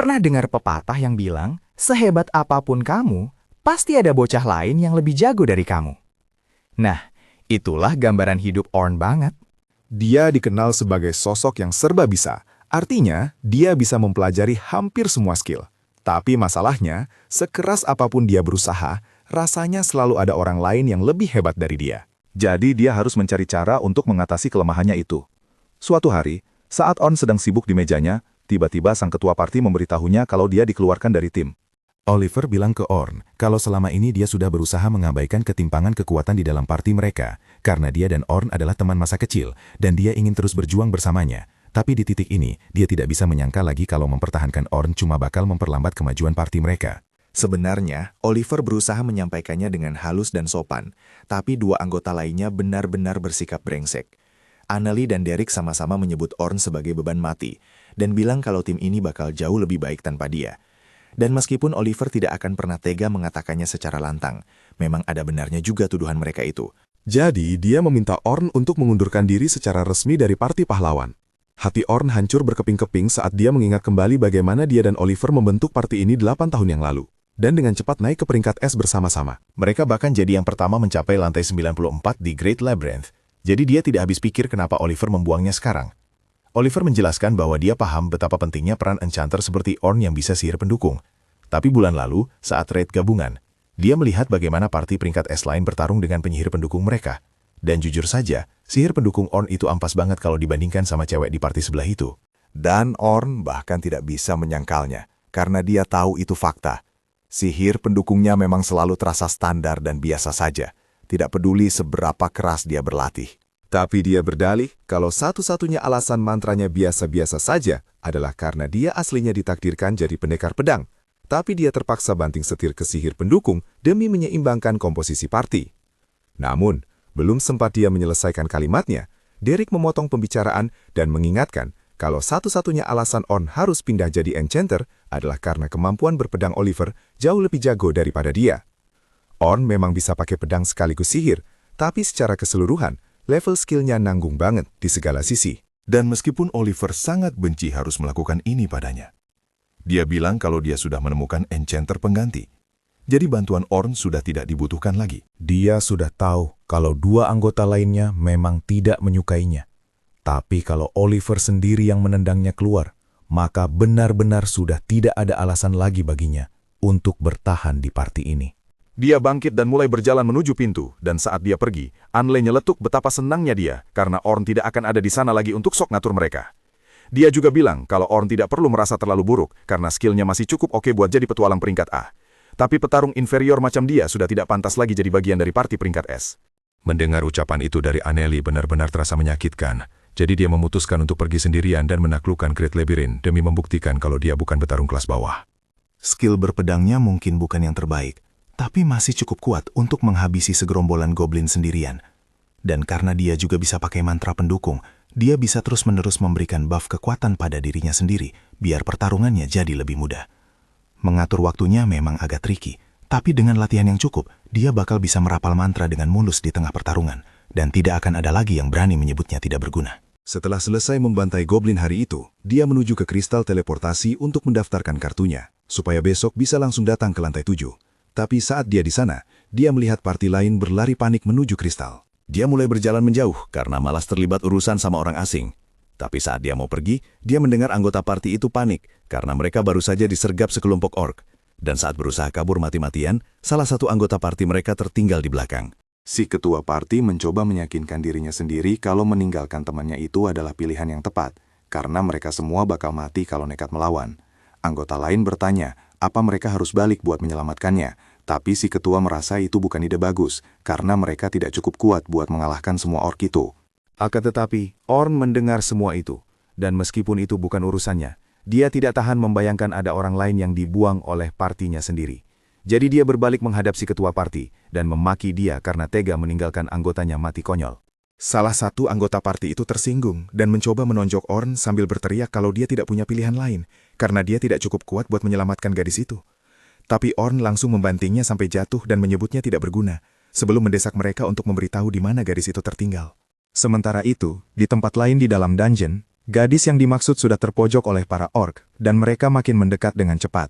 Pernah dengar pepatah yang bilang, sehebat apapun kamu, pasti ada bocah lain yang lebih jago dari kamu. Nah, itulah gambaran hidup Orn banget. Dia dikenal sebagai sosok yang serba bisa. Artinya, dia bisa mempelajari hampir semua skill. Tapi masalahnya, sekeras apapun dia berusaha, rasanya selalu ada orang lain yang lebih hebat dari dia. Jadi dia harus mencari cara untuk mengatasi kelemahannya itu. Suatu hari, saat Orn sedang sibuk di mejanya, tiba-tiba sang ketua parti memberitahunya kalau dia dikeluarkan dari tim. Oliver bilang ke Orn kalau selama ini dia sudah berusaha mengabaikan ketimpangan kekuatan di dalam parti mereka, karena dia dan Orn adalah teman masa kecil, dan dia ingin terus berjuang bersamanya. Tapi di titik ini, dia tidak bisa menyangka lagi kalau mempertahankan Orn cuma bakal memperlambat kemajuan parti mereka. Sebenarnya, Oliver berusaha menyampaikannya dengan halus dan sopan, tapi dua anggota lainnya benar-benar bersikap brengsek. Annelie dan Derek sama-sama menyebut Orn sebagai beban mati, dan bilang kalau tim ini bakal jauh lebih baik tanpa dia. Dan meskipun Oliver tidak akan pernah tega mengatakannya secara lantang, memang ada benarnya juga tuduhan mereka itu. Jadi, dia meminta Orn untuk mengundurkan diri secara resmi dari Parti Pahlawan. Hati Orn hancur berkeping-keping saat dia mengingat kembali bagaimana dia dan Oliver membentuk parti ini 8 tahun yang lalu. Dan dengan cepat naik ke peringkat S bersama-sama. Mereka bahkan jadi yang pertama mencapai lantai 94 di Great Labyrinth. Jadi dia tidak habis pikir kenapa Oliver membuangnya sekarang. Oliver menjelaskan bahwa dia paham betapa pentingnya peran enchanter seperti Orn yang bisa sihir pendukung. Tapi bulan lalu, saat raid gabungan, dia melihat bagaimana parti peringkat S lain bertarung dengan penyihir pendukung mereka. Dan jujur saja, sihir pendukung Orn itu ampas banget kalau dibandingkan sama cewek di parti sebelah itu. Dan Orn bahkan tidak bisa menyangkalnya, karena dia tahu itu fakta. Sihir pendukungnya memang selalu terasa standar dan biasa saja, tidak peduli seberapa keras dia berlatih. Tapi dia berdalih kalau satu-satunya alasan mantranya biasa-biasa saja adalah karena dia aslinya ditakdirkan jadi pendekar pedang. Tapi dia terpaksa banting setir ke sihir pendukung demi menyeimbangkan komposisi parti. Namun, belum sempat dia menyelesaikan kalimatnya, Derek memotong pembicaraan dan mengingatkan kalau satu-satunya alasan Orn harus pindah jadi enchanter adalah karena kemampuan berpedang Oliver jauh lebih jago daripada dia. Orn memang bisa pakai pedang sekaligus sihir, tapi secara keseluruhan, level skillnya nanggung banget di segala sisi. Dan meskipun Oliver sangat benci harus melakukan ini padanya, dia bilang kalau dia sudah menemukan enchanter pengganti. Jadi bantuan Orn sudah tidak dibutuhkan lagi. Dia sudah tahu kalau dua anggota lainnya memang tidak menyukainya. Tapi kalau Oliver sendiri yang menendangnya keluar, maka benar-benar sudah tidak ada alasan lagi baginya untuk bertahan di parti ini. Dia bangkit dan mulai berjalan menuju pintu, dan saat dia pergi, Annelie nyeletuk betapa senangnya dia karena Orn tidak akan ada di sana lagi untuk sok ngatur mereka. Dia juga bilang kalau Orn tidak perlu merasa terlalu buruk karena skillnya masih cukup oke buat jadi petualang peringkat A. Tapi petarung inferior macam dia sudah tidak pantas lagi jadi bagian dari parti peringkat S. Mendengar ucapan itu dari Annelie benar-benar terasa menyakitkan. Jadi dia memutuskan untuk pergi sendirian dan menaklukkan Great Labyrinth demi membuktikan kalau dia bukan petarung kelas bawah. Skill berpedangnya mungkin bukan yang terbaik, tapi masih cukup kuat untuk menghabisi segerombolan goblin sendirian. Dan karena dia juga bisa pakai mantra pendukung, dia bisa terus-menerus memberikan buff kekuatan pada dirinya sendiri, biar pertarungannya jadi lebih mudah. Mengatur waktunya memang agak tricky, tapi dengan latihan yang cukup, dia bakal bisa merapal mantra dengan mulus di tengah pertarungan, dan tidak akan ada lagi yang berani menyebutnya tidak berguna. Setelah selesai membantai goblin hari itu, dia menuju ke kristal teleportasi untuk mendaftarkan kartunya, supaya besok bisa langsung datang ke lantai 7. Tapi saat dia di sana, dia melihat parti lain berlari panik menuju kristal. Dia mulai berjalan menjauh karena malas terlibat urusan sama orang asing. Tapi saat dia mau pergi, dia mendengar anggota parti itu panik karena mereka baru saja disergap sekelompok orc. Dan saat berusaha kabur mati-matian, salah satu anggota parti mereka tertinggal di belakang. Si ketua parti mencoba meyakinkan dirinya sendiri kalau meninggalkan temannya itu adalah pilihan yang tepat, karena mereka semua bakal mati kalau nekat melawan. Anggota lain bertanya, apa mereka harus balik buat menyelamatkannya, tapi si ketua merasa itu bukan ide bagus, karena mereka tidak cukup kuat buat mengalahkan semua orc itu. Akan tetapi, Orn mendengar semua itu, dan meskipun itu bukan urusannya, dia tidak tahan membayangkan ada orang lain yang dibuang oleh partinya sendiri. Jadi dia berbalik menghadap si ketua parti, dan memaki dia karena tega meninggalkan anggotanya mati konyol. Salah satu anggota parti itu tersinggung, dan mencoba menonjok Orn sambil berteriak kalau dia tidak punya pilihan lain, karena dia tidak cukup kuat buat menyelamatkan gadis itu. Tapi Orn langsung membantingnya sampai jatuh dan menyebutnya tidak berguna, sebelum mendesak mereka untuk memberitahu di mana gadis itu tertinggal. Sementara itu, di tempat lain di dalam dungeon, Gadis yang dimaksud sudah terpojok oleh para orc, dan mereka makin mendekat dengan cepat.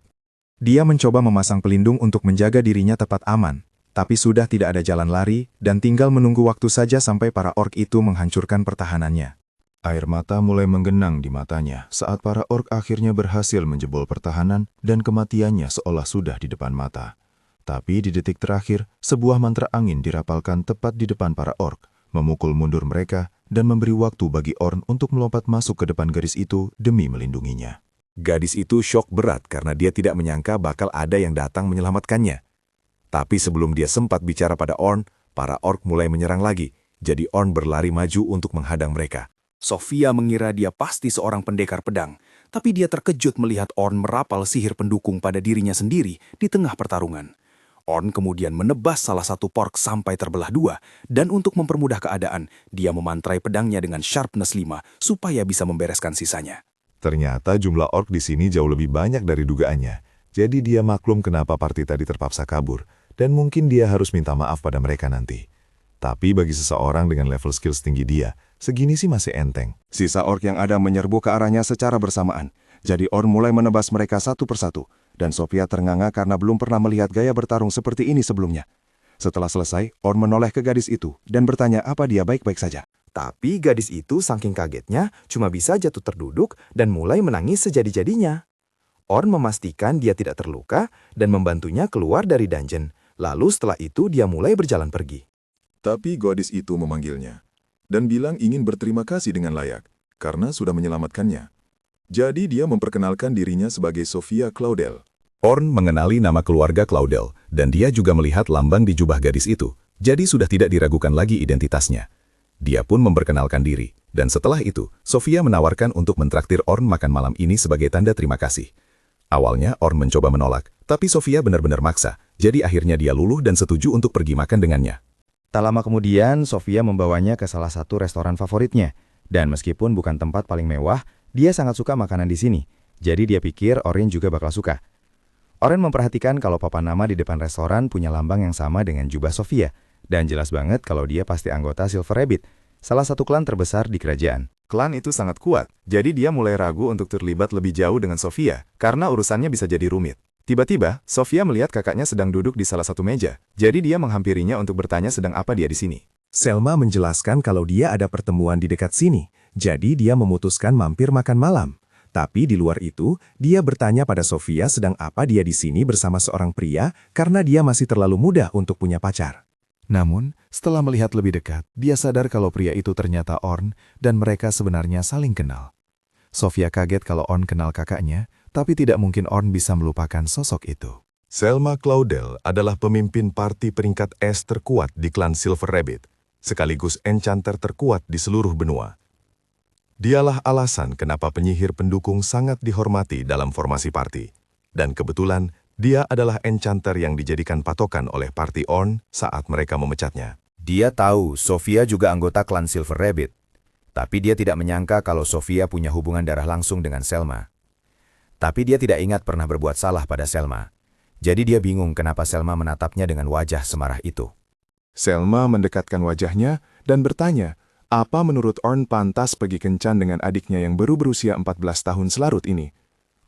Dia mencoba memasang pelindung untuk menjaga dirinya tepat aman, tapi sudah tidak ada jalan lari, dan tinggal menunggu waktu saja sampai para orc itu menghancurkan pertahanannya. Air mata mulai menggenang di matanya saat para orc akhirnya berhasil menjebol pertahanan dan kematiannya seolah sudah di depan mata. Tapi di detik terakhir, sebuah mantra angin dirapalkan tepat di depan para orc, memukul mundur mereka dan memberi waktu bagi Orn untuk melompat masuk ke depan garis itu demi melindunginya. Gadis itu syok berat karena dia tidak menyangka bakal ada yang datang menyelamatkannya. Tapi sebelum dia sempat bicara pada Orn, para orc mulai menyerang lagi, jadi Orn berlari maju untuk menghadang mereka. Sofia mengira dia pasti seorang pendekar pedang, tapi dia terkejut melihat Orn merapal sihir pendukung pada dirinya sendiri di tengah pertarungan. Orn kemudian menebas salah satu pork sampai terbelah dua, dan untuk mempermudah keadaan, dia memantrai pedangnya dengan sharpness 5 supaya bisa membereskan sisanya. Ternyata jumlah orc di sini jauh lebih banyak dari dugaannya, jadi dia maklum kenapa party tadi terpaksa kabur, dan mungkin dia harus minta maaf pada mereka nanti. Tapi bagi seseorang dengan level skill setinggi dia, segini sih masih enteng. Sisa orc yang ada menyerbu ke arahnya secara bersamaan. Jadi Orn mulai menebas mereka satu persatu. Dan Sofia ternganga karena belum pernah melihat gaya bertarung seperti ini sebelumnya. Setelah selesai, Orn menoleh ke gadis itu dan bertanya apa dia baik-baik saja. Tapi gadis itu saking kagetnya cuma bisa jatuh terduduk dan mulai menangis sejadi-jadinya. Orn memastikan dia tidak terluka dan membantunya keluar dari dungeon. Lalu setelah itu dia mulai berjalan pergi. Tapi gadis itu memanggilnya dan bilang ingin berterima kasih dengan layak karena sudah menyelamatkannya. Jadi dia memperkenalkan dirinya sebagai Sofia Claudel. Orn mengenali nama keluarga Claudel, dan dia juga melihat lambang di jubah gadis itu, jadi sudah tidak diragukan lagi identitasnya. Dia pun memperkenalkan diri, dan setelah itu, Sofia menawarkan untuk mentraktir Orn makan malam ini sebagai tanda terima kasih. Awalnya Orn mencoba menolak, tapi Sofia benar-benar maksa, jadi akhirnya dia luluh dan setuju untuk pergi makan dengannya. Tak lama kemudian, Sofia membawanya ke salah satu restoran favoritnya, dan meskipun bukan tempat paling mewah, dia sangat suka makanan di sini, jadi dia pikir Oren juga bakal suka. Oren memperhatikan kalau papan nama di depan restoran punya lambang yang sama dengan jubah Sofia, dan jelas banget kalau dia pasti anggota Silver Rabbit, salah satu klan terbesar di kerajaan. Klan itu sangat kuat, jadi dia mulai ragu untuk terlibat lebih jauh dengan Sofia, karena urusannya bisa jadi rumit. Tiba-tiba, Sofia melihat kakaknya sedang duduk di salah satu meja, jadi dia menghampirinya untuk bertanya sedang apa dia di sini. Selma menjelaskan kalau dia ada pertemuan di dekat sini, jadi dia memutuskan mampir makan malam. Tapi di luar itu, dia bertanya pada Sofia sedang apa dia di sini bersama seorang pria karena dia masih terlalu muda untuk punya pacar. Namun, setelah melihat lebih dekat, dia sadar kalau pria itu ternyata Orn dan mereka sebenarnya saling kenal. Sofia kaget kalau Orn kenal kakaknya, tapi tidak mungkin Orn bisa melupakan sosok itu. Selma Claudel adalah pemimpin parti peringkat S terkuat di klan Silver Rabbit, sekaligus enchanter terkuat di seluruh benua. Dialah alasan kenapa penyihir pendukung sangat dihormati dalam formasi parti. Dan kebetulan, dia adalah enchanter yang dijadikan patokan oleh parti Orn saat mereka memecatnya. Dia tahu Sofia juga anggota klan Silver Rabbit, tapi dia tidak menyangka kalau Sofia punya hubungan darah langsung dengan Selma. Tapi dia tidak ingat pernah berbuat salah pada Selma. Jadi dia bingung kenapa Selma menatapnya dengan wajah semarah itu. Selma mendekatkan wajahnya dan bertanya, apa menurut Orn pantas pergi kencan dengan adiknya yang baru berusia 14 tahun selarut ini?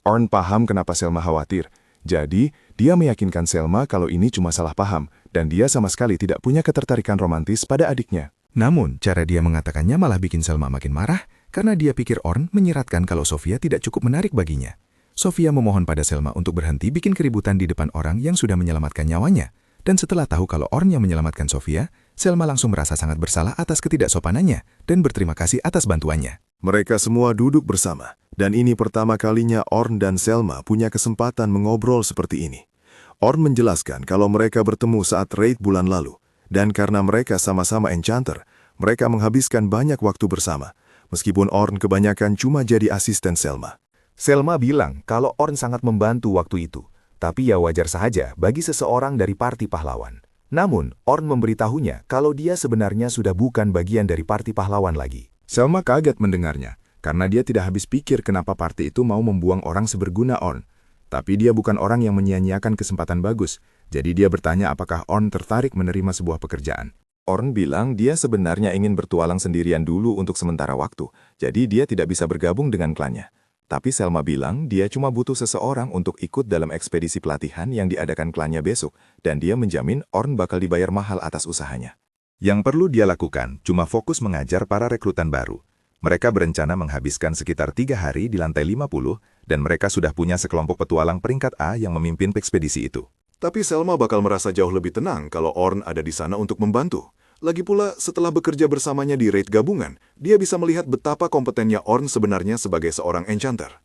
Orn paham kenapa Selma khawatir, jadi dia meyakinkan Selma kalau ini cuma salah paham dan dia sama sekali tidak punya ketertarikan romantis pada adiknya. Namun, cara dia mengatakannya malah bikin Selma makin marah karena dia pikir Orn menyiratkan kalau Sofia tidak cukup menarik baginya. Sofia memohon pada Selma untuk berhenti bikin keributan di depan orang yang sudah menyelamatkan nyawanya. Dan setelah tahu kalau Orn yang menyelamatkan Sofia, Selma langsung merasa sangat bersalah atas ketidaksopanannya dan berterima kasih atas bantuannya. Mereka semua duduk bersama, dan ini pertama kalinya Orn dan Selma punya kesempatan mengobrol seperti ini. Orn menjelaskan kalau mereka bertemu saat raid bulan lalu, dan karena mereka sama-sama enchanter, mereka menghabiskan banyak waktu bersama, meskipun Orn kebanyakan cuma jadi asisten Selma. Selma bilang kalau Orn sangat membantu waktu itu. Tapi ya wajar saja bagi seseorang dari parti pahlawan. Namun, Orn memberitahunya kalau dia sebenarnya sudah bukan bagian dari parti pahlawan lagi. Selma kaget mendengarnya, karena dia tidak habis pikir kenapa parti itu mau membuang orang seberguna Orn. Tapi dia bukan orang yang menyia-nyiakan kesempatan bagus, jadi dia bertanya apakah Orn tertarik menerima sebuah pekerjaan. Orn bilang dia sebenarnya ingin bertualang sendirian dulu untuk sementara waktu, jadi dia tidak bisa bergabung dengan klannya. Tapi Selma bilang dia cuma butuh seseorang untuk ikut dalam ekspedisi pelatihan yang diadakan klannya besok, dan dia menjamin Orn bakal dibayar mahal atas usahanya. Yang perlu dia lakukan cuma fokus mengajar para rekrutan baru. Mereka berencana menghabiskan sekitar 3 hari di lantai 50, dan mereka sudah punya sekelompok petualang peringkat A yang memimpin ekspedisi itu. Tapi Selma bakal merasa jauh lebih tenang kalau Orn ada di sana untuk membantu. Lagi pula, setelah bekerja bersamanya di raid gabungan, dia bisa melihat betapa kompetennya Orn sebenarnya sebagai seorang enchanter.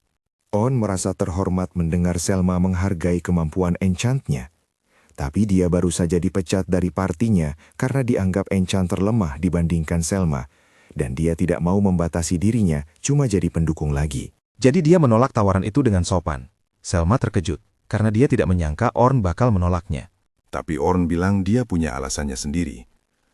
Orn merasa terhormat mendengar Selma menghargai kemampuan enchantnya. Tapi dia baru saja dipecat dari partinya karena dianggap enchanter lemah dibandingkan Selma, dan dia tidak mau membatasi dirinya cuma jadi pendukung lagi. Jadi dia menolak tawaran itu dengan sopan. Selma terkejut, karena dia tidak menyangka Orn bakal menolaknya. Tapi Orn bilang dia punya alasannya sendiri.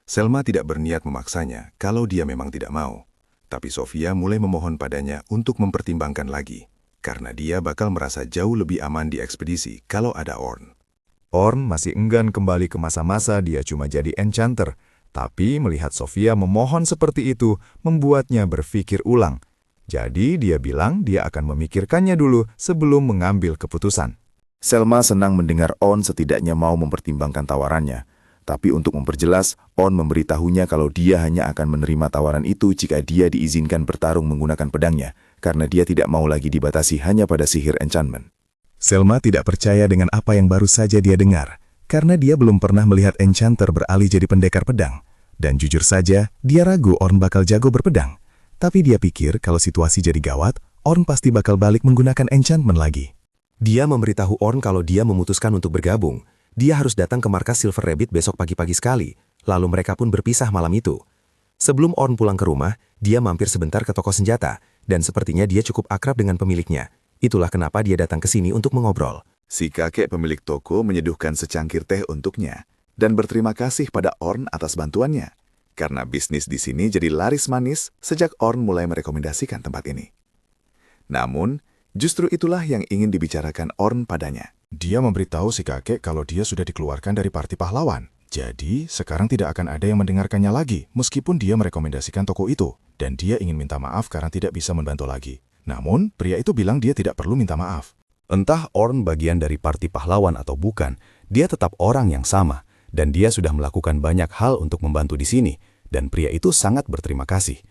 Selma tidak berniat memaksanya kalau dia memang tidak mau. Tapi Sofia mulai memohon padanya untuk mempertimbangkan lagi, karena dia bakal merasa jauh lebih aman di ekspedisi kalau ada Orn. Orn masih enggan kembali ke masa-masa dia cuma jadi enchanter, tapi melihat Sofia memohon seperti itu membuatnya berpikir ulang. Jadi dia bilang dia akan memikirkannya dulu sebelum mengambil keputusan. Selma senang mendengar Orn setidaknya mau mempertimbangkan tawarannya. Tapi untuk memperjelas, Orn memberitahunya kalau dia hanya akan menerima tawaran itu jika dia diizinkan bertarung menggunakan pedangnya, karena dia tidak mau lagi dibatasi hanya pada sihir enchantment. Selma tidak percaya dengan apa yang baru saja dia dengar, karena dia belum pernah melihat enchanter beralih jadi pendekar pedang. Dan jujur saja, dia ragu Orn bakal jago berpedang. Tapi dia pikir kalau situasi jadi gawat, Orn pasti bakal balik menggunakan enchantment lagi. Dia memberitahu Orn kalau dia memutuskan untuk bergabung. Dia harus datang ke markas Silver Rabbit besok pagi-pagi sekali, lalu mereka pun berpisah malam itu. Sebelum Orn pulang ke rumah, dia mampir sebentar ke toko senjata, dan sepertinya dia cukup akrab dengan pemiliknya. Itulah kenapa dia datang ke sini untuk mengobrol. Si kakek pemilik toko menyeduhkan secangkir teh untuknya, dan berterima kasih pada Orn atas bantuannya. Karena bisnis di sini jadi laris manis sejak Orn mulai merekomendasikan tempat ini. Namun, justru itulah yang ingin dibicarakan Orn padanya. Dia memberitahu si kakek kalau dia sudah dikeluarkan dari parti pahlawan. Jadi, sekarang tidak akan ada yang mendengarkannya lagi, meskipun dia merekomendasikan toko itu. Dan dia ingin minta maaf karena tidak bisa membantu lagi. Namun, pria itu bilang dia tidak perlu minta maaf. Entah Orn bagian dari parti pahlawan atau bukan, dia tetap orang yang sama. Dan dia sudah melakukan banyak hal untuk membantu di sini. Dan pria itu sangat berterima kasih.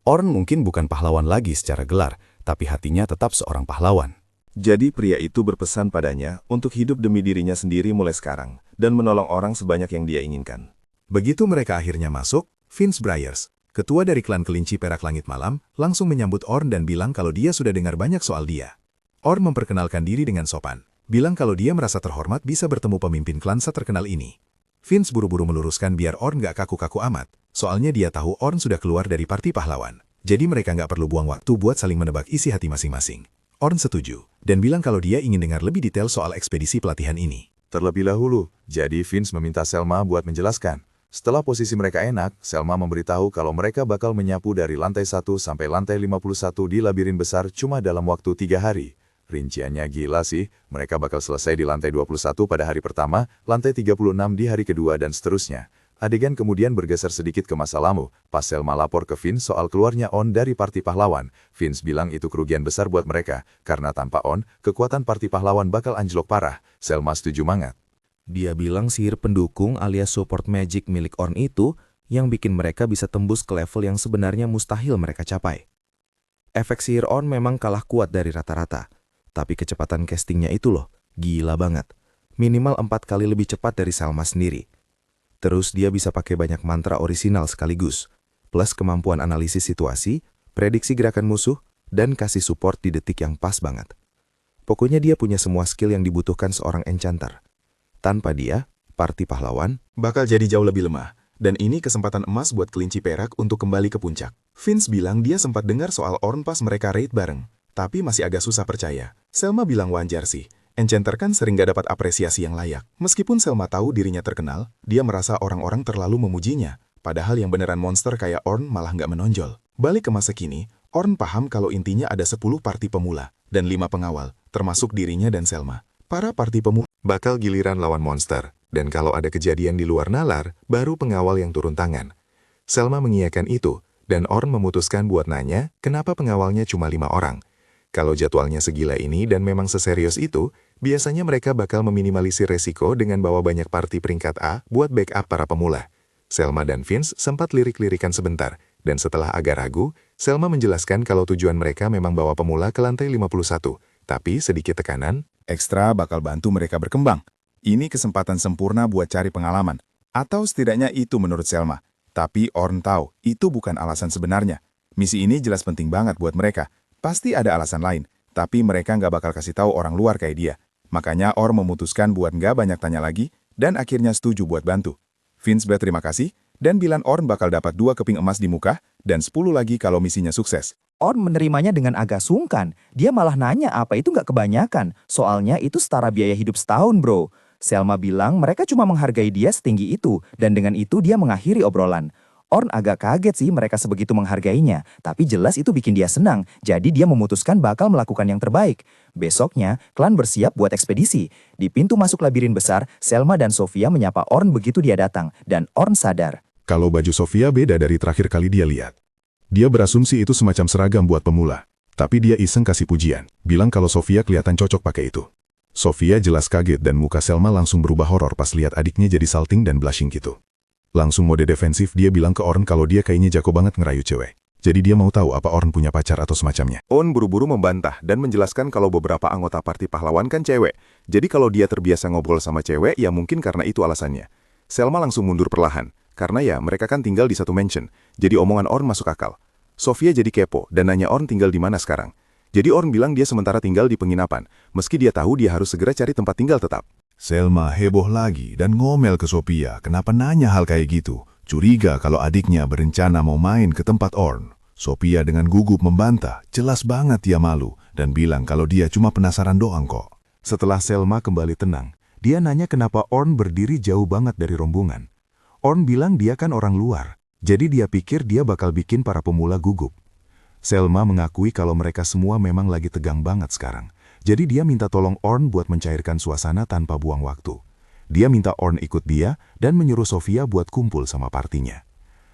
Orn mungkin bukan pahlawan lagi secara gelar, tapi hatinya tetap seorang pahlawan. Jadi pria itu berpesan padanya untuk hidup demi dirinya sendiri mulai sekarang, dan menolong orang sebanyak yang dia inginkan. Begitu mereka akhirnya masuk, Vince Briers, ketua dari klan kelinci perak langit malam, langsung menyambut Orn dan bilang kalau dia sudah dengar banyak soal dia. Orn memperkenalkan diri dengan sopan, bilang kalau dia merasa terhormat bisa bertemu pemimpin klan terkenal ini. Vince buru-buru meluruskan biar Orn gak kaku-kaku amat, soalnya dia tahu Orn sudah keluar dari parti pahlawan. Jadi mereka gak perlu buang waktu buat saling menebak isi hati masing-masing. Orn setuju, dan bilang kalau dia ingin dengar lebih detail soal ekspedisi pelatihan ini. Terlebih dahulu, jadi Vince meminta Selma buat menjelaskan. Setelah posisi mereka enak, Selma memberitahu kalau mereka bakal menyapu dari lantai 1 sampai lantai 51 di labirin besar cuma dalam waktu 3 hari. Rinciannya gila sih, mereka bakal selesai di lantai 21 pada hari pertama, lantai 36 di hari kedua dan seterusnya. Adegan kemudian bergeser sedikit ke masa lalu, pas Selma lapor ke Vince soal keluarnya On dari parti pahlawan. Vince bilang itu kerugian besar buat mereka, karena tanpa On, kekuatan parti pahlawan bakal anjlok parah. Selma setuju banget. Dia bilang sihir pendukung alias support magic milik Orn itu yang bikin mereka bisa tembus ke level yang sebenarnya mustahil mereka capai. Efek sihir Orn memang kalah kuat dari rata-rata, tapi kecepatan castingnya itu loh, gila banget. Minimal 4 kali lebih cepat dari Selma sendiri. Terus dia bisa pakai banyak mantra orisinal sekaligus, plus kemampuan analisis situasi, prediksi gerakan musuh, dan kasih support di detik yang pas banget. Pokoknya dia punya semua skill yang dibutuhkan seorang enchanter. Tanpa dia, parti pahlawan bakal jadi jauh lebih lemah. Dan ini kesempatan emas buat kelinci perak untuk kembali ke puncak. Vince bilang dia sempat dengar soal Orn pas mereka raid bareng, tapi masih agak susah percaya. Selma bilang wajar sih. Enchanter kan sering gak dapat apresiasi yang layak. Meskipun Selma tahu dirinya terkenal, dia merasa orang-orang terlalu memujinya. Padahal yang beneran monster kayak Orn malah gak menonjol. Balik ke masa kini, Orn paham kalau intinya ada 10 parti pemula dan 5 pengawal, termasuk dirinya dan Selma. Para parti pemula bakal giliran lawan monster, Dan kalau ada kejadian di luar nalar, baru pengawal yang turun tangan. Selma mengiyakan itu, dan Orn memutuskan buat nanya kenapa pengawalnya cuma 5 orang. Kalau jadwalnya segila ini dan memang seserius itu, biasanya mereka bakal meminimalisir resiko dengan bawa banyak party peringkat A buat backup para pemula. Selma dan Vince sempat lirik-lirikan sebentar, dan setelah agak ragu, Selma menjelaskan kalau tujuan mereka memang bawa pemula ke lantai 51, tapi sedikit tekanan. Ekstra bakal bantu mereka berkembang. Ini kesempatan sempurna buat cari pengalaman. Atau setidaknya itu menurut Selma. Tapi Orn tahu, itu bukan alasan sebenarnya. Misi ini jelas penting banget buat mereka. Pasti ada alasan lain, tapi mereka nggak bakal kasih tahu orang luar kayak dia. Makanya Orn memutuskan buat nggak banyak tanya lagi, dan akhirnya setuju buat bantu. Vince berterima kasih, dan bilang Orn bakal dapat 2 keping emas di muka, dan 10 lagi kalau misinya sukses. Orn menerimanya dengan agak sungkan. Dia malah nanya apa itu nggak kebanyakan. Soalnya itu setara biaya hidup setahun, bro. Selma bilang mereka cuma menghargai dia setinggi itu, dan dengan itu dia mengakhiri obrolan. Orn agak kaget sih mereka sebegitu menghargainya, tapi jelas itu bikin dia senang, jadi dia memutuskan bakal melakukan yang terbaik. Besoknya, klan bersiap buat ekspedisi. Di pintu masuk labirin besar, Selma dan Sofia menyapa Orn begitu dia datang, dan Orn sadar. Kalau baju Sofia beda dari terakhir kali dia lihat. Dia berasumsi itu semacam seragam buat pemula. Tapi dia iseng kasih pujian, bilang kalau Sofia kelihatan cocok pakai itu. Sofia jelas kaget dan muka Selma langsung berubah horor pas lihat adiknya jadi salting dan blushing gitu. Langsung mode defensif dia bilang ke Orn kalau dia kayaknya jago banget ngerayu cewek. Jadi dia mau tahu apa Orn punya pacar atau semacamnya. Orn buru-buru membantah dan menjelaskan kalau beberapa anggota parti pahlawan kan cewek. Jadi kalau dia terbiasa ngobrol sama cewek, ya mungkin karena itu alasannya. Selma langsung mundur perlahan. Karena ya mereka kan tinggal di satu mansion, jadi omongan Orn masuk akal. Sofia jadi kepo dan nanya Orn tinggal di mana sekarang. Jadi Orn bilang dia sementara tinggal di penginapan, meski dia tahu dia harus segera cari tempat tinggal tetap. Selma heboh lagi dan ngomel ke Sofia kenapa nanya hal kayak gitu. Curiga kalau adiknya berencana mau main ke tempat Orn. Sofia dengan gugup membantah, jelas banget dia malu, dan bilang kalau dia cuma penasaran doang kok. Setelah Selma kembali tenang, dia nanya kenapa Orn berdiri jauh banget dari rombongan. Orn bilang dia kan orang luar, jadi dia pikir dia bakal bikin para pemula gugup. Selma mengakui kalau mereka semua memang lagi tegang banget sekarang. Jadi dia minta tolong Orn buat mencairkan suasana tanpa buang waktu. Dia minta Orn ikut dia dan menyuruh Sofia buat kumpul sama partinya.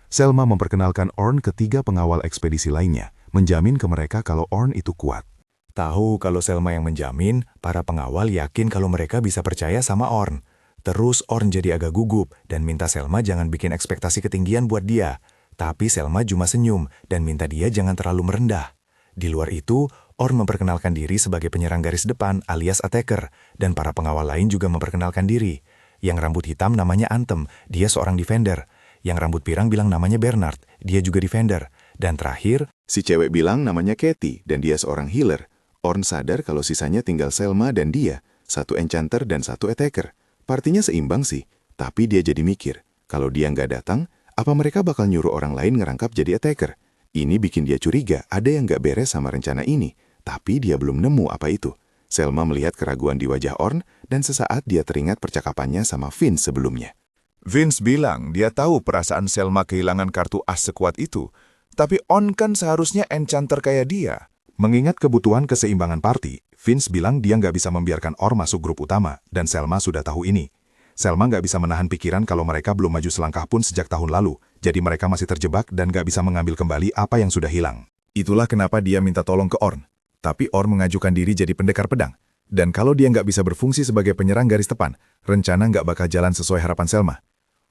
Selma memperkenalkan Orn ke 3 pengawal ekspedisi lainnya, menjamin ke mereka kalau Orn itu kuat. Tahu kalau Selma yang menjamin, para pengawal yakin kalau mereka bisa percaya sama Orn. Terus Orn jadi agak gugup dan minta Selma jangan bikin ekspektasi ketinggian buat dia. Tapi Selma cuma senyum dan minta dia jangan terlalu merendah. Di luar itu, Orn memperkenalkan diri sebagai penyerang garis depan alias attacker, dan para pengawal lain juga memperkenalkan diri. Yang rambut hitam namanya Anthem, dia seorang defender. Yang rambut pirang bilang namanya Bernard, dia juga defender. Dan terakhir, Si cewek bilang namanya Katie dan dia seorang healer. Orn sadar kalau sisanya tinggal Selma dan dia, 1 enchanter dan 1 attacker. Partinya seimbang sih, tapi dia jadi mikir, kalau dia nggak datang, apa mereka bakal nyuruh orang lain ngerangkap jadi attacker? Ini bikin dia curiga ada yang nggak beres sama rencana ini, tapi dia belum nemu apa itu. Selma melihat keraguan di wajah Orn, dan sesaat dia teringat percakapannya sama Vince sebelumnya. Vince bilang dia tahu perasaan Selma kehilangan kartu as sekuat itu, tapi Orn kan seharusnya enchanter kayak dia. Mengingat kebutuhan keseimbangan party, Vince bilang dia nggak bisa membiarkan Orn masuk grup utama, dan Selma sudah tahu ini. Selma nggak bisa menahan pikiran kalau mereka belum maju selangkah pun sejak tahun lalu, jadi mereka masih terjebak dan nggak bisa mengambil kembali apa yang sudah hilang. itulah kenapa dia minta tolong ke Orn. Tapi Orn mengajukan diri jadi pendekar pedang. Dan kalau dia nggak bisa berfungsi sebagai penyerang garis depan, rencana nggak bakal jalan sesuai harapan Selma.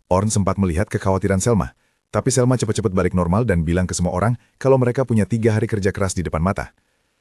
Orn sempat melihat kekhawatiran Selma, tapi Selma cepat-cepat balik normal dan bilang ke semua orang kalau mereka punya 3 hari kerja keras di depan mata.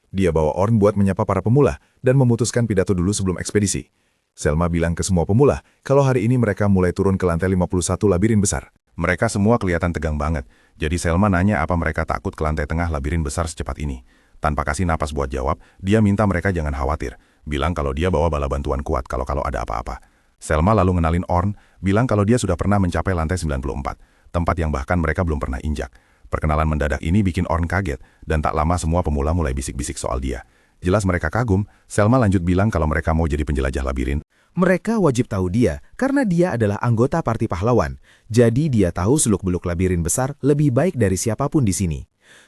Dia bawa Orn buat menyapa para pemula dan memutuskan pidato dulu sebelum ekspedisi. Selma bilang ke semua pemula kalau hari ini mereka mulai turun ke lantai 51 labirin besar. Mereka semua kelihatan tegang banget, jadi Selma nanya apa mereka takut ke lantai tengah labirin besar secepat ini. Tanpa kasih napas buat jawab, dia minta mereka jangan khawatir, bilang kalau dia bawa bala bantuan kuat kalau ada apa-apa. Selma lalu ngenalin Orn, bilang kalau dia sudah pernah mencapai lantai 94, tempat yang bahkan mereka belum pernah injak. Perkenalan mendadak ini bikin Orn kaget, dan tak lama semua pemula mulai bisik-bisik soal dia. Jelas mereka kagum, Selma lanjut bilang kalau mereka mau jadi penjelajah labirin. Mereka wajib tahu dia, karena dia adalah anggota parti pahlawan. Jadi dia tahu seluk-beluk labirin besar lebih baik dari siapapun di sini.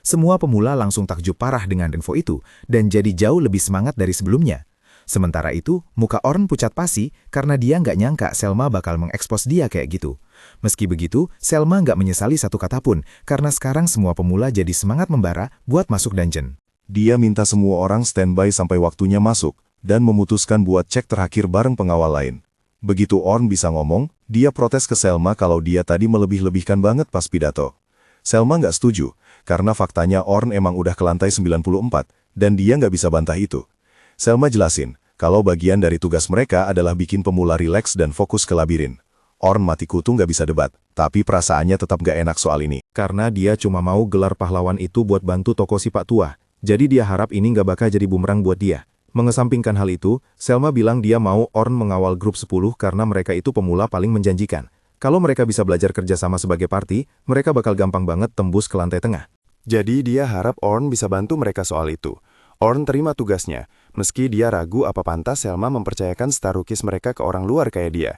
Semua pemula langsung takjub parah dengan info itu, dan jadi jauh lebih semangat dari sebelumnya. Sementara itu, muka Orn pucat pasi karena dia nggak nyangka Selma bakal mengekspos dia kayak gitu. Meski begitu, Selma nggak menyesali satu kata pun, karena sekarang semua pemula jadi semangat membara buat masuk dungeon. Dia minta semua orang standby sampai waktunya masuk, dan memutuskan buat cek terakhir bareng pengawal lain. Begitu Orn bisa ngomong, dia protes ke Selma kalau dia tadi melebih-lebihkan banget pas pidato. Selma nggak setuju, karena faktanya Orn emang udah ke lantai 94, dan dia nggak bisa bantah itu. Selma jelasin, kalau bagian dari tugas mereka adalah bikin pemula rileks dan fokus ke labirin. Orn mati kutu nggak bisa debat, tapi perasaannya tetap nggak enak soal ini. Karena dia cuma mau gelar pahlawan itu buat bantu toko si Pak Tua, jadi dia harap ini nggak bakal jadi bumerang buat dia. Mengesampingkan hal itu, Selma bilang dia mau Orn mengawal grup 10 karena mereka itu pemula paling menjanjikan. Kalau mereka bisa belajar kerjasama sebagai party, mereka bakal gampang banget tembus ke lantai tengah. Jadi dia harap Orn bisa bantu mereka soal itu. Orn terima tugasnya, meski dia ragu apa pantas Selma mempercayakan star rookies mereka ke orang luar kayak dia.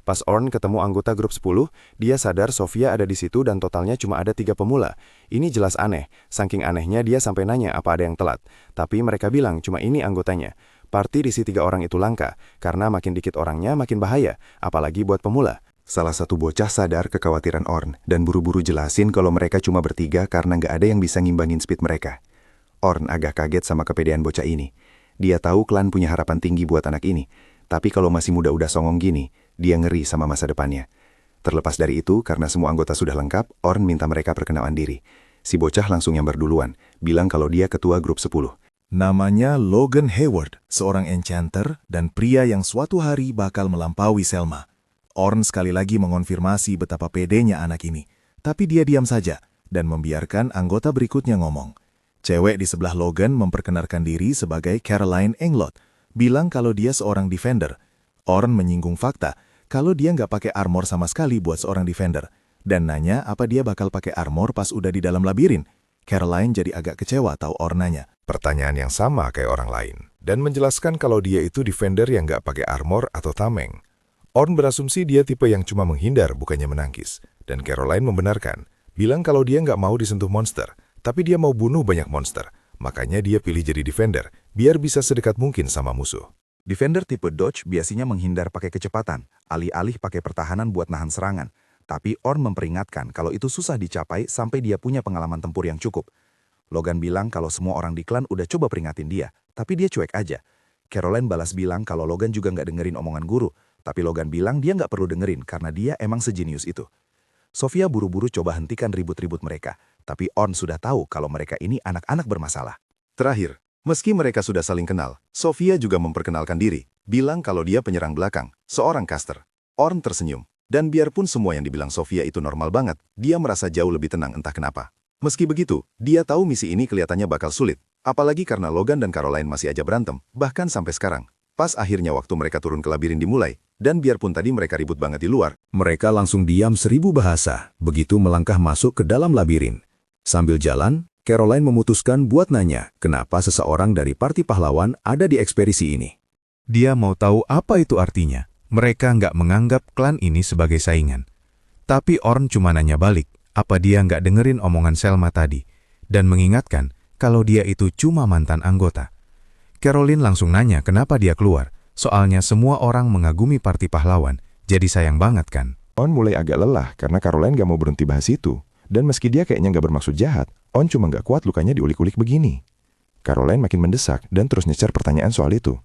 Pas Orn ketemu anggota grup 10, dia sadar Sofia ada di situ dan totalnya cuma ada 3 pemula. Ini jelas aneh, saking anehnya dia sampai nanya apa ada yang telat. Tapi mereka bilang cuma ini anggotanya. Party diisi 3 orang itu langka, karena makin dikit orangnya makin bahaya, apalagi buat pemula. Salah satu bocah sadar kekhawatiran Orn dan buru-buru jelasin kalau mereka cuma bertiga karena nggak ada yang bisa ngimbangin speed mereka. Orn agak kaget sama kepedean bocah ini. Dia tahu klan punya harapan tinggi buat anak ini, tapi kalau masih muda udah songong gini, dia ngeri sama masa depannya. Terlepas dari itu, karena semua anggota sudah lengkap, Orn minta mereka perkenalan diri. Si bocah langsung nyamber duluan, bilang kalau dia ketua grup 10. Namanya Logan Hayward, seorang enchanter dan pria yang suatu hari bakal melampaui Selma. Orn sekali lagi mengonfirmasi betapa pedenya anak ini, tapi dia diam saja dan membiarkan anggota berikutnya ngomong. Cewek di sebelah Logan memperkenalkan diri sebagai Caroline Englot, bilang kalau dia seorang defender. Orn menyinggung fakta kalau dia nggak pakai armor sama sekali buat seorang defender, dan nanya apa dia bakal pakai armor pas udah di dalam labirin. Caroline jadi agak kecewa tahu Orn nanya. Pertanyaan yang sama kayak orang lain, dan menjelaskan kalau dia itu defender yang nggak pakai armor atau tameng. Orn berasumsi dia tipe yang cuma menghindar bukannya menangkis, dan Caroline membenarkan, bilang kalau dia nggak mau disentuh monster, tapi dia mau bunuh banyak monster, makanya dia pilih jadi defender, biar bisa sedekat mungkin sama musuh. Defender tipe dodge biasanya menghindar pakai kecepatan, alih-alih pakai pertahanan buat nahan serangan. Tapi Orn memperingatkan kalau itu susah dicapai sampai dia punya pengalaman tempur yang cukup. Logan bilang kalau semua orang di klan udah coba peringatin dia, tapi dia cuek aja. Caroline balas bilang kalau Logan juga nggak dengerin omongan guru, tapi Logan bilang dia nggak perlu dengerin karena dia emang sejenius itu. Sofia buru-buru coba hentikan ribut-ribut mereka, tapi Orn sudah tahu kalau mereka ini anak-anak bermasalah. Terakhir, meski mereka sudah saling kenal, Sofia juga memperkenalkan diri, bilang kalau dia penyerang belakang, seorang caster. Orn tersenyum, dan biarpun semua yang dibilang Sofia itu normal banget, dia merasa jauh lebih tenang entah kenapa. Meski begitu, dia tahu misi ini kelihatannya bakal sulit, apalagi karena Logan dan Caroline masih aja berantem, bahkan sampai sekarang. Pas akhirnya waktu mereka turun ke labirin dimulai, dan biarpun tadi mereka ribut banget di luar, mereka langsung diam 1000 bahasa, begitu melangkah masuk ke dalam labirin. Sambil jalan, Caroline memutuskan buat nanya kenapa seseorang dari parti pahlawan ada di ekspedisi ini. Dia mau tahu apa itu artinya. Mereka nggak menganggap klan ini sebagai saingan. Tapi Orn cuma nanya balik, apa dia nggak dengerin omongan Selma tadi, dan mengingatkan kalau dia itu cuma mantan anggota. Caroline langsung nanya kenapa dia keluar, soalnya semua orang mengagumi parti pahlawan, jadi sayang banget kan. On mulai agak lelah karena Caroline gak mau berhenti bahas itu. Dan meski dia kayaknya gak bermaksud jahat, On cuma gak kuat lukanya diulik-ulik begini. Caroline makin mendesak dan terus nyecer pertanyaan soal itu.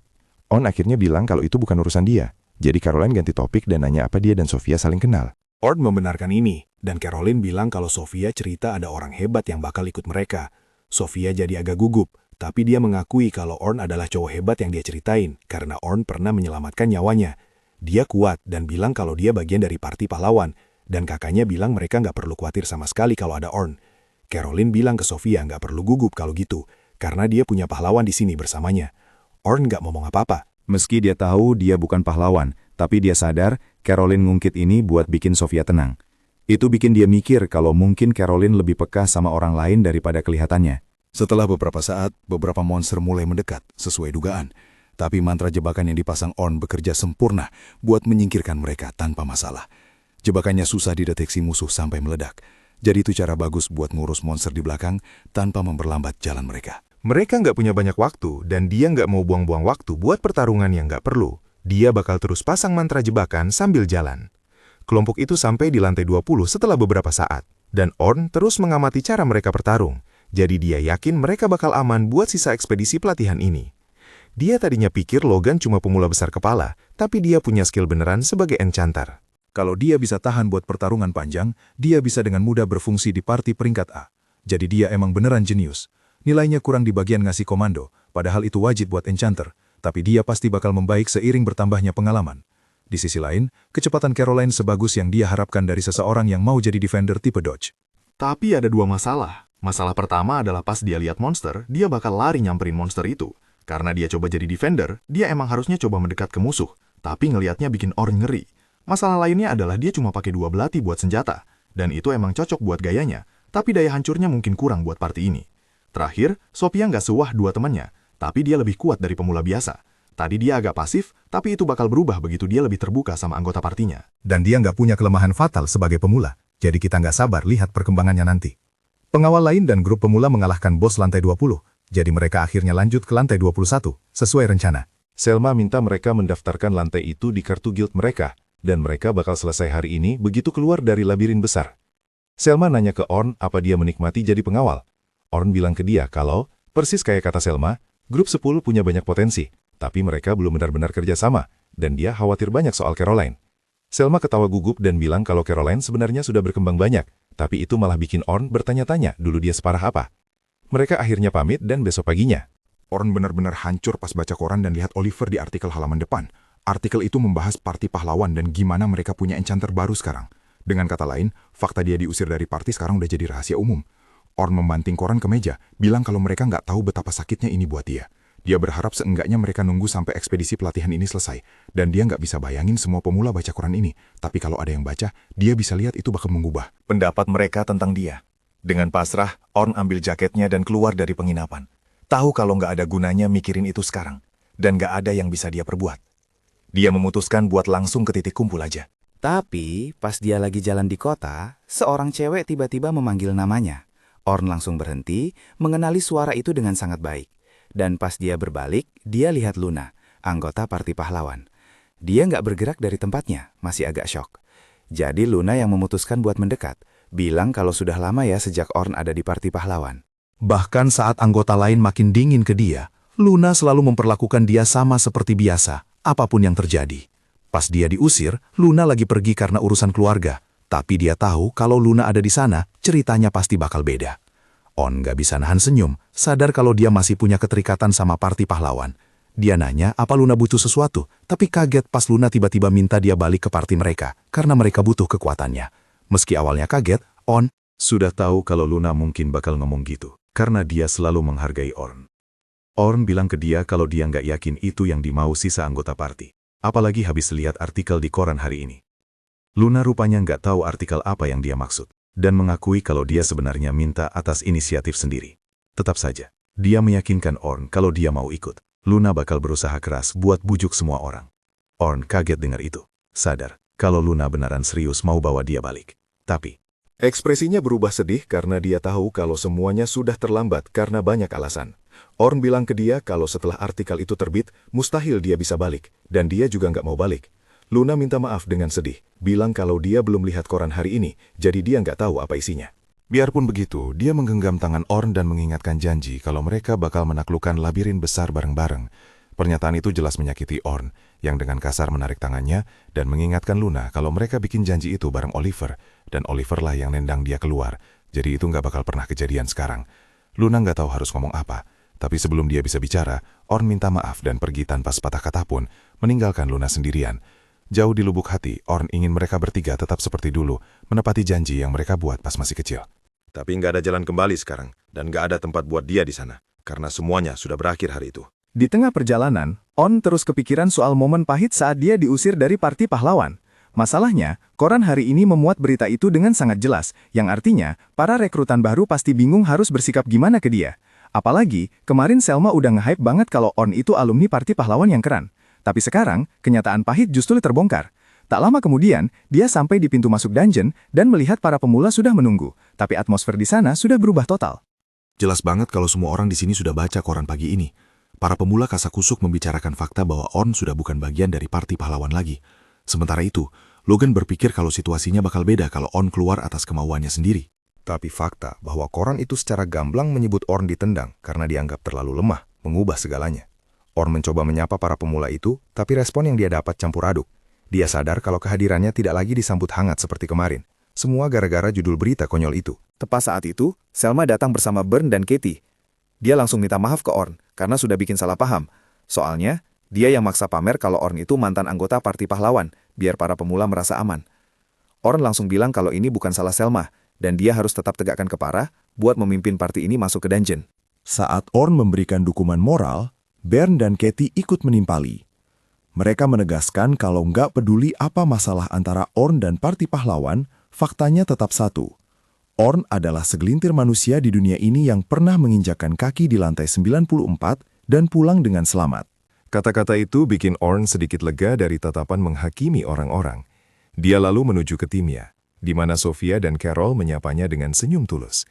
On akhirnya bilang kalau itu bukan urusan dia. Jadi Caroline ganti topik dan nanya apa dia dan Sofia saling kenal. Orn membenarkan ini, dan Caroline bilang kalau Sofia cerita ada orang hebat yang bakal ikut mereka. Sofia jadi agak gugup, tapi dia mengakui kalau Orn adalah cowok hebat yang dia ceritain, karena Orn pernah menyelamatkan nyawanya. Dia kuat dan bilang kalau dia bagian dari parti pahlawan, dan kakaknya bilang mereka nggak perlu khawatir sama sekali kalau ada Orn. Caroline bilang ke Sofia nggak perlu gugup kalau gitu, karena dia punya pahlawan di sini bersamanya. Orn nggak ngomong apa-apa. Meski dia tahu dia bukan pahlawan, tapi dia sadar Caroline ngungkit ini buat bikin Sofia tenang. Itu bikin dia mikir kalau mungkin Caroline lebih peka sama orang lain daripada kelihatannya. Setelah beberapa saat, beberapa monster mulai mendekat, sesuai dugaan. Tapi mantra jebakan yang dipasang Orn bekerja sempurna buat menyingkirkan mereka tanpa masalah. Jebakannya susah dideteksi musuh sampai meledak. Jadi itu cara bagus buat ngurus monster di belakang tanpa memperlambat jalan mereka. Mereka nggak punya banyak waktu, dan dia nggak mau buang-buang waktu buat pertarungan yang nggak perlu. Dia bakal terus pasang mantra jebakan sambil jalan. Kelompok itu sampai di lantai 20 setelah beberapa saat, dan Orn terus mengamati cara mereka bertarung. Jadi dia yakin mereka bakal aman buat sisa ekspedisi pelatihan ini. Dia tadinya pikir Logan cuma pemula besar kepala, tapi dia punya skill beneran sebagai enchanter. Kalau dia bisa tahan buat pertarungan panjang, dia bisa dengan mudah berfungsi di party peringkat A. Jadi dia emang beneran jenius. Nilainya kurang di bagian ngasih komando, padahal itu wajib buat enchanter, tapi dia pasti bakal membaik seiring bertambahnya pengalaman. Di sisi lain, kecepatan Caroline sebagus yang dia harapkan dari seseorang yang mau jadi defender tipe dodge. Tapi ada dua masalah. Masalah pertama adalah pas dia lihat monster, dia bakal lari nyamperin monster itu. Karena dia coba jadi defender, dia emang harusnya coba mendekat ke musuh, tapi ngelihatnya bikin Orn ngeri. Masalah lainnya adalah dia cuma pakai 2 belati buat senjata, dan itu emang cocok buat gayanya, tapi daya hancurnya mungkin kurang buat party ini. Terakhir, Sophia nggak sewah 2 temannya, tapi dia lebih kuat dari pemula biasa. Tadi dia agak pasif, tapi itu bakal berubah begitu dia lebih terbuka sama anggota partinya. Dan dia nggak punya kelemahan fatal sebagai pemula, jadi kita nggak sabar lihat perkembangannya nanti. Pengawal lain dan grup pemula mengalahkan bos lantai 20, jadi mereka akhirnya lanjut ke lantai 21, sesuai rencana. Selma minta mereka mendaftarkan lantai itu di kartu guild mereka, dan mereka bakal selesai hari ini begitu keluar dari labirin besar. Selma nanya ke Orn apa dia menikmati jadi pengawal. Orn bilang ke dia kalau, persis kayak kata Selma, grup 10 punya banyak potensi, tapi mereka belum benar-benar kerja sama, dan dia khawatir banyak soal Caroline. Selma ketawa gugup dan bilang kalau Caroline sebenarnya sudah berkembang banyak, tapi itu malah bikin Orn bertanya-tanya dulu dia separah apa. Mereka akhirnya pamit dan besok paginya. Orn benar-benar hancur pas baca koran dan lihat Oliver di artikel halaman depan. Artikel itu membahas party pahlawan dan gimana mereka punya enchanter baru sekarang. Dengan kata lain, fakta dia diusir dari party sekarang udah jadi rahasia umum. Orn membanting koran ke meja, bilang kalau mereka nggak tahu betapa sakitnya ini buat dia. Dia berharap seenggaknya mereka nunggu sampai ekspedisi pelatihan ini selesai, dan dia nggak bisa bayangin semua pemula baca koran ini. Tapi kalau ada yang baca, dia bisa lihat itu bakal mengubah Pendapat mereka tentang dia. Dengan pasrah, Orn ambil jaketnya dan keluar dari penginapan. Tahu kalau nggak ada gunanya mikirin itu sekarang, dan nggak ada yang bisa dia perbuat. Dia memutuskan buat langsung ke titik kumpul aja. Tapi pas dia lagi jalan di kota, seorang cewek tiba-tiba memanggil namanya. Orn langsung berhenti, mengenali suara itu dengan sangat baik. Dan pas dia berbalik, dia lihat Luna, anggota party pahlawan. Dia nggak bergerak dari tempatnya, masih agak syok. Jadi Luna yang memutuskan buat mendekat, bilang kalau sudah lama ya sejak Orn ada di party pahlawan. Bahkan saat anggota lain makin dingin ke dia, Luna selalu memperlakukan dia sama seperti biasa, apapun yang terjadi. Pas dia diusir, Luna lagi pergi karena urusan keluarga. Tapi dia tahu kalau Luna ada di sana, ceritanya pasti bakal beda. On nggak bisa nahan senyum, sadar kalau dia masih punya keterikatan sama party pahlawan. Dia nanya apa Luna butuh sesuatu, tapi kaget pas Luna tiba-tiba minta dia balik ke party mereka, karena mereka butuh kekuatannya. Meski awalnya kaget, On Sudah tahu kalau Luna mungkin bakal ngomong gitu, karena dia selalu menghargai Orn. Orn bilang ke dia kalau dia nggak yakin itu yang dimau sisa anggota party. Apalagi habis lihat artikel di koran hari ini. Luna rupanya nggak tahu artikel apa yang dia maksud, dan mengakui kalau dia sebenarnya minta atas inisiatif sendiri. Tetap saja, dia meyakinkan Orn kalau dia mau ikut. Luna bakal berusaha keras buat bujuk semua orang. Orn kaget dengar itu, sadar kalau Luna beneran serius mau bawa dia balik. Tapi, ekspresinya berubah sedih karena dia tahu kalau semuanya sudah terlambat karena banyak alasan. Orn bilang ke dia kalau setelah artikel itu terbit, mustahil dia bisa balik, dan dia juga nggak mau balik. Luna minta maaf dengan sedih, bilang kalau dia belum lihat koran hari ini, jadi dia nggak tahu apa isinya. Biarpun begitu, dia menggenggam tangan Orn dan mengingatkan janji kalau mereka bakal menaklukkan labirin besar bareng-bareng. Pernyataan itu jelas menyakiti Orn, yang dengan kasar menarik tangannya dan mengingatkan Luna kalau mereka bikin janji itu bareng Oliver, dan Oliver lah yang nendang dia keluar, jadi itu nggak bakal pernah kejadian sekarang. Luna nggak tahu harus ngomong apa, tapi sebelum dia bisa bicara, Orn minta maaf dan pergi tanpa sepatah kata pun, meninggalkan Luna sendirian. Jauh di lubuk hati, Orn ingin mereka bertiga tetap seperti dulu, menepati janji yang mereka buat pas masih kecil. Tapi nggak ada jalan kembali sekarang, dan nggak ada tempat buat dia di sana, karena semuanya sudah berakhir hari itu. Di tengah perjalanan, On terus kepikiran soal momen pahit saat dia diusir dari party pahlawan. Masalahnya, koran hari ini memuat berita itu dengan sangat jelas, yang artinya, para rekrutan baru pasti bingung harus bersikap gimana ke dia. Apalagi, kemarin Selma udah nge-hype banget kalau On itu alumni party pahlawan yang keren. Tapi sekarang, kenyataan pahit justru terbongkar. Tak lama kemudian, dia sampai di pintu masuk dungeon dan melihat para pemula sudah menunggu, tapi atmosfer di sana sudah berubah total. Jelas banget kalau semua orang di sini sudah baca koran pagi ini. Para pemula kasakusuk membicarakan fakta bahwa Orn sudah bukan bagian dari parti pahlawan lagi. Sementara itu, Logan berpikir kalau situasinya bakal beda kalau Orn keluar atas kemauannya sendiri. Tapi fakta bahwa koran itu secara gamblang menyebut Orn ditendang karena dianggap terlalu lemah, mengubah segalanya. Orn mencoba menyapa para pemula itu, tapi respon yang dia dapat campur aduk. Dia sadar kalau kehadirannya tidak lagi disambut hangat seperti kemarin. Semua gara-gara judul berita konyol itu. Tepat saat itu, Selma datang bersama Burn dan Katie. Dia langsung minta maaf ke Orn karena sudah bikin salah paham. Soalnya, dia yang maksa pamer kalau Orn itu mantan anggota parti pahlawan, biar para pemula merasa aman. Orn langsung bilang kalau ini bukan salah Selma, dan dia harus tetap tegakkan kepala buat memimpin parti ini masuk ke dungeon. Saat Orn memberikan dukungan moral, Burn dan Katie ikut menimpali. Mereka menegaskan kalau nggak peduli apa masalah antara Orn dan parti pahlawan, faktanya tetap satu. Orn adalah segelintir manusia di dunia ini yang pernah menginjakkan kaki di lantai 94 dan pulang dengan selamat. Kata-kata itu bikin Orn sedikit lega dari tatapan menghakimi orang-orang. Dia lalu menuju ke timnya, di mana Sofia dan Carol menyapanya dengan senyum tulus.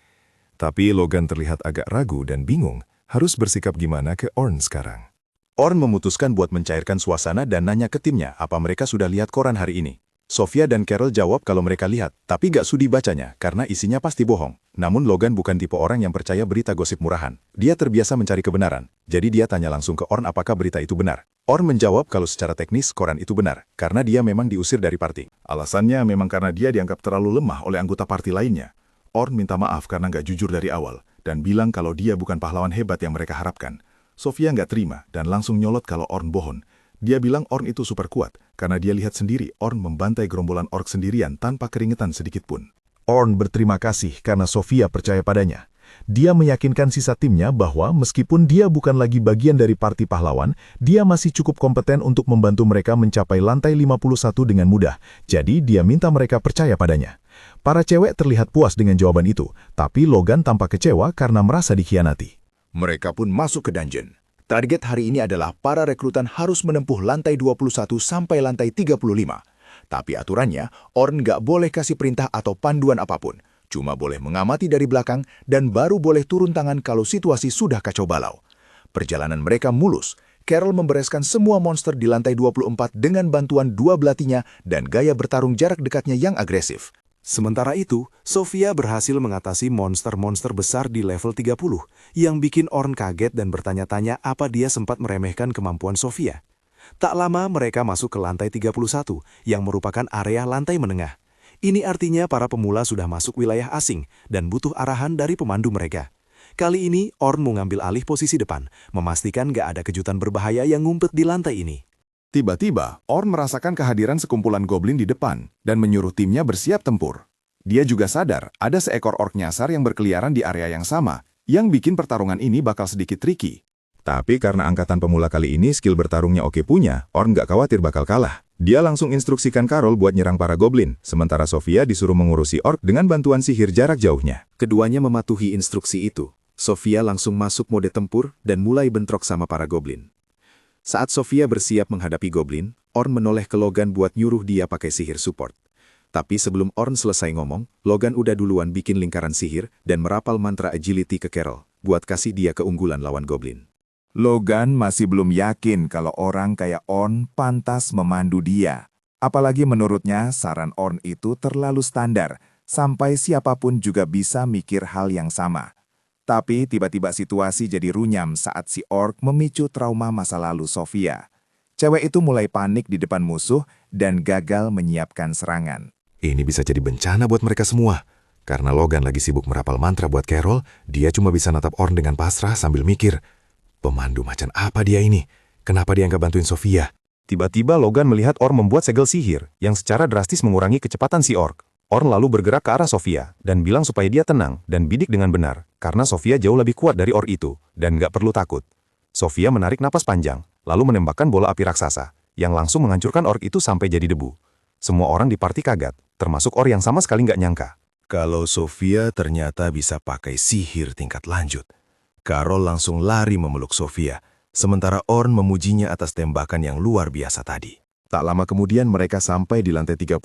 Tapi Logan terlihat agak ragu dan bingung harus bersikap gimana ke Orn sekarang. Orn memutuskan buat mencairkan suasana dan nanya ke timnya apa mereka sudah lihat koran hari ini. Sofia dan Carol jawab kalau mereka lihat, tapi gak sudi bacanya karena isinya pasti bohong. Namun Logan bukan tipe orang yang percaya berita gosip murahan. Dia terbiasa mencari kebenaran, jadi dia tanya langsung ke Orn apakah berita itu benar. Orn menjawab kalau secara teknis koran itu benar, karena dia memang diusir dari parti. Alasannya memang karena dia dianggap terlalu lemah oleh anggota parti lainnya. Orn minta maaf karena gak jujur dari awal, dan bilang kalau dia bukan pahlawan hebat yang mereka harapkan. Sofia gak terima dan langsung nyolot kalau Orn bohong. Dia bilang Orn itu super kuat, karena dia lihat sendiri Orn membantai gerombolan ork sendirian tanpa keringetan sedikit pun. Orn berterima kasih karena Sofia percaya padanya. Dia meyakinkan sisa timnya bahwa meskipun dia bukan lagi bagian dari parti pahlawan, dia masih cukup kompeten untuk membantu mereka mencapai lantai 51 dengan mudah. Jadi dia minta mereka percaya padanya. Para cewek terlihat puas dengan jawaban itu, tapi Logan tampak kecewa karena merasa dikhianati. Mereka pun masuk ke dungeon. Target hari ini adalah para rekrutan harus menempuh lantai 21 sampai lantai 35. Tapi aturannya, Orn nggak boleh kasih perintah atau panduan apapun. Cuma boleh mengamati dari belakang dan baru boleh turun tangan kalau situasi sudah kacau balau. Perjalanan mereka mulus. Carol membereskan semua monster di lantai 24 dengan bantuan dua belatinya dan gaya bertarung jarak dekatnya yang agresif. Sementara itu, Sofia berhasil mengatasi monster-monster besar di level 30, yang bikin Orn kaget dan bertanya-tanya apa dia sempat meremehkan kemampuan Sofia. Tak lama mereka masuk ke lantai 31, yang merupakan area lantai menengah. Ini artinya para pemula sudah masuk wilayah asing dan butuh arahan dari pemandu mereka. Kali ini, Orn mengambil alih posisi depan, memastikan gak ada kejutan berbahaya yang ngumpet di lantai ini. Tiba-tiba, Orn merasakan kehadiran sekumpulan goblin di depan dan menyuruh timnya bersiap tempur. Dia juga sadar ada seekor ork nyasar yang berkeliaran di area yang sama, yang bikin pertarungan ini bakal sedikit tricky. Tapi karena angkatan pemula kali ini skill bertarungnya oke punya, Orn gak khawatir bakal kalah. Dia langsung instruksikan Carol buat nyerang para goblin, sementara Sofia disuruh mengurusi ork dengan bantuan sihir jarak jauhnya. Keduanya mematuhi instruksi itu. Sofia langsung masuk mode tempur dan mulai bentrok sama para goblin. Saat Sofia bersiap menghadapi goblin, Orn menoleh ke Logan buat nyuruh dia pakai sihir support. Tapi sebelum Orn selesai ngomong, Logan udah duluan bikin lingkaran sihir dan merapal mantra agility ke Carol, buat kasih dia keunggulan lawan goblin. Logan masih belum yakin kalau orang kayak Orn pantas memandu dia. Apalagi menurutnya saran Orn itu terlalu standar, sampai siapapun juga bisa mikir hal yang sama. Tapi tiba-tiba situasi jadi runyam saat si ork memicu trauma masa lalu Sofia. Cewek itu mulai panik di depan musuh dan gagal menyiapkan serangan. Ini bisa jadi bencana buat mereka semua. Karena Logan lagi sibuk merapal mantra buat Carol, dia cuma bisa natap Orn dengan pasrah sambil mikir, pemandu macan apa dia ini? Kenapa dia nggak bantuin Sofia? Tiba-tiba Logan melihat Orn membuat segel sihir yang secara drastis mengurangi kecepatan si ork. Orn lalu bergerak ke arah Sofia dan bilang supaya dia tenang dan bidik dengan benar, karena Sofia jauh lebih kuat dari ork itu dan nggak perlu takut. Sofia menarik napas panjang, lalu menembakkan bola api raksasa, yang langsung menghancurkan ork itu sampai jadi debu. Semua orang di party kaget, termasuk ork yang sama sekali nggak nyangka kalau Sofia ternyata bisa pakai sihir tingkat lanjut. Carol langsung lari memeluk Sofia, sementara Orn memujinya atas tembakan yang luar biasa tadi. Tak lama kemudian mereka sampai di lantai 35,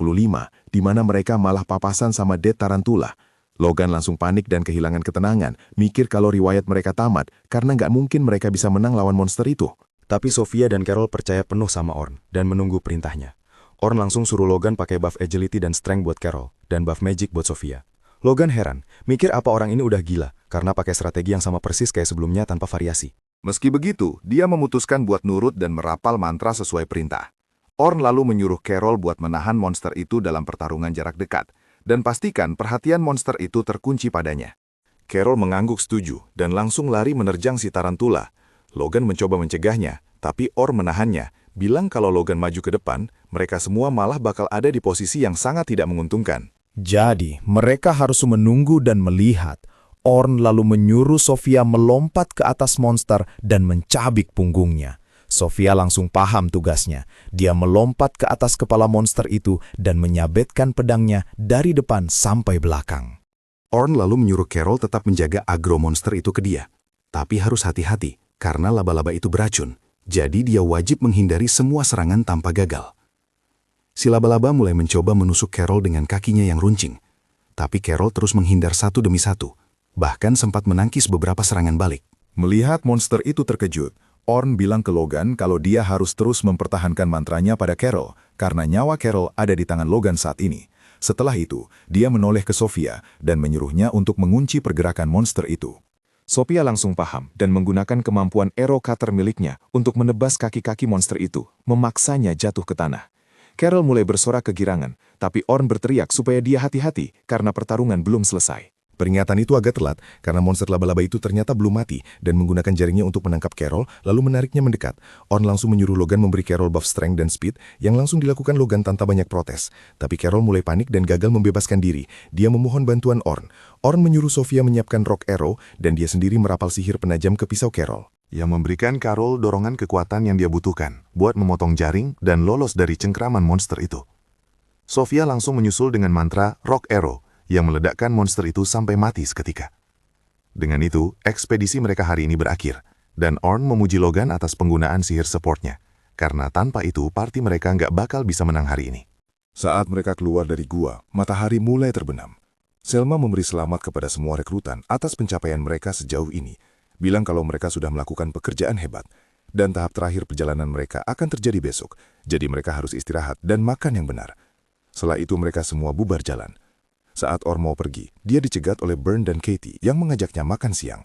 di mana mereka malah papasan sama Det Tarantula. Logan langsung panik dan kehilangan ketenangan, mikir kalau riwayat mereka tamat karena nggak mungkin mereka bisa menang lawan monster itu. Tapi Sophia dan Carol percaya penuh sama Orn dan menunggu perintahnya. Orn langsung suruh Logan pakai buff agility dan strength buat Carol, dan buff magic buat Sophia. Logan heran, mikir apa orang ini udah gila, karena pakai strategi yang sama persis kayak sebelumnya tanpa variasi. Meski begitu, dia memutuskan buat nurut dan merapal mantra sesuai perintah. Orn lalu menyuruh Carol buat menahan monster itu dalam pertarungan jarak dekat, dan pastikan perhatian monster itu terkunci padanya. Carol mengangguk setuju dan langsung lari menerjang si tarantula. Logan mencoba mencegahnya, tapi Orn menahannya, bilang kalau Logan maju ke depan, mereka semua malah bakal ada di posisi yang sangat tidak menguntungkan. Jadi, mereka harus menunggu dan melihat. Orn lalu menyuruh Sophia melompat ke atas monster dan mencabik punggungnya. Sophia langsung paham tugasnya. Dia melompat ke atas kepala monster itu dan menyabetkan pedangnya dari depan sampai belakang. Orn lalu menyuruh Carol tetap menjaga agro monster itu ke dia. Tapi harus hati-hati, karena laba-laba itu beracun. Jadi dia wajib menghindari semua serangan tanpa gagal. Si laba-laba mulai mencoba menusuk Carol dengan kakinya yang runcing. Tapi Carol terus menghindar satu demi satu. Bahkan sempat menangkis beberapa serangan balik. Melihat monster itu terkejut, Orn bilang ke Logan kalau dia harus terus mempertahankan mantranya pada Carol, karena nyawa Carol ada di tangan Logan saat ini. Setelah itu, dia menoleh ke Sophia dan menyuruhnya untuk mengunci pergerakan monster itu. Sophia langsung paham dan menggunakan kemampuan arrow cutter miliknya untuk menebas kaki-kaki monster itu, memaksanya jatuh ke tanah. Carol mulai bersorak kegirangan, tapi Orn berteriak supaya dia hati-hati karena pertarungan belum selesai. Peringatan itu agak telat karena monster laba-laba itu ternyata belum mati dan menggunakan jaringnya untuk menangkap Carol lalu menariknya mendekat. Orn langsung menyuruh Logan memberi Carol buff strength dan speed yang langsung dilakukan Logan tanpa banyak protes. Tapi Carol mulai panik dan gagal membebaskan diri. Dia memohon bantuan Orn. Orn menyuruh Sophia menyiapkan rock arrow dan dia sendiri merapal sihir penajam ke pisau Carol. Yang memberikan Carol dorongan kekuatan yang dia butuhkan buat memotong jaring dan lolos dari cengkraman monster itu. Sophia langsung menyusul dengan mantra rock arrow yang meledakkan monster itu sampai mati seketika. Dengan itu, ekspedisi mereka hari ini berakhir, dan Orn memuji Logan atas penggunaan sihir supportnya, karena tanpa itu party mereka nggak bakal bisa menang hari ini. Saat mereka keluar dari gua, matahari mulai terbenam. Selma memberi selamat kepada semua rekrutan atas pencapaian mereka sejauh ini, bilang kalau mereka sudah melakukan pekerjaan hebat, dan tahap terakhir perjalanan mereka akan terjadi besok, jadi mereka harus istirahat dan makan yang benar. Setelah itu mereka semua bubar jalan. Saat Orn mau pergi, dia dicegat oleh Burn dan Katie yang mengajaknya makan siang.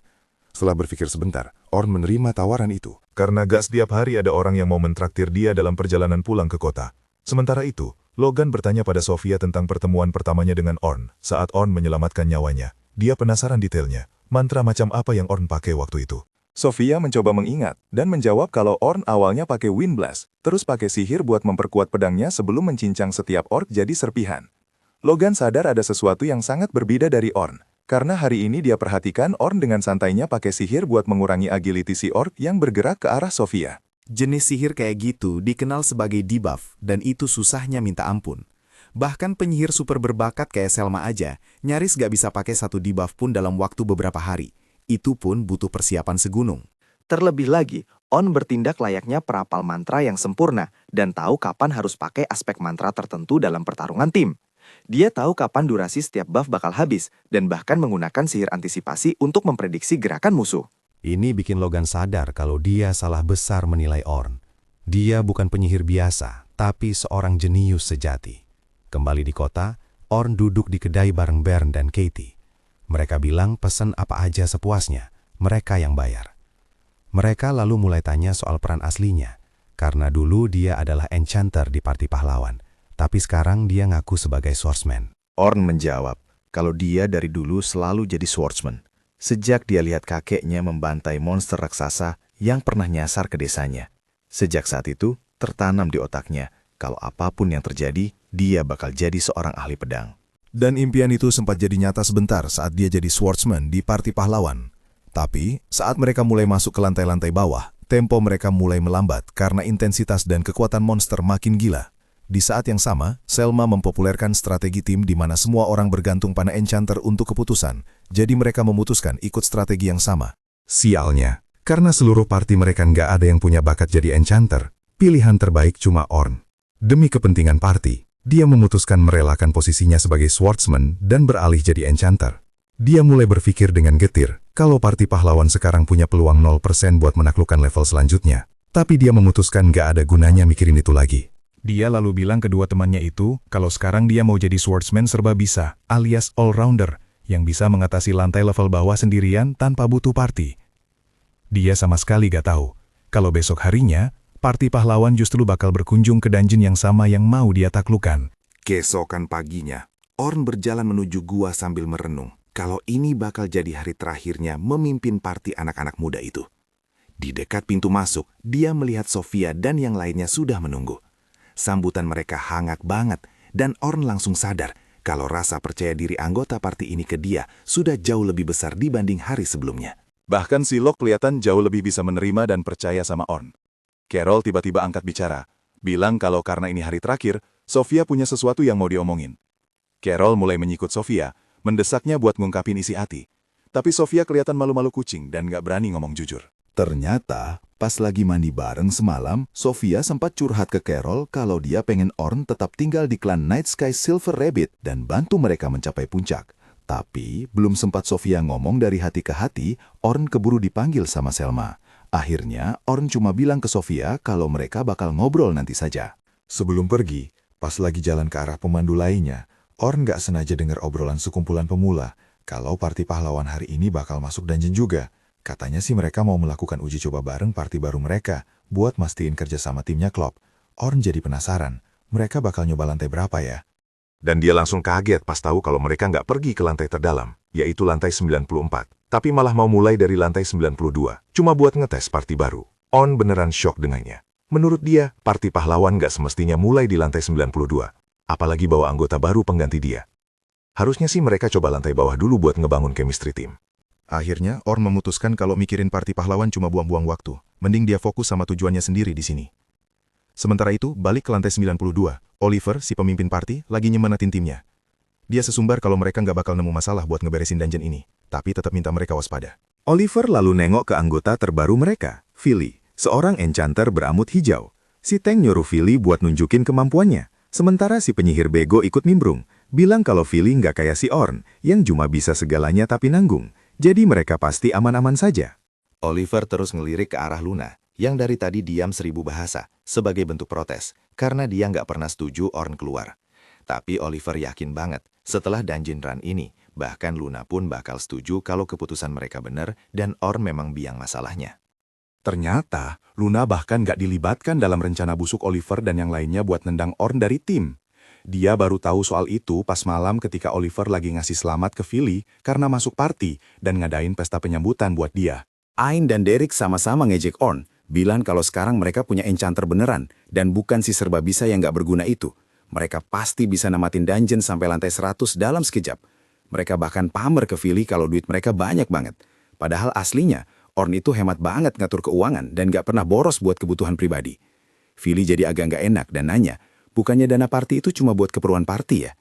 Setelah berpikir sebentar, Orn menerima tawaran itu. Karena gak setiap hari ada orang yang mau mentraktir dia dalam perjalanan pulang ke kota. Sementara itu, Logan bertanya pada Sophia tentang pertemuan pertamanya dengan Orn saat Orn menyelamatkan nyawanya. Dia penasaran detailnya, mantra macam apa yang Orn pakai waktu itu. Sophia mencoba mengingat dan menjawab kalau Orn awalnya pakai Wind Blast, terus pakai sihir buat memperkuat pedangnya sebelum mencincang setiap orc jadi serpihan. Logan sadar ada sesuatu yang sangat berbeda dari Orn, karena hari ini dia perhatikan Orn dengan santainya pakai sihir buat mengurangi agility si orc yang bergerak ke arah Sophia. Jenis sihir kayak gitu dikenal sebagai debuff, dan itu susahnya minta ampun. Bahkan penyihir super berbakat kayak Selma aja, nyaris gak bisa pakai satu debuff pun dalam waktu beberapa hari. Itu pun butuh persiapan segunung. Terlebih lagi, Orn bertindak layaknya perapal mantra yang sempurna, dan tahu kapan harus pakai aspek mantra tertentu dalam pertarungan tim. Dia tahu kapan durasi setiap buff bakal habis, dan bahkan menggunakan sihir antisipasi untuk memprediksi gerakan musuh. Ini bikin Logan sadar kalau dia salah besar menilai Orn. Dia bukan penyihir biasa, tapi seorang jenius sejati. Kembali di kota, Orn duduk di kedai bareng Bern dan Katie. Mereka bilang pesen apa aja sepuasnya, mereka yang bayar. Mereka lalu mulai tanya soal peran aslinya, karena dulu dia adalah enchanter di parti pahlawan. Tapi sekarang dia ngaku sebagai swordsman. Orn menjawab kalau dia dari dulu selalu jadi swordsman. Sejak dia lihat kakeknya membantai monster raksasa yang pernah nyasar ke desanya. Sejak saat itu, tertanam di otaknya kalau apapun yang terjadi, dia bakal jadi seorang ahli pedang. Dan impian itu sempat jadi nyata sebentar saat dia jadi swordsman di parti pahlawan. Tapi, saat mereka mulai masuk ke lantai-lantai bawah, tempo mereka mulai melambat karena intensitas dan kekuatan monster makin gila. Di saat yang sama, Selma mempopulerkan strategi tim di mana semua orang bergantung pada enchanter untuk keputusan, jadi mereka memutuskan ikut strategi yang sama. Sialnya, karena seluruh parti mereka nggak ada yang punya bakat jadi enchanter, pilihan terbaik cuma Orn. Demi kepentingan parti, Dia memutuskan merelakan posisinya sebagai swordsman dan beralih jadi enchanter. Dia mulai berpikir dengan getir, kalau parti pahlawan sekarang punya peluang 0% buat menaklukkan level selanjutnya. Tapi dia memutuskan gak ada gunanya mikirin itu lagi. Dia lalu bilang ke dua temannya itu, kalau sekarang dia mau jadi swordsman serba bisa, alias all-rounder, yang bisa mengatasi lantai level bawah sendirian tanpa butuh party. Dia sama sekali gak tahu, kalau besok harinya, parti pahlawan justru bakal berkunjung ke dungeon yang sama yang mau dia taklukkan. Keesokan paginya, Orn berjalan menuju gua sambil merenung. Kalau ini bakal jadi hari terakhirnya memimpin parti anak-anak muda itu. Di dekat pintu masuk, dia melihat Sofia dan yang lainnya sudah menunggu. Sambutan mereka hangat banget, dan Orn langsung sadar kalau rasa percaya diri anggota parti ini ke dia sudah jauh lebih besar dibanding hari sebelumnya. Bahkan si Locke kelihatan jauh lebih bisa menerima dan percaya sama Orn. Carol tiba-tiba angkat bicara, bilang kalau karena ini hari terakhir, Sofia punya sesuatu yang mau diomongin. Carol mulai menyikut Sofia, mendesaknya buat ngungkapin isi hati. Tapi Sofia kelihatan malu-malu kucing dan gak berani ngomong jujur. Ternyata, pas lagi mandi bareng semalam, Sofia sempat curhat ke Carol kalau dia pengen Orn tetap tinggal di klan Night Sky Silver Rabbit dan bantu mereka mencapai puncak. Tapi, belum sempat Sofia ngomong dari hati ke hati, Orn keburu dipanggil sama Selma. Akhirnya, Orn cuma bilang ke Sofia kalau mereka bakal ngobrol nanti saja. Sebelum pergi, pas lagi jalan ke arah pemandu lainnya, Orn gak sengaja dengar obrolan sekumpulan pemula kalau parti pahlawan hari ini bakal masuk dungeon juga. Katanya sih mereka mau melakukan uji coba bareng parti baru mereka buat mastiin kerja sama timnya klub. Orn jadi penasaran, mereka bakal nyoba lantai berapa ya? Dan dia langsung kaget pas tahu kalau mereka nggak pergi ke lantai terdalam, yaitu lantai 94. Tapi malah mau mulai dari lantai 92, cuma buat ngetes parti baru. Orn beneran shock dengannya. Menurut dia, parti pahlawan nggak semestinya mulai di lantai 92. Apalagi bawa anggota baru pengganti dia. Harusnya sih mereka coba lantai bawah dulu buat ngebangun chemistry team. Akhirnya, Orn memutuskan kalau mikirin parti pahlawan cuma buang-buang waktu. Mending dia fokus sama tujuannya sendiri di sini. Sementara itu, balik ke lantai 92. Oliver, si pemimpin parti, lagi nyemangatin timnya. Dia sesumbar kalau mereka nggak bakal nemu masalah buat ngeberesin dungeon ini, tapi tetap minta mereka waspada. Oliver lalu nengok ke anggota terbaru mereka, Philly, seorang enchanter beramut hijau. Si Tank nyuruh Philly buat nunjukin kemampuannya. Sementara si penyihir bego ikut nimbrung, bilang kalau Philly nggak kayak si Orn, yang cuma bisa segalanya tapi nanggung. Jadi mereka pasti aman-aman saja. Oliver terus ngelirik ke arah Luna, yang dari tadi diam 1000 bahasa, sebagai bentuk protes, karena dia nggak pernah setuju Orn keluar. Tapi Oliver yakin banget, setelah dungeon run ini, bahkan Luna pun bakal setuju kalau keputusan mereka benar dan Orn memang biang masalahnya. Ternyata, Luna bahkan nggak dilibatkan dalam rencana busuk Oliver dan yang lainnya buat nendang Orn dari tim. Dia baru tahu soal itu pas malam ketika Oliver lagi ngasih selamat ke Philly karena masuk party dan ngadain pesta penyambutan buat dia. Ain dan Derek sama-sama ngejek Orn, bilang kalau sekarang mereka punya enchanter beneran dan bukan si serba bisa yang nggak berguna itu. Mereka pasti bisa namatin dungeon sampai lantai 100 dalam sekejap. Mereka bahkan pamer ke Philly kalau duit mereka banyak banget. Padahal aslinya, Orn itu hemat banget ngatur keuangan dan nggak pernah boros buat kebutuhan pribadi. Philly jadi agak nggak enak dan nanya, bukannya dana party itu cuma buat keperluan party ya?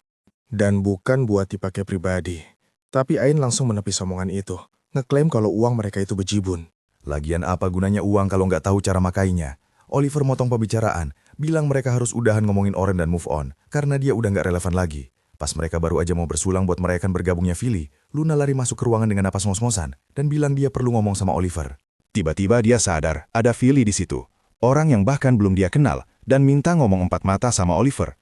Dan bukan buat dipakai pribadi. Tapi Ain langsung menepis omongan itu, ngeklaim kalau uang mereka itu bejibun. Lagian apa gunanya uang kalau nggak tahu cara makainya? Oliver motong pembicaraan, bilang mereka harus udahan ngomongin Orn dan move on, karena dia udah nggak relevan lagi. Pas mereka baru aja mau bersulang buat merayakan bergabungnya Philly, Luna lari masuk ke ruangan dengan napas ngos-ngosan dan bilang dia perlu ngomong sama Oliver. Tiba-tiba dia sadar ada Philly di situ, orang yang bahkan belum dia kenal, dan minta ngomong empat mata sama Oliver.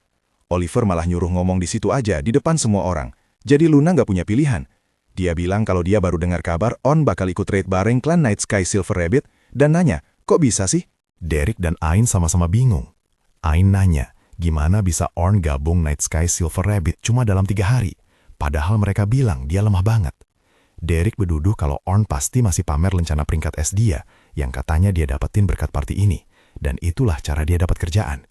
Oliver malah nyuruh ngomong di situ aja di depan semua orang. Jadi Luna nggak punya pilihan. Dia bilang kalau dia baru dengar kabar Orn bakal ikut raid bareng klan Night Sky Silver Rabbit dan nanya, kok bisa sih? Derek dan Ain sama-sama bingung. Ain nanya, gimana bisa Orn gabung Night Sky Silver Rabbit cuma dalam 3 hari? Padahal mereka bilang dia lemah banget. Derek berduduh kalau Orn pasti masih pamer lencana peringkat S dia, yang katanya dia dapetin berkat party ini. Dan itulah cara dia dapat kerjaan.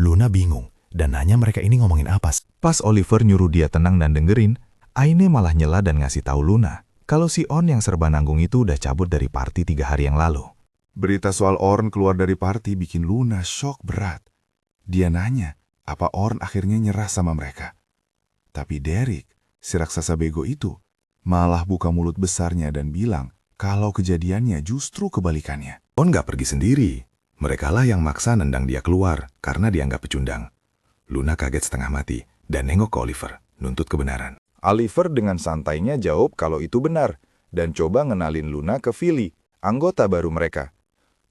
Luna bingung, dan nanya mereka ini ngomongin apa. Pas Oliver nyuruh dia tenang dan dengerin, Aine malah nyela dan ngasih tahu Luna kalau si Orn yang serba nanggung itu udah cabut dari party 3 hari yang lalu. Berita soal Orn keluar dari party bikin Luna shock berat. Dia nanya, apa Orn akhirnya nyerah sama mereka? Tapi Derek, si raksasa bego itu, malah buka mulut besarnya dan bilang kalau kejadiannya justru kebalikannya. Orn gak pergi sendiri. Merekalah yang maksa nendang dia keluar karena dianggap pecundang. Luna kaget setengah mati dan nengok ke Oliver, nuntut kebenaran. Oliver dengan santainya jawab kalau itu benar, dan coba ngenalin Luna ke Philly, anggota baru mereka.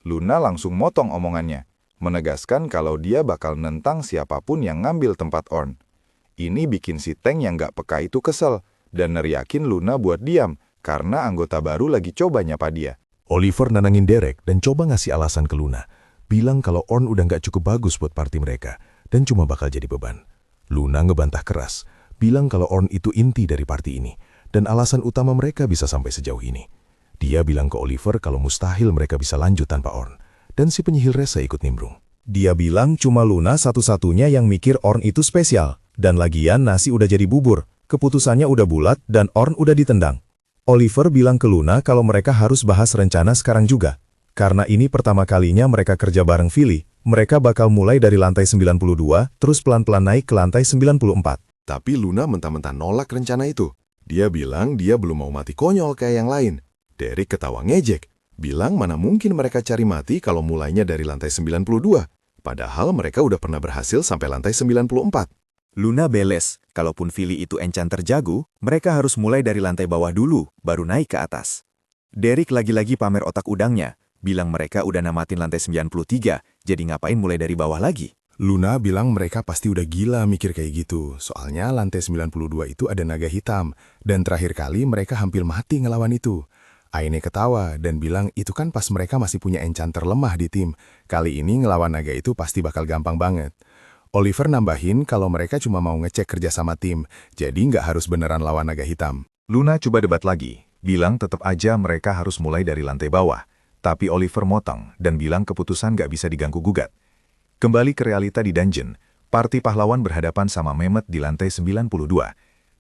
Luna langsung motong omongannya, menegaskan kalau dia bakal nentang siapapun yang ngambil tempat Orn. Ini bikin si Tank yang gak peka itu kesel, dan neriakin Luna buat diam, karena anggota baru lagi coba nyapa dia. Oliver nenangin Derek dan coba ngasih alasan ke Luna. Bilang kalau Orn udah gak cukup bagus buat party mereka, dan cuma bakal jadi beban. Luna ngebantah keras, bilang kalau Orn itu inti dari party ini, dan alasan utama mereka bisa sampai sejauh ini. Dia bilang ke Oliver kalau mustahil mereka bisa lanjut tanpa Orn, dan si penyihir rese ikut nimbrung. Dia bilang cuma Luna satu-satunya yang mikir Orn itu spesial, dan lagian nasi udah jadi bubur, keputusannya udah bulat dan Orn udah ditendang. Oliver bilang ke Luna kalau mereka harus bahas rencana sekarang juga. Karena ini pertama kalinya mereka kerja bareng Philly, mereka bakal mulai dari lantai 92, terus pelan-pelan naik ke lantai 94. Tapi Luna mentah-mentah nolak rencana itu. Dia bilang dia belum mau mati konyol kayak yang lain. Derek ketawa ngejek, bilang mana mungkin mereka cari mati kalau mulainya dari lantai 92. Padahal mereka udah pernah berhasil sampai lantai 94. Luna beles, kalaupun Philly itu enchanter jago, mereka harus mulai dari lantai bawah dulu, baru naik ke atas. Derek lagi-lagi pamer otak udangnya, bilang mereka udah namatin lantai 93, jadi ngapain mulai dari bawah lagi? Luna bilang mereka pasti udah gila mikir kayak gitu, soalnya lantai 92 itu ada naga hitam, dan terakhir kali mereka hampir mati ngelawan itu. Aine ketawa dan bilang itu kan pas mereka masih punya enchanter lemah di tim, kali ini ngelawan naga itu pasti bakal gampang banget. Oliver nambahin kalau mereka cuma mau ngecek kerja sama tim, jadi nggak harus beneran lawan naga hitam. Luna coba debat lagi, bilang tetap aja mereka harus mulai dari lantai bawah. Tapi Oliver motong dan bilang keputusan nggak bisa diganggu-gugat. Kembali ke realita di dungeon, party pahlawan berhadapan sama Mehmet di lantai 92.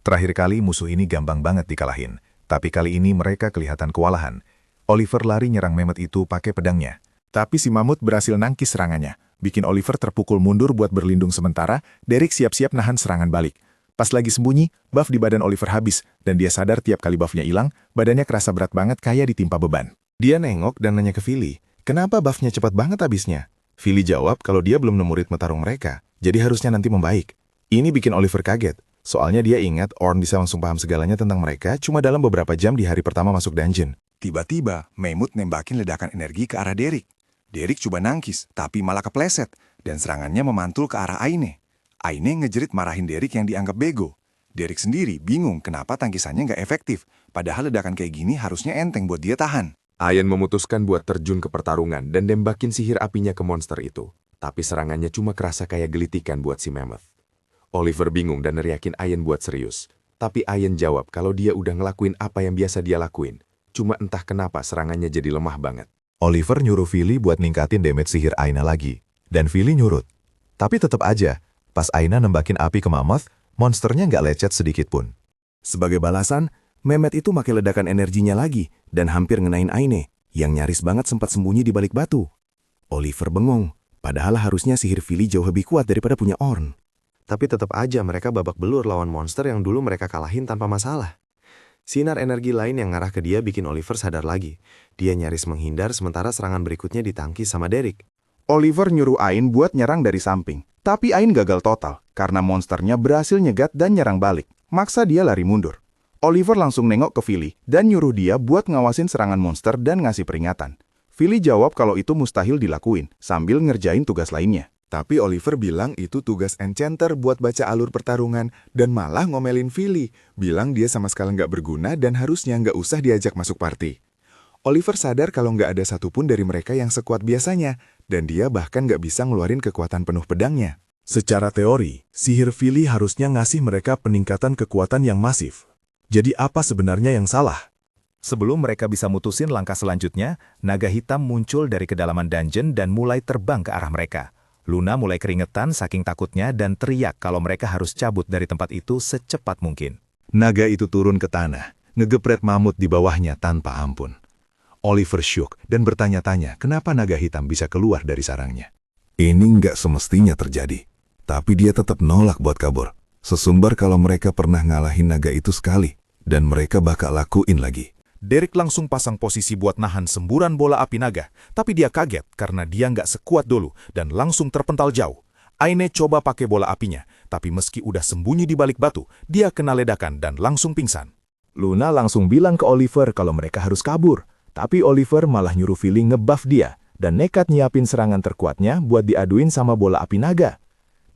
Terakhir kali musuh ini gampang banget dikalahin, tapi kali ini mereka kelihatan kewalahan. Oliver lari nyerang Mehmet itu pakai pedangnya. Tapi si mamut berhasil nangkis serangannya, bikin Oliver terpukul mundur buat berlindung sementara, Derek siap-siap nahan serangan balik. Pas lagi sembunyi, buff di badan Oliver habis, dan dia sadar tiap kali buffnya hilang, badannya kerasa berat banget kayak ditimpa beban. Dia nengok dan nanya ke Philly, kenapa buffnya cepat banget habisnya? Philly jawab kalau dia belum nemu ritme tarung mereka, jadi harusnya nanti membaik. Ini bikin Oliver kaget, soalnya dia ingat Orn bisa langsung paham segalanya tentang mereka cuma dalam beberapa jam di hari pertama masuk dungeon. Tiba-tiba, Mehmet nembakin ledakan energi ke arah Derek. Derek coba nangkis, tapi malah kepleset, dan serangannya memantul ke arah Aine. Aine ngejerit marahin Derek yang dianggap bego. Derek sendiri bingung kenapa tangkisannya nggak efektif, padahal ledakan kayak gini harusnya enteng buat dia tahan. Ayen memutuskan buat terjun ke pertarungan dan nembakin sihir apinya ke monster itu. Tapi serangannya cuma kerasa kayak gelitikan buat si Mammoth. Oliver bingung dan neriakin Ayen buat serius. Tapi Ayen jawab kalau dia udah ngelakuin apa yang biasa dia lakuin. Cuma entah kenapa serangannya jadi lemah banget. Oliver nyuruh Philly buat ningkatin damage sihir Aina lagi. Dan Philly nyurut. Tapi tetap aja, pas Aina nembakin api ke Mammoth, monsternya nggak lecet sedikit pun. Sebagai balasan, Mehmet itu pakai ledakan energinya lagi dan hampir ngenain Aine, yang nyaris banget sempat sembunyi di balik batu. Oliver bengong, padahal harusnya sihir Philly jauh lebih kuat daripada punya Orn. Tapi tetap aja mereka babak belur lawan monster yang dulu mereka kalahin tanpa masalah. Sinar energi lain yang ngarah ke dia bikin Oliver sadar lagi. Dia nyaris menghindar sementara serangan berikutnya ditangkis sama Derek. Oliver nyuruh Ain buat nyerang dari samping, tapi Ain gagal total karena monsternya berhasil nyegat dan nyerang balik. Maksa dia lari mundur. Oliver langsung nengok ke Philly dan nyuruh dia buat ngawasin serangan monster dan ngasih peringatan. Philly jawab kalau itu mustahil dilakuin sambil ngerjain tugas lainnya. Tapi Oliver bilang itu tugas enchanter buat baca alur pertarungan dan malah ngomelin Philly. Bilang dia sama sekali nggak berguna dan harusnya nggak usah diajak masuk party. Oliver sadar kalau nggak ada satupun dari mereka yang sekuat biasanya dan dia bahkan nggak bisa ngeluarin kekuatan penuh pedangnya. Secara teori, sihir Philly harusnya ngasih mereka peningkatan kekuatan yang masif. Jadi apa sebenarnya yang salah? Sebelum mereka bisa mutusin langkah selanjutnya, naga hitam muncul dari kedalaman dungeon dan mulai terbang ke arah mereka. Luna mulai keringetan saking takutnya dan teriak kalau mereka harus cabut dari tempat itu secepat mungkin. Naga itu turun ke tanah, ngegepret mamut di bawahnya tanpa ampun. Oliver syok dan bertanya-tanya kenapa naga hitam bisa keluar dari sarangnya. Ini nggak semestinya terjadi, tapi dia tetap nolak buat kabur. Sesumbar kalau mereka pernah ngalahin naga itu sekali, dan mereka bakal lakuin lagi. Derek langsung pasang posisi buat nahan semburan bola api naga, tapi dia kaget karena dia nggak sekuat dulu dan langsung terpental jauh. Aine coba pakai bola apinya, tapi meski udah sembunyi di balik batu, dia kena ledakan dan langsung pingsan. Luna langsung bilang ke Oliver kalau mereka harus kabur, tapi Oliver malah nyuruh Philly ngebuff dia dan nekat nyiapin serangan terkuatnya buat diaduin sama bola api naga.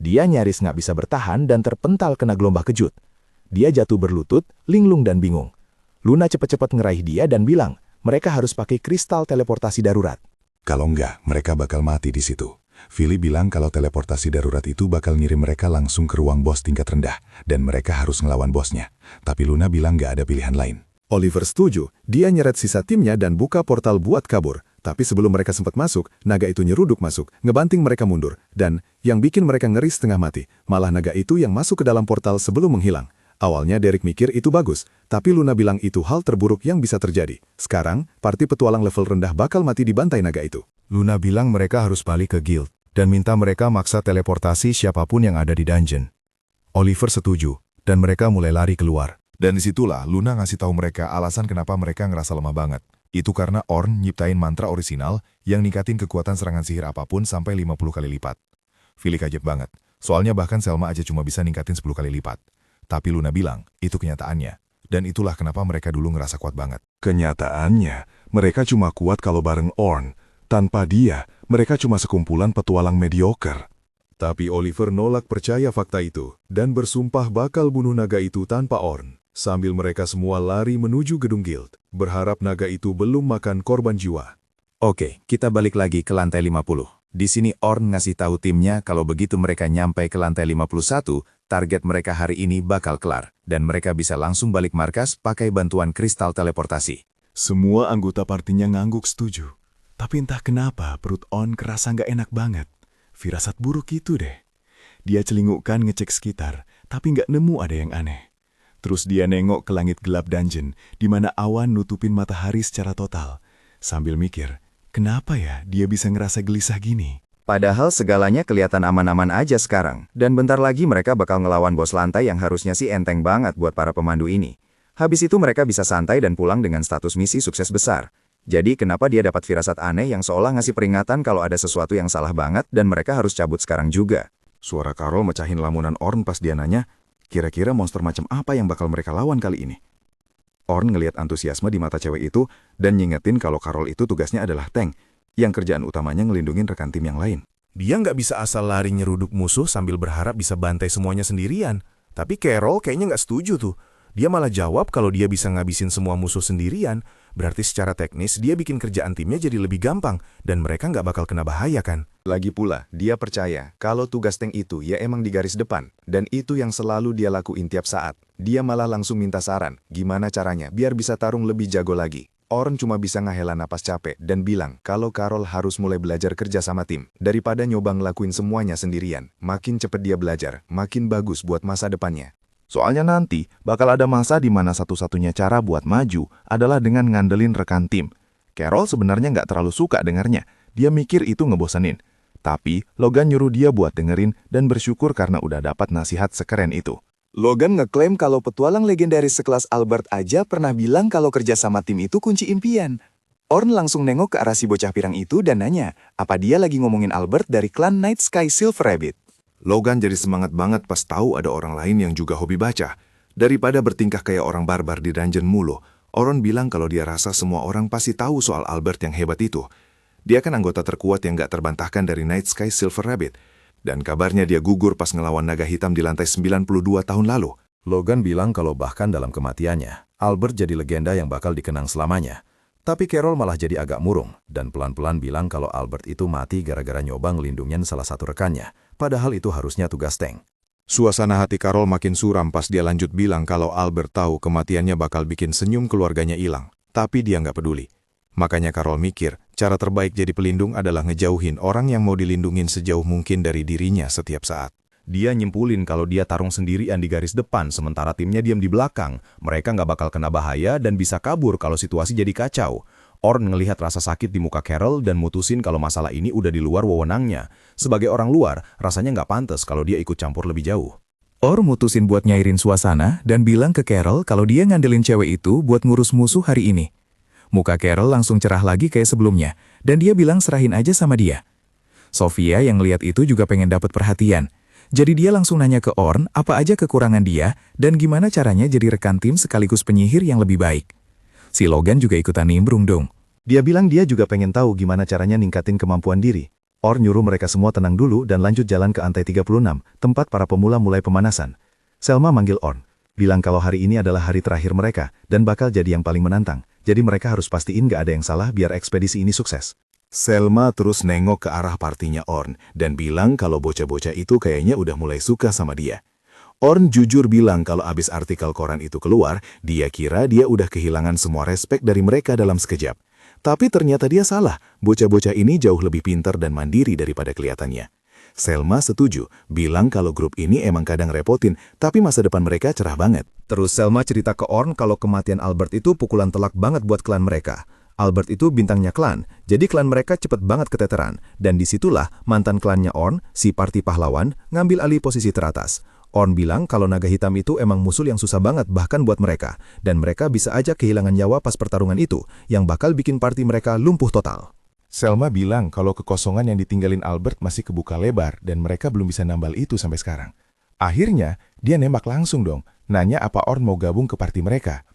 Dia nyaris nggak bisa bertahan dan terpental kena gelombang kejut. Dia jatuh berlutut, linglung dan bingung. Luna cepat-cepat ngeraih dia dan bilang, mereka harus pakai kristal teleportasi darurat. Kalau enggak, mereka bakal mati di situ. Philly bilang kalau teleportasi darurat itu bakal ngirim mereka langsung ke ruang bos tingkat rendah, dan mereka harus ngelawan bosnya. Tapi Luna bilang nggak ada pilihan lain. Oliver setuju, dia nyeret sisa timnya dan buka portal buat kabur. Tapi sebelum mereka sempat masuk, naga itu nyeruduk masuk, ngebanting mereka mundur. Dan yang bikin mereka ngeri setengah mati, malah naga itu yang masuk ke dalam portal sebelum menghilang. Awalnya Derek mikir itu bagus, tapi Luna bilang itu hal terburuk yang bisa terjadi. Sekarang, parti petualang level rendah bakal mati dibantai naga itu. Luna bilang mereka harus balik ke guild, dan minta mereka maksa teleportasi siapapun yang ada di dungeon. Oliver setuju, dan mereka mulai lari keluar. Dan disitulah Luna ngasih tahu mereka alasan kenapa mereka ngerasa lemah banget. Itu karena Ornn nyiptain mantra orisinal yang ningkatin kekuatan serangan sihir apapun sampai 50 kali lipat. Philly kaget banget, soalnya bahkan Selma aja cuma bisa ningkatin 10 kali lipat. Tapi Luna bilang, itu kenyataannya. Dan itulah kenapa mereka dulu ngerasa kuat banget. Kenyataannya, mereka cuma kuat kalau bareng Ornn. Tanpa dia, mereka cuma sekumpulan petualang mediocre. Tapi Oliver nolak percaya fakta itu, dan bersumpah bakal bunuh naga itu tanpa Ornn. Sambil mereka semua lari menuju gedung guild, berharap naga itu belum makan korban jiwa. Oke, kita balik lagi ke lantai 50. Di sini Ornn ngasih tahu timnya kalau begitu mereka nyampe ke lantai 51, target mereka hari ini bakal kelar, dan mereka bisa langsung balik markas pakai bantuan kristal teleportasi. Semua anggota partinya ngangguk setuju. Tapi entah kenapa perut Ornn kerasa nggak enak banget. Firasat buruk itu deh. Dia celingukkan ngecek sekitar, tapi nggak nemu ada yang aneh. Terus dia nengok ke langit gelap dungeon, di mana awan nutupin matahari secara total. Sambil mikir, kenapa ya dia bisa ngerasa gelisah gini? Padahal segalanya kelihatan aman-aman aja sekarang. Dan bentar lagi mereka bakal ngelawan bos lantai yang harusnya sih enteng banget buat para pemandu ini. Habis itu mereka bisa santai dan pulang dengan status misi sukses besar. Jadi kenapa dia dapat firasat aneh yang seolah ngasih peringatan kalau ada sesuatu yang salah banget dan mereka harus cabut sekarang juga? Suara Carol mecahin lamunan Ornn pas dia nanya, kira-kira monster macam apa yang bakal mereka lawan kali ini? Ornn ngelihat antusiasme di mata cewek itu dan ngingetin kalau Carol itu tugasnya adalah tank, yang kerjaan utamanya ngelindungin rekan tim yang lain. Dia nggak bisa asal lari nyeruduk musuh sambil berharap bisa bantai semuanya sendirian. Tapi Carol kayaknya nggak setuju tuh. Dia malah jawab kalau dia bisa ngabisin semua musuh sendirian. Berarti secara teknis dia bikin kerjaan timnya jadi lebih gampang dan mereka nggak bakal kena bahaya kan? Lagi pula, dia percaya kalau tugas tank itu ya emang di garis depan, dan itu yang selalu dia lakuin tiap saat. Dia malah langsung minta saran, gimana caranya biar bisa tarung lebih jago lagi. Ornn cuma bisa ngahela napas capek dan bilang kalau Carol harus mulai belajar kerja sama tim, daripada nyoba ngelakuin semuanya sendirian. Makin cepet dia belajar, makin bagus buat masa depannya. Soalnya nanti bakal ada masa di mana satu-satunya cara buat maju adalah dengan ngandelin rekan tim. Carol sebenarnya nggak terlalu suka dengarnya, dia mikir itu ngebosenin. Tapi Logan nyuruh dia buat dengerin dan bersyukur karena udah dapat nasihat sekeren itu. Logan ngeklaim kalau petualang legendaris sekelas Albert aja pernah bilang kalau kerja sama tim itu kunci impian. Ornn langsung nengok ke arah si bocah pirang itu dan nanya, apa dia lagi ngomongin Albert dari klan Night Sky Silver Rabbit. Logan jadi semangat banget pas tahu ada orang lain yang juga hobi baca. Daripada bertingkah kayak orang barbar di dungeon mulu, Ornn bilang kalau dia rasa semua orang pasti tahu soal Albert yang hebat itu. Dia kan anggota terkuat yang gak terbantahkan dari Night Sky Silver Rabbit. Dan kabarnya dia gugur pas ngelawan naga hitam di lantai 92 tahun lalu. Logan bilang kalau bahkan dalam kematiannya, Albert jadi legenda yang bakal dikenang selamanya. Tapi Carol malah jadi agak murung, dan pelan-pelan bilang kalau Albert itu mati gara-gara nyoba ngelindungin salah satu rekannya, padahal itu harusnya tugas tank. Suasana hati Carol makin suram pas dia lanjut bilang kalau Albert tahu kematiannya bakal bikin senyum keluarganya hilang. Tapi dia nggak peduli. Makanya Carol mikir, cara terbaik jadi pelindung adalah ngejauhin orang yang mau dilindungin sejauh mungkin dari dirinya setiap saat. Dia nyimpulin kalau dia tarung sendirian di garis depan, sementara timnya diam di belakang. Mereka nggak bakal kena bahaya dan bisa kabur kalau situasi jadi kacau. Ornn ngelihat rasa sakit di muka Carol dan mutusin kalau masalah ini udah di luar wewenangnya. Sebagai orang luar, rasanya nggak pantas kalau dia ikut campur lebih jauh. Ornn mutusin buat nyairin suasana dan bilang ke Carol kalau dia ngandelin cewek itu buat ngurus musuh hari ini. Muka Carol langsung cerah lagi kayak sebelumnya, dan dia bilang serahin aja sama dia. Sofia yang lihat itu juga pengen dapat perhatian. Jadi dia langsung nanya ke Orn apa aja kekurangan dia dan gimana caranya jadi rekan tim sekaligus penyihir yang lebih baik. Si Logan juga ikutan nimbrung dong. Dia bilang dia juga pengen tahu gimana caranya ningkatin kemampuan diri. Orn nyuruh mereka semua tenang dulu dan lanjut jalan ke lantai 36, tempat para pemula mulai pemanasan. Selma manggil Orn, bilang kalau hari ini adalah hari terakhir mereka dan bakal jadi yang paling menantang. Jadi mereka harus pastiin gak ada yang salah biar ekspedisi ini sukses. Selma terus nengok ke arah partinya Orn dan bilang kalau bocah-bocah itu kayaknya udah mulai suka sama dia. Orn jujur bilang kalau abis artikel koran itu keluar, dia kira dia udah kehilangan semua respek dari mereka dalam sekejap. Tapi ternyata dia salah, bocah-bocah ini jauh lebih pintar dan mandiri daripada kelihatannya. Selma setuju, bilang kalau grup ini emang kadang repotin, tapi masa depan mereka cerah banget. Terus Selma cerita ke Orn kalau kematian Albert itu pukulan telak banget buat klan mereka. Albert itu bintangnya klan, jadi klan mereka cepet banget keteteran. Dan disitulah mantan klannya Orn, si Parti Pahlawan, ngambil alih posisi teratas. Orn bilang kalau naga hitam itu emang musuh yang susah banget bahkan buat mereka. Dan mereka bisa aja kehilangan nyawa pas pertarungan itu, yang bakal bikin parti mereka lumpuh total. Selma bilang kalau kekosongan yang ditinggalin Albert masih kebuka lebar dan mereka belum bisa nambal itu sampai sekarang. Akhirnya, dia nembak langsung dong, nanya apa Orn mau gabung ke parti mereka.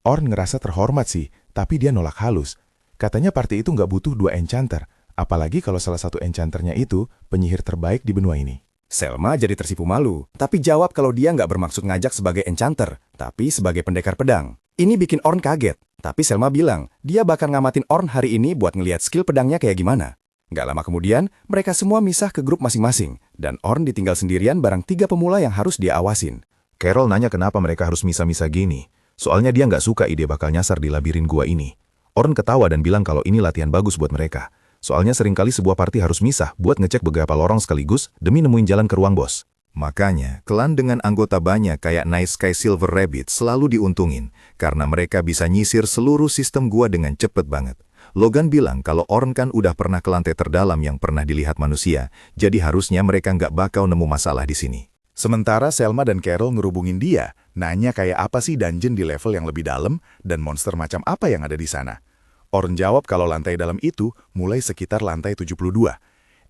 Orn ngerasa terhormat sih, tapi dia nolak halus. Katanya parti itu nggak butuh 2 enchanter, apalagi kalau salah satu enchanternya itu penyihir terbaik di benua ini. Selma jadi tersipu malu, tapi jawab kalau dia nggak bermaksud ngajak sebagai enchanter, tapi sebagai pendekar pedang. Ini bikin Orn kaget, tapi Selma bilang dia bakal ngamatin Orn hari ini buat ngeliat skill pedangnya kayak gimana. Nggak lama kemudian, mereka semua misah ke grup masing-masing, dan Orn ditinggal sendirian bareng 3 pemula yang harus dia awasin. Carol nanya kenapa mereka harus misah-misah gini. Soalnya dia nggak suka ide bakal nyasar di labirin gua ini. Orn ketawa dan bilang kalau ini latihan bagus buat mereka. Soalnya seringkali sebuah party harus misah buat ngecek beberapa lorong sekaligus demi nemuin jalan ke ruang bos. Makanya, klan dengan anggota banyak kayak Night Sky Silver Rabbit selalu diuntungin, karena mereka bisa nyisir seluruh sistem gua dengan cepet banget. Logan bilang kalau Orn kan udah pernah ke lantai terdalam yang pernah dilihat manusia, jadi harusnya mereka nggak bakal nemu masalah di sini. Sementara Selma dan Carol ngerubungin dia, nanya kayak apa sih dungeon di level yang lebih dalam dan monster macam apa yang ada di sana. Orn jawab kalau lantai dalam itu mulai sekitar lantai 72.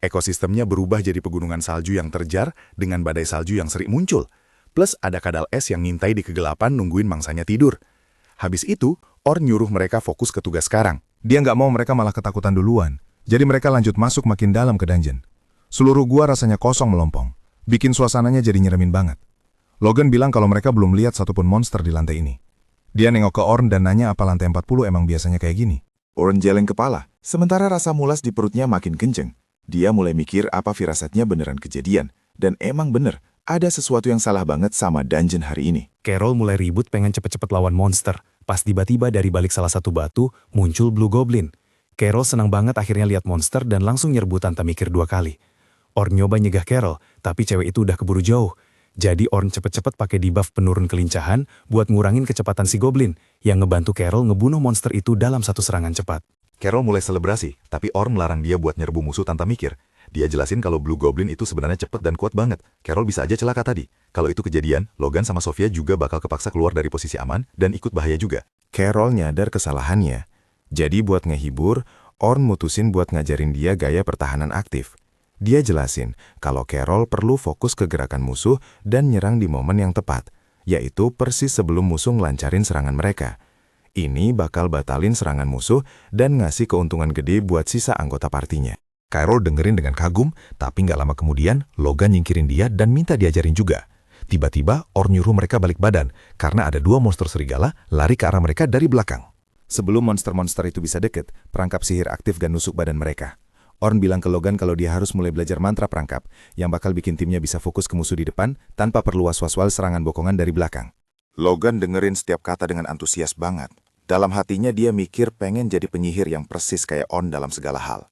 Ekosistemnya berubah jadi pegunungan salju yang terjar dengan badai salju yang sering muncul. Plus ada kadal es yang ngintai di kegelapan nungguin mangsanya tidur. Habis itu, Orn nyuruh mereka fokus ke tugas sekarang. Dia nggak mau mereka malah ketakutan duluan, jadi mereka lanjut masuk makin dalam ke dungeon. Seluruh gua rasanya kosong melompong. Bikin suasananya jadi nyeremin banget. Logan bilang kalau mereka belum lihat satupun monster di lantai ini. Dia nengok ke Orn dan nanya apa lantai 40 emang biasanya kayak gini. Orn geleng kepala, sementara rasa mulas di perutnya makin kenceng. Dia mulai mikir apa firasatnya beneran kejadian. Dan emang bener, ada sesuatu yang salah banget sama dungeon hari ini. Carol mulai ribut pengen cepet-cepet lawan monster. Pas tiba-tiba dari balik salah satu batu, muncul Blue Goblin. Carol senang banget akhirnya lihat monster dan langsung nyerbu tanpa mikir 2 kali. Orn nyoba nyegah Carol, tapi cewek itu udah keburu jauh. Jadi Orn cepet-cepet pakai debuff penurun kelincahan buat ngurangin kecepatan si Goblin, yang ngebantu Carol ngebunuh monster itu dalam satu serangan cepat. Carol mulai selebrasi, tapi Orn melarang dia buat nyerbu musuh tanpa mikir. Dia jelasin kalau Blue Goblin itu sebenarnya cepet dan kuat banget. Carol bisa aja celaka tadi. Kalau itu kejadian, Logan sama Sofia juga bakal kepaksa keluar dari posisi aman dan ikut bahaya juga. Carol nyadar kesalahannya. Jadi buat ngehibur, Orn mutusin buat ngajarin dia gaya pertahanan aktif. Dia jelasin kalau Carol perlu fokus ke gerakan musuh dan nyerang di momen yang tepat, yaitu persis sebelum musuh ngelancarin serangan mereka. Ini bakal batalin serangan musuh dan ngasih keuntungan gede buat sisa anggota partinya. Carol dengerin dengan kagum, tapi nggak lama kemudian Logan nyingkirin dia dan minta diajarin juga. Tiba-tiba Orn nyuruh mereka balik badan, karena ada 2 monster serigala lari ke arah mereka dari belakang. Sebelum monster-monster itu bisa deket, perangkap sihir aktif dan nusuk badan mereka. Orn bilang ke Logan kalau dia harus mulai belajar mantra perangkap, yang bakal bikin timnya bisa fokus ke musuh di depan tanpa perlu was-was serangan bokongan dari belakang. Logan dengerin setiap kata dengan antusias banget. Dalam hatinya dia mikir pengen jadi penyihir yang persis kayak Orn dalam segala hal.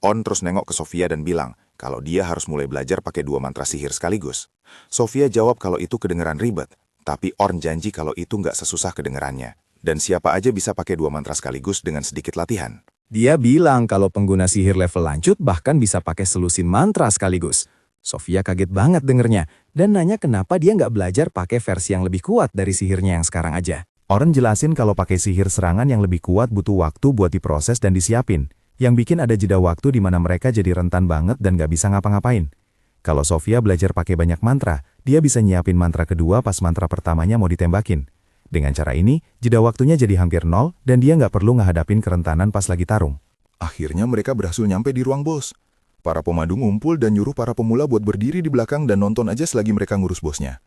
Orn terus nengok ke Sofia dan bilang kalau dia harus mulai belajar pakai 2 mantra sihir sekaligus. Sofia jawab kalau itu kedengeran ribet, tapi Orn janji kalau itu nggak sesusah kedengerannya. Dan siapa aja bisa pakai 2 mantra sekaligus dengan sedikit latihan. Dia bilang kalau pengguna sihir level lanjut bahkan bisa pakai selusin mantra sekaligus. Sofia kaget banget dengernya dan nanya kenapa dia nggak belajar pakai versi yang lebih kuat dari sihirnya yang sekarang aja. Orn jelasin kalau pakai sihir serangan yang lebih kuat butuh waktu buat diproses dan disiapin. yang bikin ada jeda waktu di mana mereka jadi rentan banget dan gak bisa ngapa-ngapain. Kalau Sofia belajar pakai banyak mantra, dia bisa nyiapin mantra kedua pas mantra pertamanya mau ditembakin. Dengan cara ini, jeda waktunya jadi hampir nol dan dia nggak perlu ngehadapin kerentanan pas lagi tarung. Akhirnya mereka berhasil nyampe di ruang bos. Para pemandu ngumpul dan nyuruh para pemula buat berdiri di belakang dan nonton aja selagi mereka ngurus bosnya.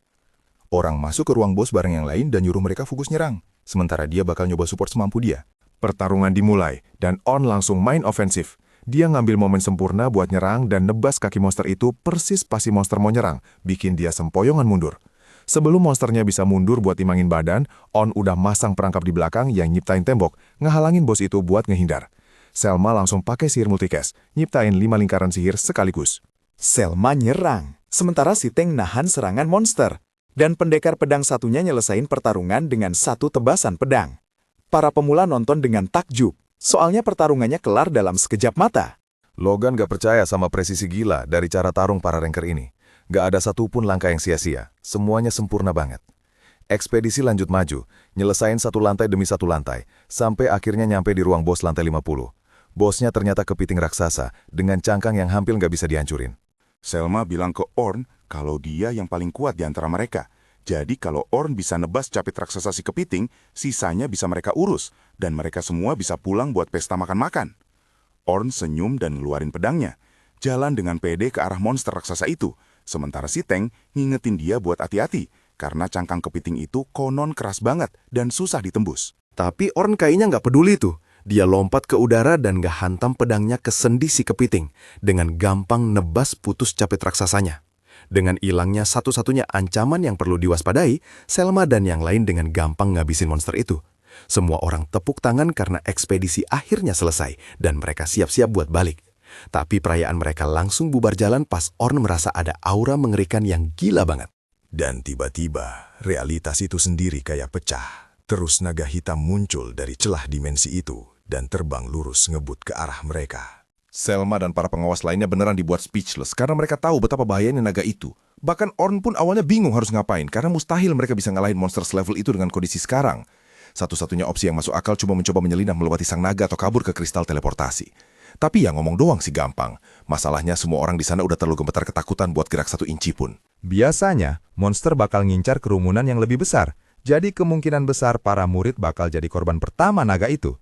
Orang masuk ke ruang bos bareng yang lain dan nyuruh mereka fokus nyerang, sementara dia bakal nyoba support semampu dia. Pertarungan dimulai, dan On langsung main ofensif. Dia ngambil momen sempurna buat nyerang dan nebas kaki monster itu persis pas si monster mau nyerang, bikin dia sempoyongan mundur. Sebelum monsternya bisa mundur buat timangin badan, On udah masang perangkap di belakang yang nyiptain tembok, ngehalangin bos itu buat ngehindar. Selma langsung pakai sihir multicast, nyiptain 5 lingkaran sihir sekaligus. Selma nyerang, sementara si Teng nahan serangan monster. Dan pendekar pedang satunya nyelesain pertarungan dengan satu tebasan pedang. Para pemula nonton dengan takjub, soalnya pertarungannya kelar dalam sekejap mata. Logan gak percaya sama presisi gila dari cara tarung para ranker ini. Gak ada satupun langkah yang sia-sia, semuanya sempurna banget. Ekspedisi lanjut maju, nyelesain satu lantai demi satu lantai, sampai akhirnya nyampe di ruang bos lantai 50. Bosnya ternyata kepiting raksasa, dengan cangkang yang hampir gak bisa dihancurin. Selma bilang ke Orn kalau dia yang paling kuat di antara mereka. Jadi kalau Orn bisa nebas capit raksasa si kepiting, sisanya bisa mereka urus, dan mereka semua bisa pulang buat pesta makan-makan. Orn senyum dan ngeluarin pedangnya, jalan dengan pede ke arah monster raksasa itu, sementara si Teng ngingetin dia buat hati-hati, karena cangkang kepiting itu konon keras banget dan susah ditembus. Tapi Orn kayaknya nggak peduli tuh. Dia lompat ke udara dan gak hantam pedangnya ke sendi si kepiting, dengan gampang nebas putus capit raksasanya. Dengan hilangnya satu-satunya ancaman yang perlu diwaspadai, Selma dan yang lain dengan gampang ngabisin monster itu. Semua orang tepuk tangan karena ekspedisi akhirnya selesai dan mereka siap-siap buat balik. Tapi perayaan mereka langsung bubar jalan pas Orn merasa ada aura mengerikan yang gila banget. Dan tiba-tiba, realitas itu sendiri kayak pecah. Terus naga hitam muncul dari celah dimensi itu dan terbang lurus ngebut ke arah mereka. Selma dan para pengawas lainnya beneran dibuat speechless karena mereka tahu betapa bahayanya naga itu. Bahkan Orn pun awalnya bingung harus ngapain karena mustahil mereka bisa ngalahin monster selevel itu dengan kondisi sekarang. Satu-satunya opsi yang masuk akal cuma mencoba menyelinap melewati sang naga atau kabur ke kristal teleportasi. Tapi ya ngomong doang sih gampang. Masalahnya semua orang di sana udah terlalu gemetar ketakutan buat gerak 1 inci pun. Biasanya, monster bakal ngincar kerumunan yang lebih besar. Jadi kemungkinan besar para murid bakal jadi korban pertama naga itu.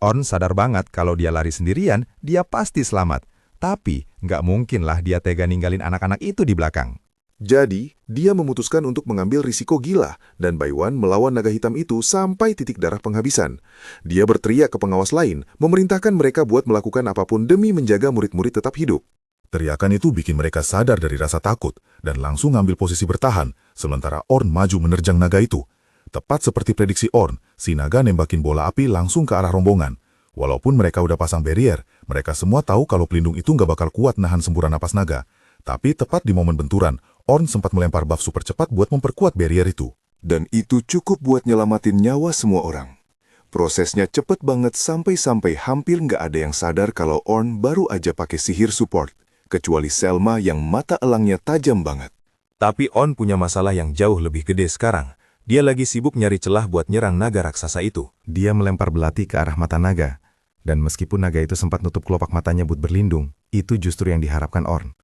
Orn sadar banget kalau dia lari sendirian, dia pasti selamat. Tapi nggak mungkinlah dia tega ninggalin anak-anak itu di belakang. Jadi, dia memutuskan untuk mengambil risiko gila dan by one melawan naga hitam itu sampai titik darah penghabisan. Dia berteriak ke pengawas lain, memerintahkan mereka buat melakukan apapun demi menjaga murid-murid tetap hidup. Teriakan itu bikin mereka sadar dari rasa takut dan langsung ngambil posisi bertahan, sementara Orn maju menerjang naga itu. Tepat seperti prediksi Orn, si naga nembakin bola api langsung ke arah rombongan. Walaupun mereka udah pasang barrier, mereka semua tahu kalau pelindung itu nggak bakal kuat nahan semburan napas naga. Tapi tepat di momen benturan, Orn sempat melempar buff super cepat buat memperkuat barrier itu. Dan itu cukup buat nyelamatin nyawa semua orang. Prosesnya cepet banget sampai-sampai hampir nggak ada yang sadar kalau Orn baru aja pakai sihir support, kecuali Selma yang mata elangnya tajam banget. Tapi Orn punya masalah yang jauh lebih gede sekarang. Dia lagi sibuk nyari celah buat nyerang naga raksasa itu. Dia melempar belati ke arah mata naga. Dan meskipun naga itu sempat nutup kelopak matanya buat berlindung, itu justru yang diharapkan Orn.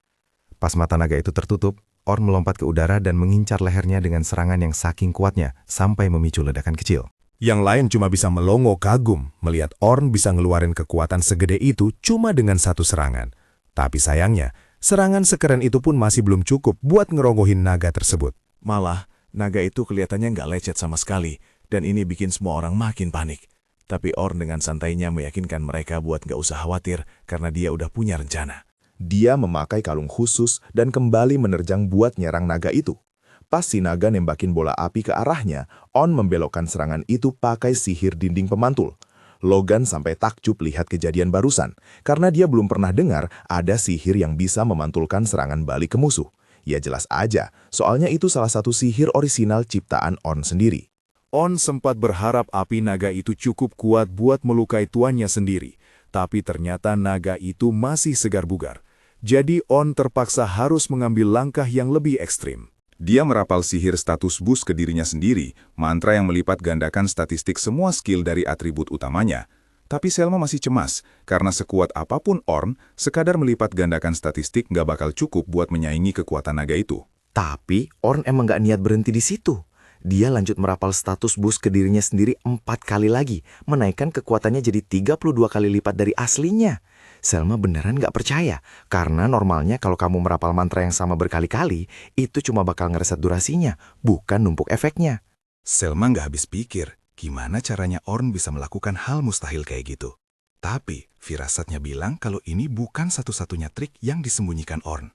Pas mata naga itu tertutup, Orn melompat ke udara dan mengincar lehernya dengan serangan yang saking kuatnya sampai memicu ledakan kecil. Yang lain cuma bisa melongo kagum melihat Orn bisa ngeluarin kekuatan segede itu cuma dengan satu serangan. Tapi sayangnya, serangan sekeren itu pun masih belum cukup buat ngerogohin naga tersebut. Malah, naga itu kelihatannya nggak lecet sama sekali, dan ini bikin semua orang makin panik. Tapi Orn dengan santainya meyakinkan mereka buat nggak usah khawatir karena dia udah punya rencana. Dia memakai kalung khusus dan kembali menerjang buat nyerang naga itu. Pas si naga nembakin bola api ke arahnya, Orn membelokkan serangan itu pakai sihir dinding pemantul. Logan sampai takjub lihat kejadian barusan, karena dia belum pernah dengar ada sihir yang bisa memantulkan serangan balik ke musuh. Ya jelas aja, soalnya itu salah satu sihir orisinal ciptaan Orn sendiri. Orn sempat berharap api naga itu cukup kuat buat melukai tuannya sendiri, tapi ternyata naga itu masih segar bugar. Jadi Orn terpaksa harus mengambil langkah yang lebih ekstrim. Dia merapal sihir status boost ke dirinya sendiri, mantra yang melipat gandakan statistik semua skill dari atribut utamanya. Tapi Selma masih cemas, karena sekuat apapun Orn, sekadar melipat gandakan statistik nggak bakal cukup buat menyaingi kekuatan naga itu. Tapi Orn emang nggak niat berhenti di situ. Dia lanjut merapal status boost ke dirinya sendiri 4 kali lagi, menaikkan kekuatannya jadi 32 kali lipat dari aslinya. Selma beneran nggak percaya, karena normalnya kalau kamu merapal mantra yang sama berkali-kali, itu cuma bakal ngereset durasinya, bukan numpuk efeknya. Selma nggak habis pikir, gimana caranya Orn bisa melakukan hal mustahil kayak gitu. Tapi, firasatnya bilang kalau ini bukan satu-satunya trik yang disembunyikan Orn.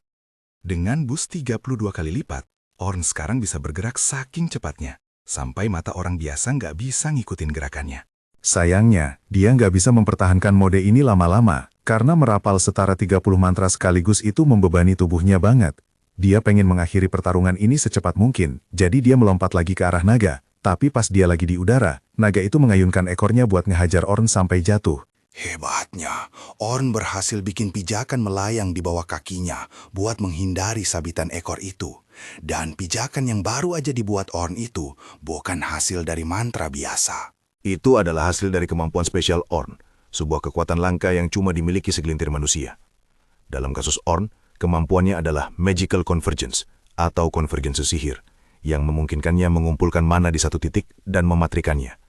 Dengan boost 32 kali lipat, Orn sekarang bisa bergerak saking cepatnya, sampai mata orang biasa nggak bisa ngikutin gerakannya. Sayangnya, dia nggak bisa mempertahankan mode ini lama-lama, karena merapal setara 30 mantra sekaligus itu membebani tubuhnya banget. Dia pengen mengakhiri pertarungan ini secepat mungkin, jadi dia melompat lagi ke arah naga. Tapi pas dia lagi di udara, naga itu mengayunkan ekornya buat ngehajar Orn sampai jatuh. Hebatnya, Orn berhasil bikin pijakan melayang di bawah kakinya buat menghindari sabitan ekor itu. Dan pijakan yang baru aja dibuat Orn itu bukan hasil dari mantra biasa. Itu adalah hasil dari kemampuan spesial Orn, sebuah kekuatan langka yang cuma dimiliki segelintir manusia. Dalam kasus Orn, kemampuannya adalah Magical Convergence, atau konvergensi sihir, yang memungkinkannya mengumpulkan mana di satu titik dan mematrikannya.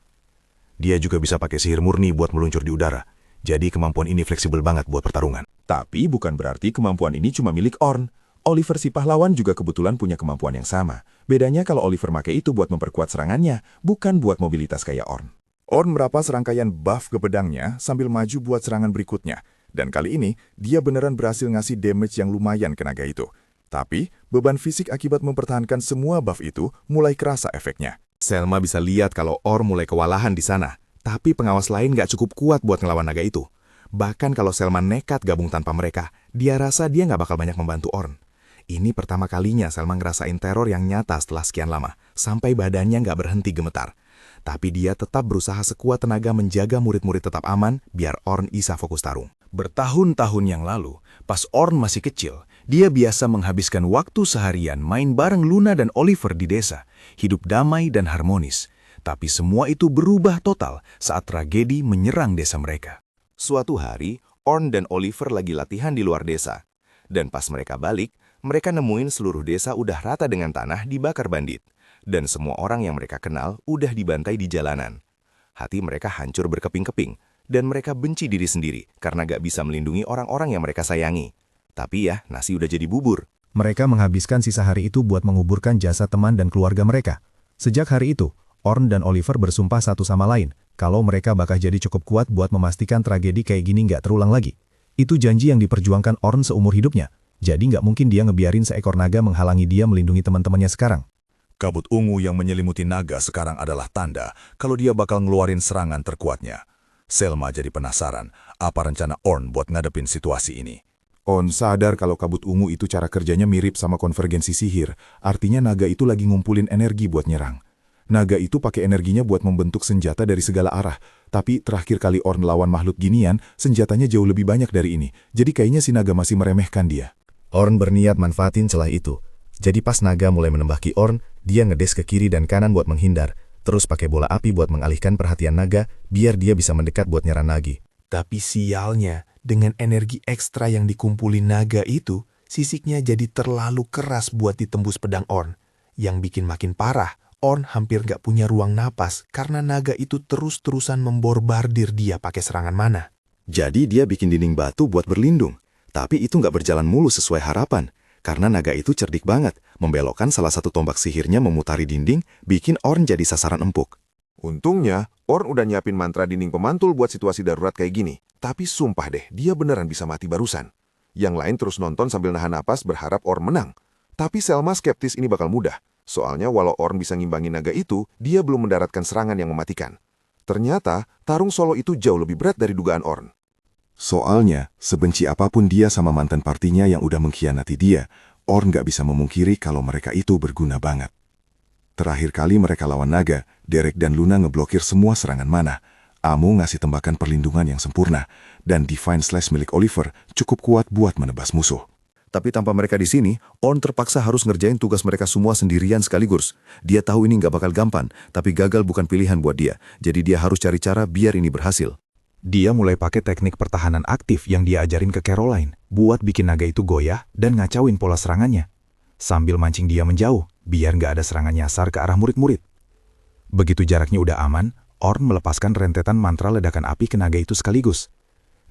Dia juga bisa pakai sihir murni buat meluncur di udara, jadi kemampuan ini fleksibel banget buat pertarungan. Tapi bukan berarti kemampuan ini cuma milik Orn. Oliver si pahlawan juga kebetulan punya kemampuan yang sama. Bedanya kalau Oliver pakai itu buat memperkuat serangannya, bukan buat mobilitas kayak Orn. Orn merapas serangkaian buff ke pedangnya sambil maju buat serangan berikutnya. Dan kali ini, dia beneran berhasil ngasih damage yang lumayan ke naga itu. Tapi, beban fisik akibat mempertahankan semua buff itu mulai kerasa efeknya. Selma bisa lihat kalau Orn mulai kewalahan di sana, tapi pengawas lain nggak cukup kuat buat ngelawan naga itu. Bahkan kalau Selma nekat gabung tanpa mereka, dia rasa dia nggak bakal banyak membantu Orn. Ini pertama kalinya Selma ngerasain teror yang nyata setelah sekian lama, sampai badannya nggak berhenti gemetar. Tapi dia tetap berusaha sekuat tenaga menjaga murid-murid tetap aman, biar Orn bisa fokus tarung. Bertahun-tahun yang lalu, pas Orn masih kecil, dia biasa menghabiskan waktu seharian main bareng Luna dan Oliver di desa, hidup damai dan harmonis. Tapi semua itu berubah total saat tragedi menyerang desa mereka. Suatu hari, Orn dan Oliver lagi latihan di luar desa. Dan pas mereka balik, mereka nemuin seluruh desa udah rata dengan tanah dibakar bandit. Dan semua orang yang mereka kenal udah dibantai di jalanan. Hati mereka hancur berkeping-keping, dan mereka benci diri sendiri karena gak bisa melindungi orang-orang yang mereka sayangi. Tapi ya, nasi udah jadi bubur. Mereka menghabiskan sisa hari itu buat menguburkan jasad teman dan keluarga mereka. Sejak hari itu, Orn dan Oliver bersumpah satu sama lain kalau mereka bakal jadi cukup kuat buat memastikan tragedi kayak gini nggak terulang lagi. Itu janji yang diperjuangkan Orn seumur hidupnya, jadi nggak mungkin dia ngebiarin seekor naga menghalangi dia melindungi teman-temannya sekarang. Kabut ungu yang menyelimuti naga sekarang adalah tanda kalau dia bakal ngeluarin serangan terkuatnya. Selma jadi penasaran apa rencana Orn buat ngadepin situasi ini. Orn sadar kalau kabut ungu itu cara kerjanya mirip sama konvergensi sihir, artinya naga itu lagi ngumpulin energi buat nyerang. Naga itu pakai energinya buat membentuk senjata dari segala arah, tapi terakhir kali Orn lawan makhluk ginian, senjatanya jauh lebih banyak dari ini, jadi kayaknya si naga masih meremehkan dia. Orn berniat manfaatin celah itu. Jadi pas naga mulai menembaki Orn, dia ngedes ke kiri dan kanan buat menghindar, terus pakai bola api buat mengalihkan perhatian naga, biar dia bisa mendekat buat nyerang lagi. Tapi sialnya, dengan energi ekstra yang dikumpulin naga itu, sisiknya jadi terlalu keras buat ditembus pedang Orn. Yang bikin makin parah, Orn hampir gak punya ruang napas karena naga itu terus-terusan memborbardir dia pakai serangan mana. Jadi dia bikin dinding batu buat berlindung. Tapi itu nggak berjalan mulus sesuai harapan. Karena naga itu cerdik banget, membelokkan salah satu tombak sihirnya memutari dinding, bikin Orn jadi sasaran empuk. Untungnya, Orn udah nyiapin mantra dinding pemantul buat situasi darurat kayak gini. Tapi sumpah deh, dia beneran bisa mati barusan. Yang lain terus nonton sambil nahan napas berharap Orn menang. Tapi Selma skeptis ini bakal mudah. Soalnya walau Orn bisa ngimbangin naga itu, dia belum mendaratkan serangan yang mematikan. Ternyata, tarung solo itu jauh lebih berat dari dugaan Orn. Soalnya, sebenci apapun dia sama mantan partinya yang udah mengkhianati dia, Orn gak bisa memungkiri kalau mereka itu berguna banget. Terakhir kali mereka lawan naga, Derek dan Luna ngeblokir semua serangan mana. Amu ngasih tembakan perlindungan yang sempurna, dan Divine Slash milik Oliver cukup kuat buat menebas musuh. Tapi tanpa mereka di sini, Orn terpaksa harus ngerjain tugas mereka semua sendirian sekaligus. Dia tahu ini nggak bakal gampang, tapi gagal bukan pilihan buat dia. Jadi dia harus cari cara biar ini berhasil. Dia mulai pakai teknik pertahanan aktif yang dia ajarin ke Caroline, buat bikin naga itu goyah dan ngacauin pola serangannya. Sambil mancing dia menjauh, biar nggak ada serangan nyasar ke arah murid-murid. Begitu jaraknya udah aman, Orn melepaskan rentetan mantra ledakan api ke naga itu sekaligus.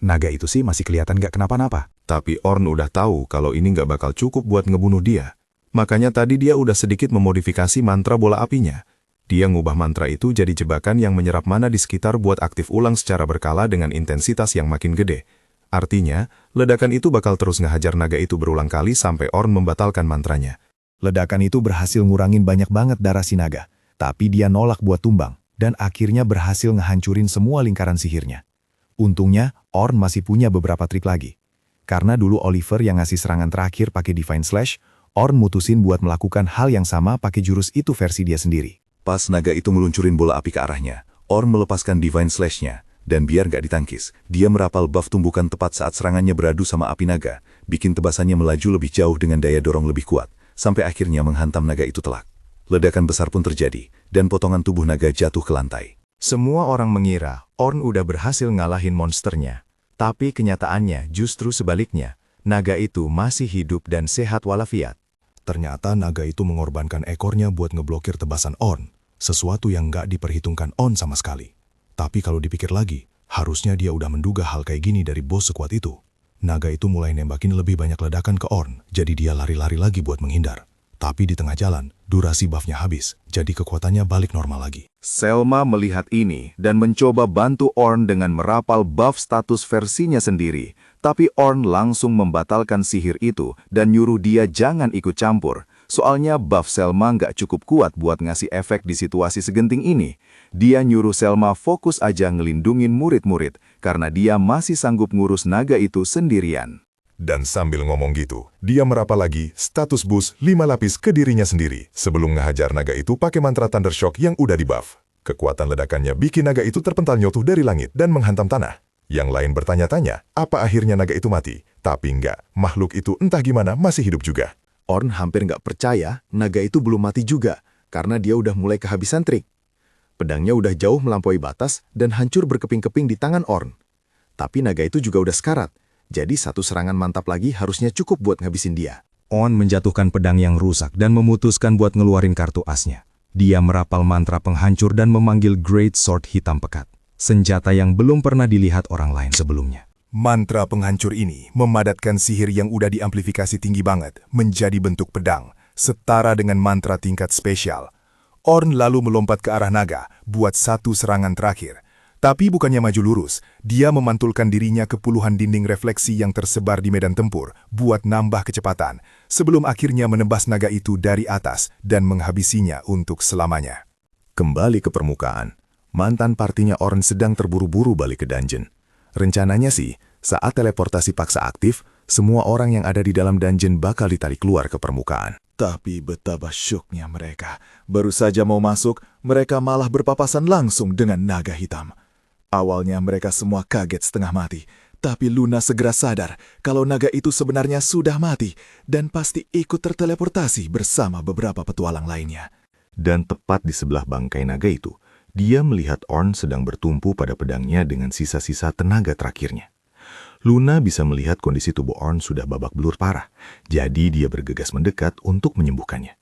Naga itu sih masih kelihatan nggak kenapa-napa. Tapi Orn udah tahu kalau ini nggak bakal cukup buat ngebunuh dia. Makanya tadi dia udah sedikit memodifikasi mantra bola apinya. Dia ngubah mantra itu jadi jebakan yang menyerap mana di sekitar buat aktif ulang secara berkala dengan intensitas yang makin gede. Artinya, ledakan itu bakal terus ngehajar naga itu berulang kali sampai Orn membatalkan mantranya. Ledakan itu berhasil ngurangin banyak banget darah si naga. Tapi dia nolak buat tumbang, dan akhirnya berhasil ngehancurin semua lingkaran sihirnya. Untungnya, Orn masih punya beberapa trik lagi. Karena dulu Oliver yang ngasih serangan terakhir pakai Divine Slash, Orn mutusin buat melakukan hal yang sama pakai jurus itu versi dia sendiri. Pas naga itu meluncurin bola api ke arahnya, Orn melepaskan Divine Slash-nya, dan biar nggak ditangkis, dia merapal buff tumbukan tepat saat serangannya beradu sama api naga, bikin tebasannya melaju lebih jauh dengan daya dorong lebih kuat, sampai akhirnya menghantam naga itu telak. Ledakan besar pun terjadi, dan potongan tubuh naga jatuh ke lantai. Semua orang mengira Orn udah berhasil ngalahin monsternya. Tapi kenyataannya justru sebaliknya, naga itu masih hidup dan sehat walafiat. Ternyata naga itu mengorbankan ekornya buat ngeblokir tebasan Orn, sesuatu yang nggak diperhitungkan Orn sama sekali. Tapi kalau dipikir lagi, harusnya dia udah menduga hal kayak gini dari bos sekuat itu. Naga itu mulai nembakin lebih banyak ledakan ke Orn, jadi dia lari-lari lagi buat menghindar. Tapi di tengah jalan, durasi buffnya habis, jadi kekuatannya balik normal lagi. Selma melihat ini dan mencoba bantu Orn dengan merapal buff status versinya sendiri. Tapi Orn langsung membatalkan sihir itu dan nyuruh dia jangan ikut campur. Soalnya buff Selma nggak cukup kuat buat ngasih efek di situasi segenting ini. Dia nyuruh Selma fokus aja ngelindungin murid-murid, karena dia masih sanggup ngurus naga itu sendirian. Dan sambil ngomong gitu, dia merapal lagi status boost 5 lapis ke dirinya sendiri sebelum ngehajar naga itu pakai mantra Thundershock yang udah dibuff. Kekuatan ledakannya bikin naga itu terpental nyotuh dari langit dan menghantam tanah. Yang lain bertanya-tanya, apa akhirnya naga itu mati? Tapi enggak, makhluk itu entah gimana masih hidup juga. Orn hampir nggak percaya naga itu belum mati juga, karena dia udah mulai kehabisan trik. Pedangnya udah jauh melampaui batas dan hancur berkeping-keping di tangan Orn. Tapi naga itu juga udah sekarat. Jadi satu serangan mantap lagi harusnya cukup buat ngabisin dia. Orn menjatuhkan pedang yang rusak dan memutuskan buat ngeluarin kartu asnya. Dia merapal mantra penghancur dan memanggil Great Sword hitam pekat. Senjata yang belum pernah dilihat orang lain sebelumnya. Mantra penghancur ini memadatkan sihir yang udah diamplifikasi tinggi banget menjadi bentuk pedang, setara dengan mantra tingkat spesial. Orn lalu melompat ke arah naga buat satu serangan terakhir. Tapi bukannya maju lurus, dia memantulkan dirinya ke puluhan dinding refleksi yang tersebar di medan tempur buat nambah kecepatan, sebelum akhirnya menebas naga itu dari atas dan menghabisinya untuk selamanya. Kembali ke permukaan, mantan partinya Orn sedang terburu-buru balik ke dungeon. Rencananya sih, saat teleportasi paksa aktif, semua orang yang ada di dalam dungeon bakal ditarik keluar ke permukaan. Tapi betapa syuknya mereka. Baru saja mau masuk, mereka malah berpapasan langsung dengan naga hitam. Awalnya mereka semua kaget setengah mati, tapi Luna segera sadar kalau naga itu sebenarnya sudah mati dan pasti ikut terteleportasi bersama beberapa petualang lainnya. Dan tepat di sebelah bangkai naga itu, dia melihat Orn sedang bertumpu pada pedangnya dengan sisa-sisa tenaga terakhirnya. Luna bisa melihat kondisi tubuh Orn sudah babak belur parah, jadi dia bergegas mendekat untuk menyembuhkannya.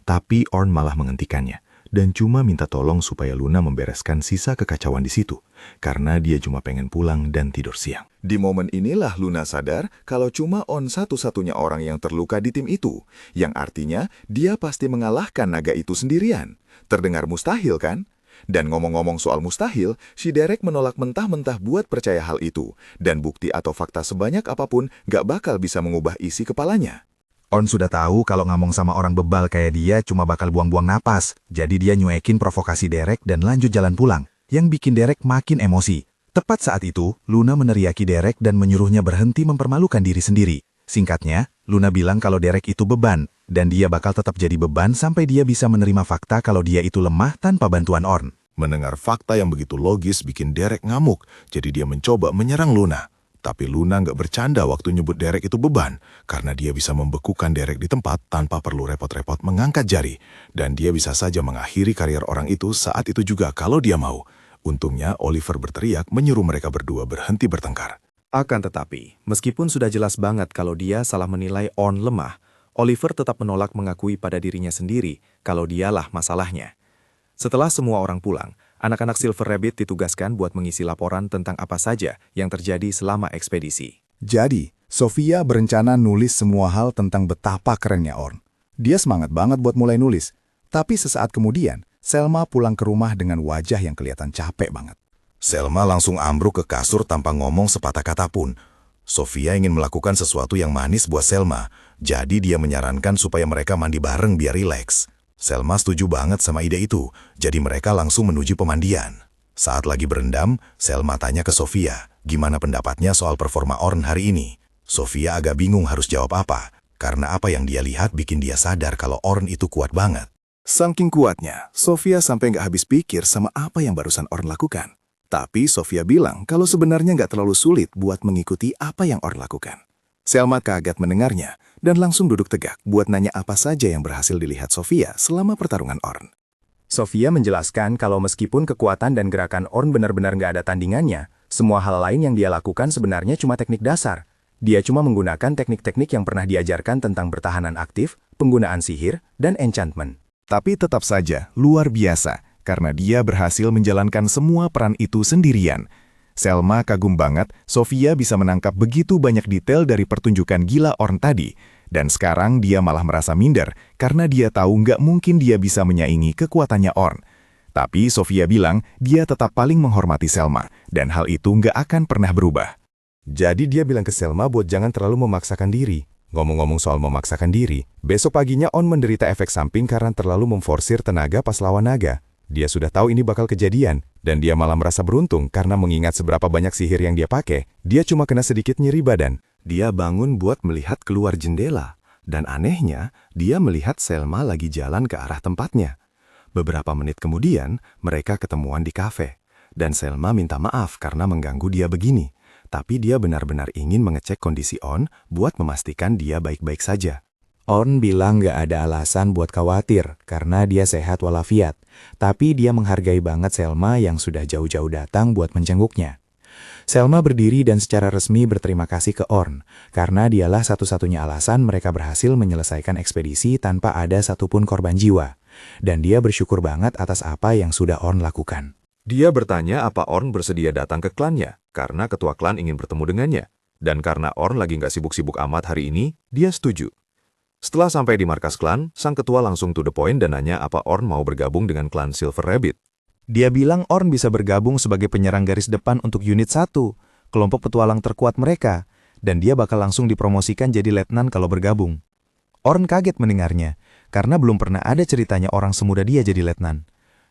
Tapi Orn malah menghentikannya, dan cuma minta tolong supaya Luna membereskan sisa kekacauan di situ, karena dia cuma pengen pulang dan tidur siang. Di momen inilah Luna sadar kalau cuma Orn satu-satunya orang yang terluka di tim itu, yang artinya dia pasti mengalahkan naga itu sendirian. Terdengar mustahil kan? Dan ngomong-ngomong soal mustahil, si Derek menolak mentah-mentah buat percaya hal itu, dan bukti atau fakta sebanyak apapun gak bakal bisa mengubah isi kepalanya. Orn sudah tahu kalau ngomong sama orang bebal kayak dia cuma bakal buang-buang napas, jadi dia nyuekin provokasi Derek dan lanjut jalan pulang, yang bikin Derek makin emosi. Tepat saat itu, Luna meneriaki Derek dan menyuruhnya berhenti mempermalukan diri sendiri. Singkatnya, Luna bilang kalau Derek itu beban, dan dia bakal tetap jadi beban sampai dia bisa menerima fakta kalau dia itu lemah tanpa bantuan Orn. Mendengar fakta yang begitu logis bikin Derek ngamuk, jadi dia mencoba menyerang Luna. Tapi Luna nggak bercanda waktu nyebut Derek itu beban, karena dia bisa membekukan Derek di tempat tanpa perlu repot-repot mengangkat jari. Dan dia bisa saja mengakhiri karier orang itu saat itu juga kalau dia mau. Untungnya Oliver berteriak menyuruh mereka berdua berhenti bertengkar. Akan tetapi, meskipun sudah jelas banget kalau dia salah menilai Orn lemah, Oliver tetap menolak mengakui pada dirinya sendiri kalau dialah masalahnya. Setelah semua orang pulang, anak-anak Silver Rabbit ditugaskan buat mengisi laporan tentang apa saja yang terjadi selama ekspedisi. Jadi, Sofia berencana nulis semua hal tentang betapa kerennya Orn. Dia semangat banget buat mulai nulis. Tapi sesaat kemudian, Selma pulang ke rumah dengan wajah yang kelihatan capek banget. Selma langsung ambruk ke kasur tanpa ngomong sepatah kata pun. Sofia ingin melakukan sesuatu yang manis buat Selma, jadi dia menyarankan supaya mereka mandi bareng biar rileks. Selma setuju banget sama ide itu, jadi mereka langsung menuju pemandian. Saat lagi berendam, Selma tanya ke Sofia, gimana pendapatnya soal performa Orn hari ini. Sofia agak bingung harus jawab apa, karena apa yang dia lihat bikin dia sadar kalau Orn itu kuat banget. Saking kuatnya, Sofia sampai nggak habis pikir sama apa yang barusan Orn lakukan. Tapi Sofia bilang kalau sebenarnya nggak terlalu sulit buat mengikuti apa yang Orn lakukan. Selma kaget mendengarnya dan langsung duduk tegak buat nanya apa saja yang berhasil dilihat Sofia selama pertarungan Orn. Sofia menjelaskan kalau meskipun kekuatan dan gerakan Orn benar-benar nggak ada tandingannya, semua hal lain yang dia lakukan sebenarnya cuma teknik dasar. Dia cuma menggunakan teknik-teknik yang pernah diajarkan tentang bertahanan aktif, penggunaan sihir, dan enchantment. Tapi tetap saja luar biasa, karena dia berhasil menjalankan semua peran itu sendirian. Selma kagum banget, Sofia bisa menangkap begitu banyak detail dari pertunjukan gila Orn tadi. Dan sekarang dia malah merasa minder, karena dia tahu nggak mungkin dia bisa menyaingi kekuatannya Orn. Tapi Sofia bilang dia tetap paling menghormati Selma, dan hal itu nggak akan pernah berubah. Jadi dia bilang ke Selma buat jangan terlalu memaksakan diri. Ngomong-ngomong soal memaksakan diri, besok paginya On menderita efek samping karena terlalu memforsir tenaga pas lawan naga. Dia sudah tahu ini bakal kejadian, dan dia malah merasa beruntung karena mengingat seberapa banyak sihir yang dia pakai, dia cuma kena sedikit nyeri badan. Dia bangun buat melihat keluar jendela, dan anehnya, dia melihat Selma lagi jalan ke arah tempatnya. Beberapa menit kemudian, mereka ketemuan di kafe, dan Selma minta maaf karena mengganggu dia begini. Tapi dia benar-benar ingin mengecek kondisi On buat memastikan dia baik-baik saja. Orn bilang gak ada alasan buat khawatir karena dia sehat walafiat. Tapi dia menghargai banget Selma yang sudah jauh-jauh datang buat menjenguknya. Selma berdiri dan secara resmi berterima kasih ke Orn karena dialah satu-satunya alasan mereka berhasil menyelesaikan ekspedisi tanpa ada satupun korban jiwa. Dan dia bersyukur banget atas apa yang sudah Orn lakukan. Dia bertanya apa Orn bersedia datang ke klannya, karena ketua klan ingin bertemu dengannya. Dan karena Orn lagi nggak sibuk-sibuk amat hari ini, dia setuju. Setelah sampai di markas klan, sang ketua langsung to the point dan nanya apa Orn mau bergabung dengan klan Silver Rabbit. Dia bilang Orn bisa bergabung sebagai penyerang garis depan untuk unit 1, kelompok petualang terkuat mereka, dan dia bakal langsung dipromosikan jadi letnan kalau bergabung. Orn kaget mendengarnya, karena belum pernah ada ceritanya orang semuda dia jadi letnan.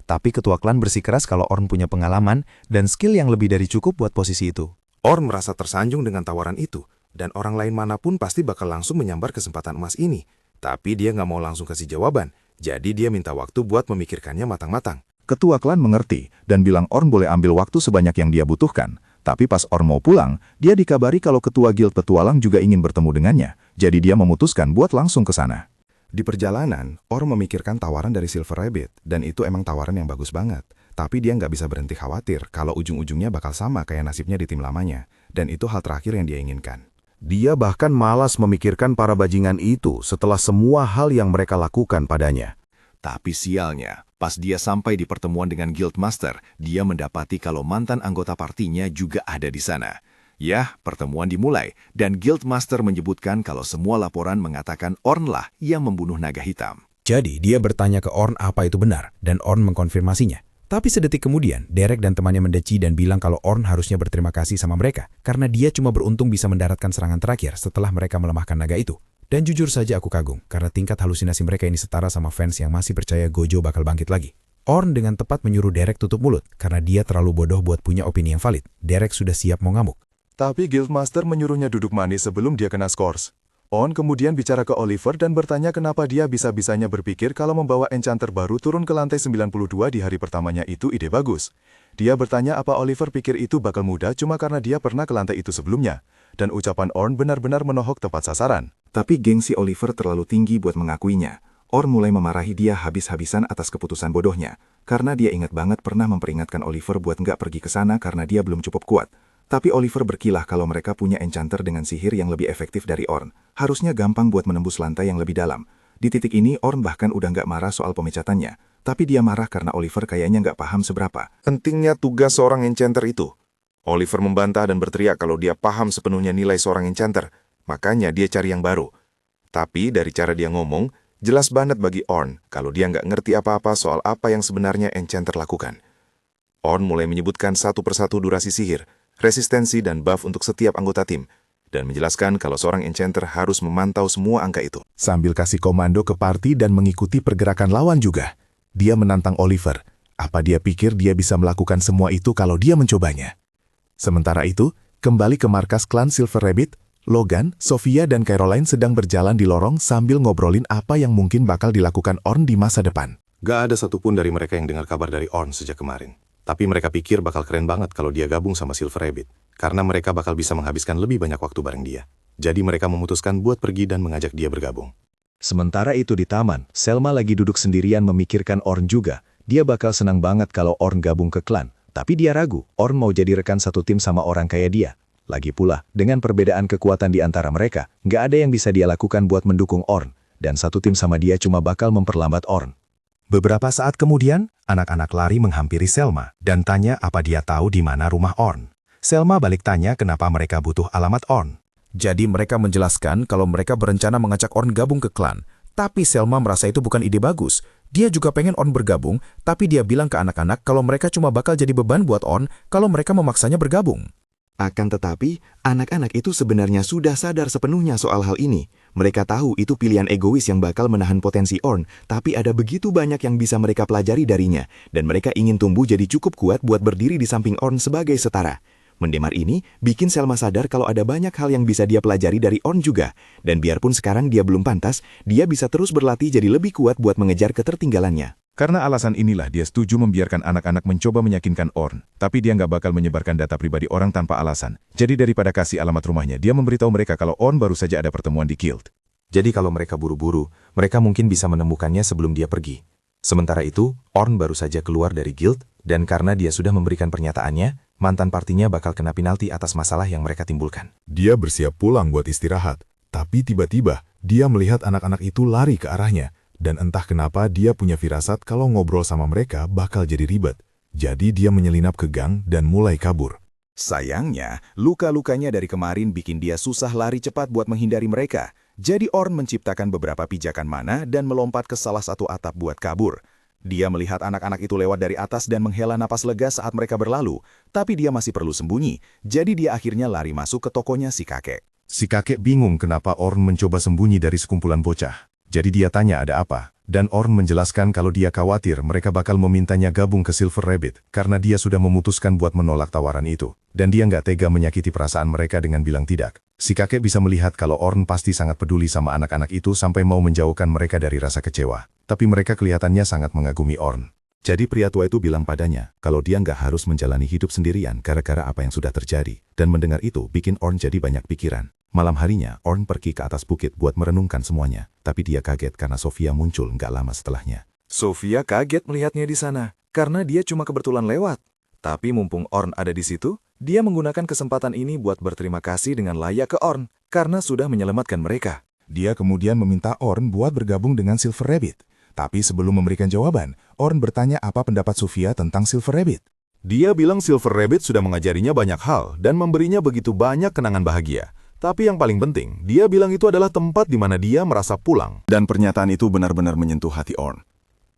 Tapi ketua klan bersikeras kalau Orn punya pengalaman dan skill yang lebih dari cukup buat posisi itu. Orn merasa tersanjung dengan tawaran itu, dan orang lain manapun pasti bakal langsung menyambar kesempatan emas ini. Tapi dia nggak mau langsung kasih jawaban, jadi dia minta waktu buat memikirkannya matang-matang. Ketua klan mengerti dan bilang Orn boleh ambil waktu sebanyak yang dia butuhkan. Tapi pas Orn mau pulang, dia dikabari kalau ketua guild petualang juga ingin bertemu dengannya. Jadi dia memutuskan buat langsung ke sana. Di perjalanan, Orn memikirkan tawaran dari Silver Rabbit, dan itu emang tawaran yang bagus banget. Tapi dia nggak bisa berhenti khawatir kalau ujung-ujungnya bakal sama kayak nasibnya di tim lamanya. Dan itu hal terakhir yang dia inginkan. Dia bahkan malas memikirkan para bajingan itu setelah semua hal yang mereka lakukan padanya. Tapi sialnya, pas dia sampai di pertemuan dengan Guildmaster, dia mendapati kalau mantan anggota partinya juga ada di sana. Ya, pertemuan dimulai, dan Guildmaster menyebutkan kalau semua laporan mengatakan Orn lah yang membunuh naga hitam. Jadi, dia bertanya ke Orn apa itu benar, dan Orn mengkonfirmasinya. Tapi sedetik kemudian, Derek dan temannya mendeci dan bilang kalau Orn harusnya berterima kasih sama mereka, karena dia cuma beruntung bisa mendaratkan serangan terakhir setelah mereka melemahkan naga itu. Dan jujur saja aku kagum, karena tingkat halusinasi mereka ini setara sama fans yang masih percaya Gojo bakal bangkit lagi. Orn dengan tepat menyuruh Derek tutup mulut, karena dia terlalu bodoh buat punya opini yang valid. Derek sudah siap mau ngamuk. Tapi Guildmaster menyuruhnya duduk manis sebelum dia kena skors. On kemudian bicara ke Oliver dan bertanya kenapa dia bisa-bisanya berpikir kalau membawa enchanter baru turun ke lantai 92 di hari pertamanya itu ide bagus. Dia bertanya apa Oliver pikir itu bakal mudah cuma karena dia pernah ke lantai itu sebelumnya. Dan ucapan Orn benar-benar menohok tepat sasaran. Tapi gengsi Oliver terlalu tinggi buat mengakuinya. Orn mulai memarahi dia habis-habisan atas keputusan bodohnya. karena dia ingat banget pernah memperingatkan Oliver buat nggak pergi ke sana karena dia belum cukup kuat. Tapi Oliver berkilah kalau mereka punya enchanter dengan sihir yang lebih efektif dari Orn. Harusnya gampang buat menembus lantai yang lebih dalam. Di titik ini, Orn bahkan udah nggak marah soal pemecatannya. Tapi dia marah karena Oliver kayaknya nggak paham seberapa pentingnya tugas seorang enchanter itu. Oliver membantah dan berteriak kalau dia paham sepenuhnya nilai seorang enchanter. Makanya dia cari yang baru. Tapi dari cara dia ngomong, jelas banget bagi Orn kalau dia nggak ngerti apa-apa soal apa yang sebenarnya enchanter lakukan. Orn mulai menyebutkan satu persatu durasi sihir, resistensi dan buff untuk setiap anggota tim, dan menjelaskan kalau seorang enchanter harus memantau semua angka itu. Sambil kasih komando ke party dan mengikuti pergerakan lawan juga. Dia menantang Oliver. Apa dia pikir dia bisa melakukan semua itu kalau dia mencobanya? Sementara itu, kembali ke markas klan Silver Rabbit, Logan, Sophia, dan Caroline sedang berjalan di lorong sambil ngobrolin apa yang mungkin bakal dilakukan Orn di masa depan. Gak ada satupun dari mereka yang dengar kabar dari Orn sejak kemarin. Tapi mereka pikir bakal keren banget kalau dia gabung sama Silver Rabbit, karena mereka bakal bisa menghabiskan lebih banyak waktu bareng dia. Jadi mereka memutuskan buat pergi dan mengajak dia bergabung. Sementara itu di taman, Selma lagi duduk sendirian memikirkan Orn juga. Dia bakal senang banget kalau Orn gabung ke klan. Tapi dia ragu, Orn mau jadi rekan satu tim sama orang kayak dia. Lagi pula, dengan perbedaan kekuatan di antara mereka, nggak ada yang bisa dia lakukan buat mendukung Orn. Dan satu tim sama dia cuma bakal memperlambat Orn. Beberapa saat kemudian, anak-anak lari menghampiri Selma dan tanya apa dia tahu di mana rumah Orn. Selma balik tanya kenapa mereka butuh alamat Orn. Jadi mereka menjelaskan kalau mereka berencana mengajak Orn gabung ke klan. Tapi Selma merasa itu bukan ide bagus. Dia juga pengen Orn bergabung, tapi dia bilang ke anak-anak kalau mereka cuma bakal jadi beban buat Orn kalau mereka memaksanya bergabung. Akan tetapi, anak-anak itu sebenarnya sudah sadar sepenuhnya soal hal ini. Mereka tahu itu pilihan egois yang bakal menahan potensi Orn, tapi ada begitu banyak yang bisa mereka pelajari darinya, dan mereka ingin tumbuh jadi cukup kuat buat berdiri di samping Orn sebagai setara. Mendemar ini bikin Selma sadar kalau ada banyak hal yang bisa dia pelajari dari Orn juga, dan biarpun sekarang dia belum pantas, dia bisa terus berlatih jadi lebih kuat buat mengejar ketertinggalannya. Karena alasan inilah dia setuju membiarkan anak-anak mencoba meyakinkan Orn, tapi dia nggak bakal menyebarkan data pribadi orang tanpa alasan. Jadi daripada kasih alamat rumahnya, dia memberitahu mereka kalau Orn baru saja ada pertemuan di guild. Jadi kalau mereka buru-buru, mereka mungkin bisa menemukannya sebelum dia pergi. Sementara itu, Orn baru saja keluar dari guild, dan karena dia sudah memberikan pernyataannya, mantan partinya bakal kena penalti atas masalah yang mereka timbulkan. Dia bersiap pulang buat istirahat, tapi tiba-tiba dia melihat anak-anak itu lari ke arahnya. Dan entah kenapa dia punya firasat kalau ngobrol sama mereka bakal jadi ribet. Jadi dia menyelinap ke gang dan mulai kabur. Sayangnya, luka-lukanya dari kemarin bikin dia susah lari cepat buat menghindari mereka. Jadi Orn menciptakan beberapa pijakan mana dan melompat ke salah satu atap buat kabur. Dia melihat anak-anak itu lewat dari atas dan menghela napas lega saat mereka berlalu. Tapi dia masih perlu sembunyi, jadi dia akhirnya lari masuk ke tokonya si kakek. Si kakek bingung kenapa Orn mencoba sembunyi dari sekumpulan bocah. Jadi dia tanya ada apa, dan Orn menjelaskan kalau dia khawatir mereka bakal memintanya gabung ke Silver Rabbit karena dia sudah memutuskan buat menolak tawaran itu. Dan dia nggak tega menyakiti perasaan mereka dengan bilang tidak. Si kakek bisa melihat kalau Orn pasti sangat peduli sama anak-anak itu sampai mau menjauhkan mereka dari rasa kecewa. Tapi mereka kelihatannya sangat mengagumi Orn. Jadi pria tua itu bilang padanya kalau dia nggak harus menjalani hidup sendirian gara-gara apa yang sudah terjadi. Dan mendengar itu bikin Orn jadi banyak pikiran. Malam harinya, Orn pergi ke atas bukit buat merenungkan semuanya. Tapi dia kaget karena Sophia muncul nggak lama setelahnya. Sophia kaget melihatnya di sana, karena dia cuma kebetulan lewat. Tapi mumpung Orn ada di situ, dia menggunakan kesempatan ini buat berterima kasih dengan layak ke Orn, karena sudah menyelamatkan mereka. Dia kemudian meminta Orn buat bergabung dengan Silver Rabbit. Tapi sebelum memberikan jawaban, Orn bertanya apa pendapat Sophia tentang Silver Rabbit. Dia bilang Silver Rabbit sudah mengajarinya banyak hal dan memberinya begitu banyak kenangan bahagia. Tapi yang paling penting, dia bilang itu adalah tempat di mana dia merasa pulang. Dan pernyataan itu benar-benar menyentuh hati Orn.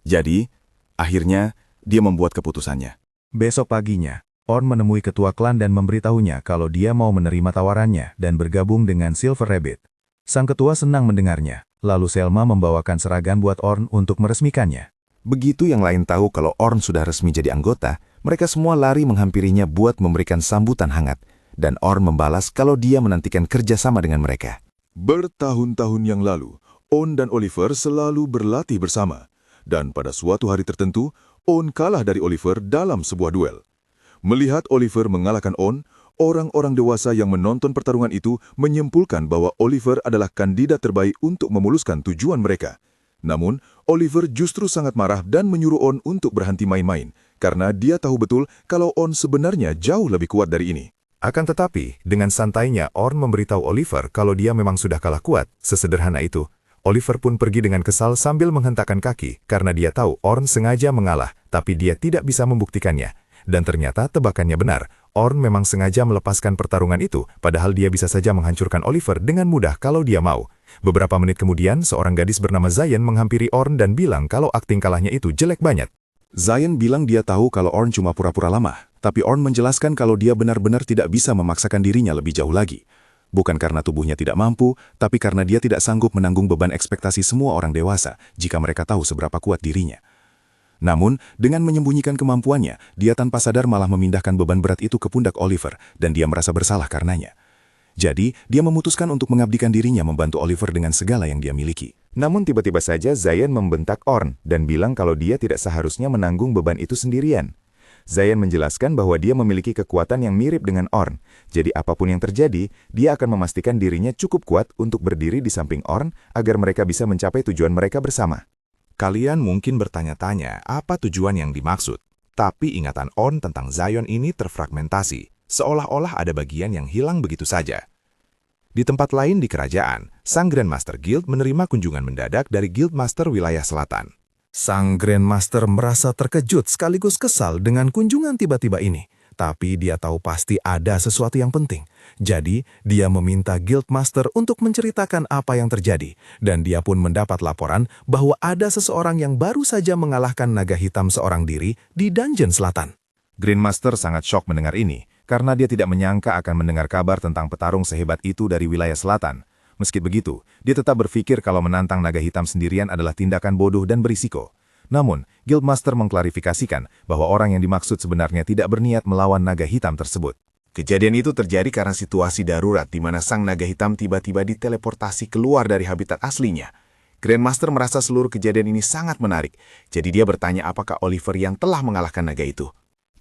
Jadi, akhirnya, dia membuat keputusannya. Besok paginya, Orn menemui ketua klan dan memberitahunya kalau dia mau menerima tawarannya dan bergabung dengan Silver Rabbit. Sang ketua senang mendengarnya, lalu Selma membawakan seragam buat Orn untuk meresmikannya. Begitu yang lain tahu kalau Orn sudah resmi jadi anggota, mereka semua lari menghampirinya buat memberikan sambutan hangat. Dan Orn membalas kalau dia menantikan kerjasama dengan mereka. Bertahun-tahun yang lalu, On dan Oliver selalu berlatih bersama. Dan pada suatu hari tertentu, On kalah dari Oliver dalam sebuah duel. Melihat Oliver mengalahkan On, orang-orang dewasa yang menonton pertarungan itu menyimpulkan bahwa Oliver adalah kandidat terbaik untuk memuluskan tujuan mereka. Namun, Oliver justru sangat marah dan menyuruh On untuk berhenti main-main, karena dia tahu betul kalau On sebenarnya jauh lebih kuat dari ini. Akan tetapi, dengan santainya Orn memberitahu Oliver kalau dia memang sudah kalah kuat, sesederhana itu. Oliver pun pergi dengan kesal sambil menghentakkan kaki, karena dia tahu Orn sengaja mengalah, tapi dia tidak bisa membuktikannya. Dan ternyata tebakannya benar, Orn memang sengaja melepaskan pertarungan itu, padahal dia bisa saja menghancurkan Oliver dengan mudah kalau dia mau. Beberapa menit kemudian, seorang gadis bernama Zion menghampiri Orn dan bilang kalau akting kalahnya itu jelek banget. Zion bilang dia tahu kalau Orn cuma pura-pura lemah, tapi Orn menjelaskan kalau dia benar-benar tidak bisa memaksakan dirinya lebih jauh lagi. Bukan karena tubuhnya tidak mampu, tapi karena dia tidak sanggup menanggung beban ekspektasi semua orang dewasa jika mereka tahu seberapa kuat dirinya. Namun, dengan menyembunyikan kemampuannya, dia tanpa sadar malah memindahkan beban berat itu ke pundak Oliver, dan dia merasa bersalah karenanya. Jadi, dia memutuskan untuk mengabdikan dirinya membantu Oliver dengan segala yang dia miliki. Namun tiba-tiba saja Zion membentak Orn dan bilang kalau dia tidak seharusnya menanggung beban itu sendirian. Zion menjelaskan bahwa dia memiliki kekuatan yang mirip dengan Orn, jadi apapun yang terjadi, dia akan memastikan dirinya cukup kuat untuk berdiri di samping Orn agar mereka bisa mencapai tujuan mereka bersama. Kalian mungkin bertanya-tanya apa tujuan yang dimaksud, tapi ingatan Orn tentang Zion ini terfragmentasi, seolah-olah ada bagian yang hilang begitu saja. Di tempat lain di kerajaan, sang Grandmaster Guild menerima kunjungan mendadak dari Guildmaster wilayah selatan. Sang Grandmaster merasa terkejut sekaligus kesal dengan kunjungan tiba-tiba ini. Tapi dia tahu pasti ada sesuatu yang penting. Jadi, dia meminta Guildmaster untuk menceritakan apa yang terjadi. Dan dia pun mendapat laporan bahwa ada seseorang yang baru saja mengalahkan naga hitam seorang diri di Dungeon Selatan. Grandmaster sangat shock mendengar ini, karena dia tidak menyangka akan mendengar kabar tentang petarung sehebat itu dari wilayah selatan. Meski begitu, dia tetap berpikir kalau menantang naga hitam sendirian adalah tindakan bodoh dan berisiko. Namun, Guildmaster mengklarifikasikan bahwa orang yang dimaksud sebenarnya tidak berniat melawan naga hitam tersebut. Kejadian itu terjadi karena situasi darurat di mana sang naga hitam tiba-tiba diteleportasi keluar dari habitat aslinya. Grandmaster merasa seluruh kejadian ini sangat menarik, jadi dia bertanya apakah Oliver yang telah mengalahkan naga itu.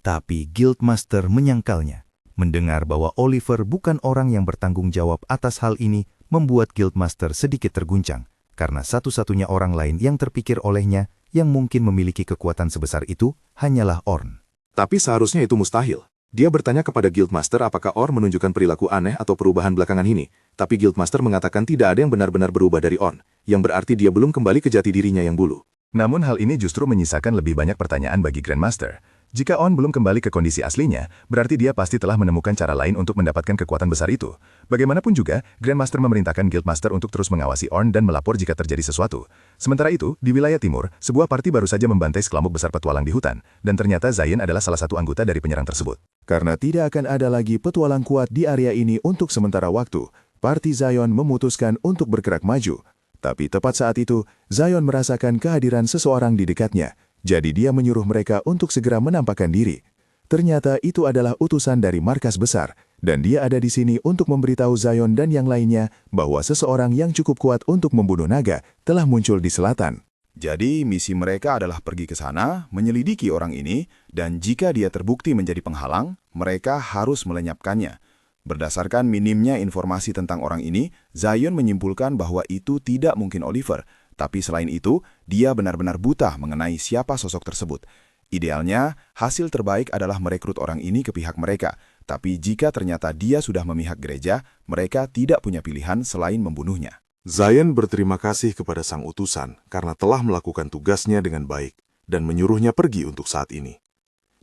Tapi Guildmaster menyangkalnya. Mendengar bahwa Oliver bukan orang yang bertanggung jawab atas hal ini membuat Guildmaster sedikit terguncang, karena satu-satunya orang lain yang terpikir olehnya yang mungkin memiliki kekuatan sebesar itu hanyalah Orn. Tapi seharusnya itu mustahil. Dia bertanya kepada Guildmaster apakah Orn menunjukkan perilaku aneh atau perubahan belakangan ini, tapi Guildmaster mengatakan tidak ada yang benar-benar berubah dari Orn, yang berarti dia belum kembali ke jati dirinya yang dulu. Namun hal ini justru menyisakan lebih banyak pertanyaan bagi Grandmaster. Jika On belum kembali ke kondisi aslinya, berarti dia pasti telah menemukan cara lain untuk mendapatkan kekuatan besar itu. Bagaimanapun juga, Grandmaster memerintahkan Guildmaster untuk terus mengawasi Orn dan melapor jika terjadi sesuatu. Sementara itu, di wilayah timur, sebuah parti baru saja membantai sekelompok besar petualang di hutan, dan ternyata Zion adalah salah satu anggota dari penyerang tersebut. Karena tidak akan ada lagi petualang kuat di area ini untuk sementara waktu, parti Zion memutuskan untuk bergerak maju. Tapi tepat saat itu, Zion merasakan kehadiran seseorang di dekatnya. Jadi dia menyuruh mereka untuk segera menampakkan diri. Ternyata itu adalah utusan dari markas besar, dan dia ada di sini untuk memberitahu Zion dan yang lainnya bahwa seseorang yang cukup kuat untuk membunuh naga telah muncul di selatan. Jadi misi mereka adalah pergi ke sana, menyelidiki orang ini, dan jika dia terbukti menjadi penghalang, mereka harus melenyapkannya. Berdasarkan minimnya informasi tentang orang ini, Zion menyimpulkan bahwa itu tidak mungkin Oliver. Tapi selain itu, dia benar-benar buta mengenai siapa sosok tersebut. Idealnya, hasil terbaik adalah merekrut orang ini ke pihak mereka. Tapi jika ternyata dia sudah memihak gereja, mereka tidak punya pilihan selain membunuhnya. Zion berterima kasih kepada sang utusan karena telah melakukan tugasnya dengan baik dan menyuruhnya pergi untuk saat ini.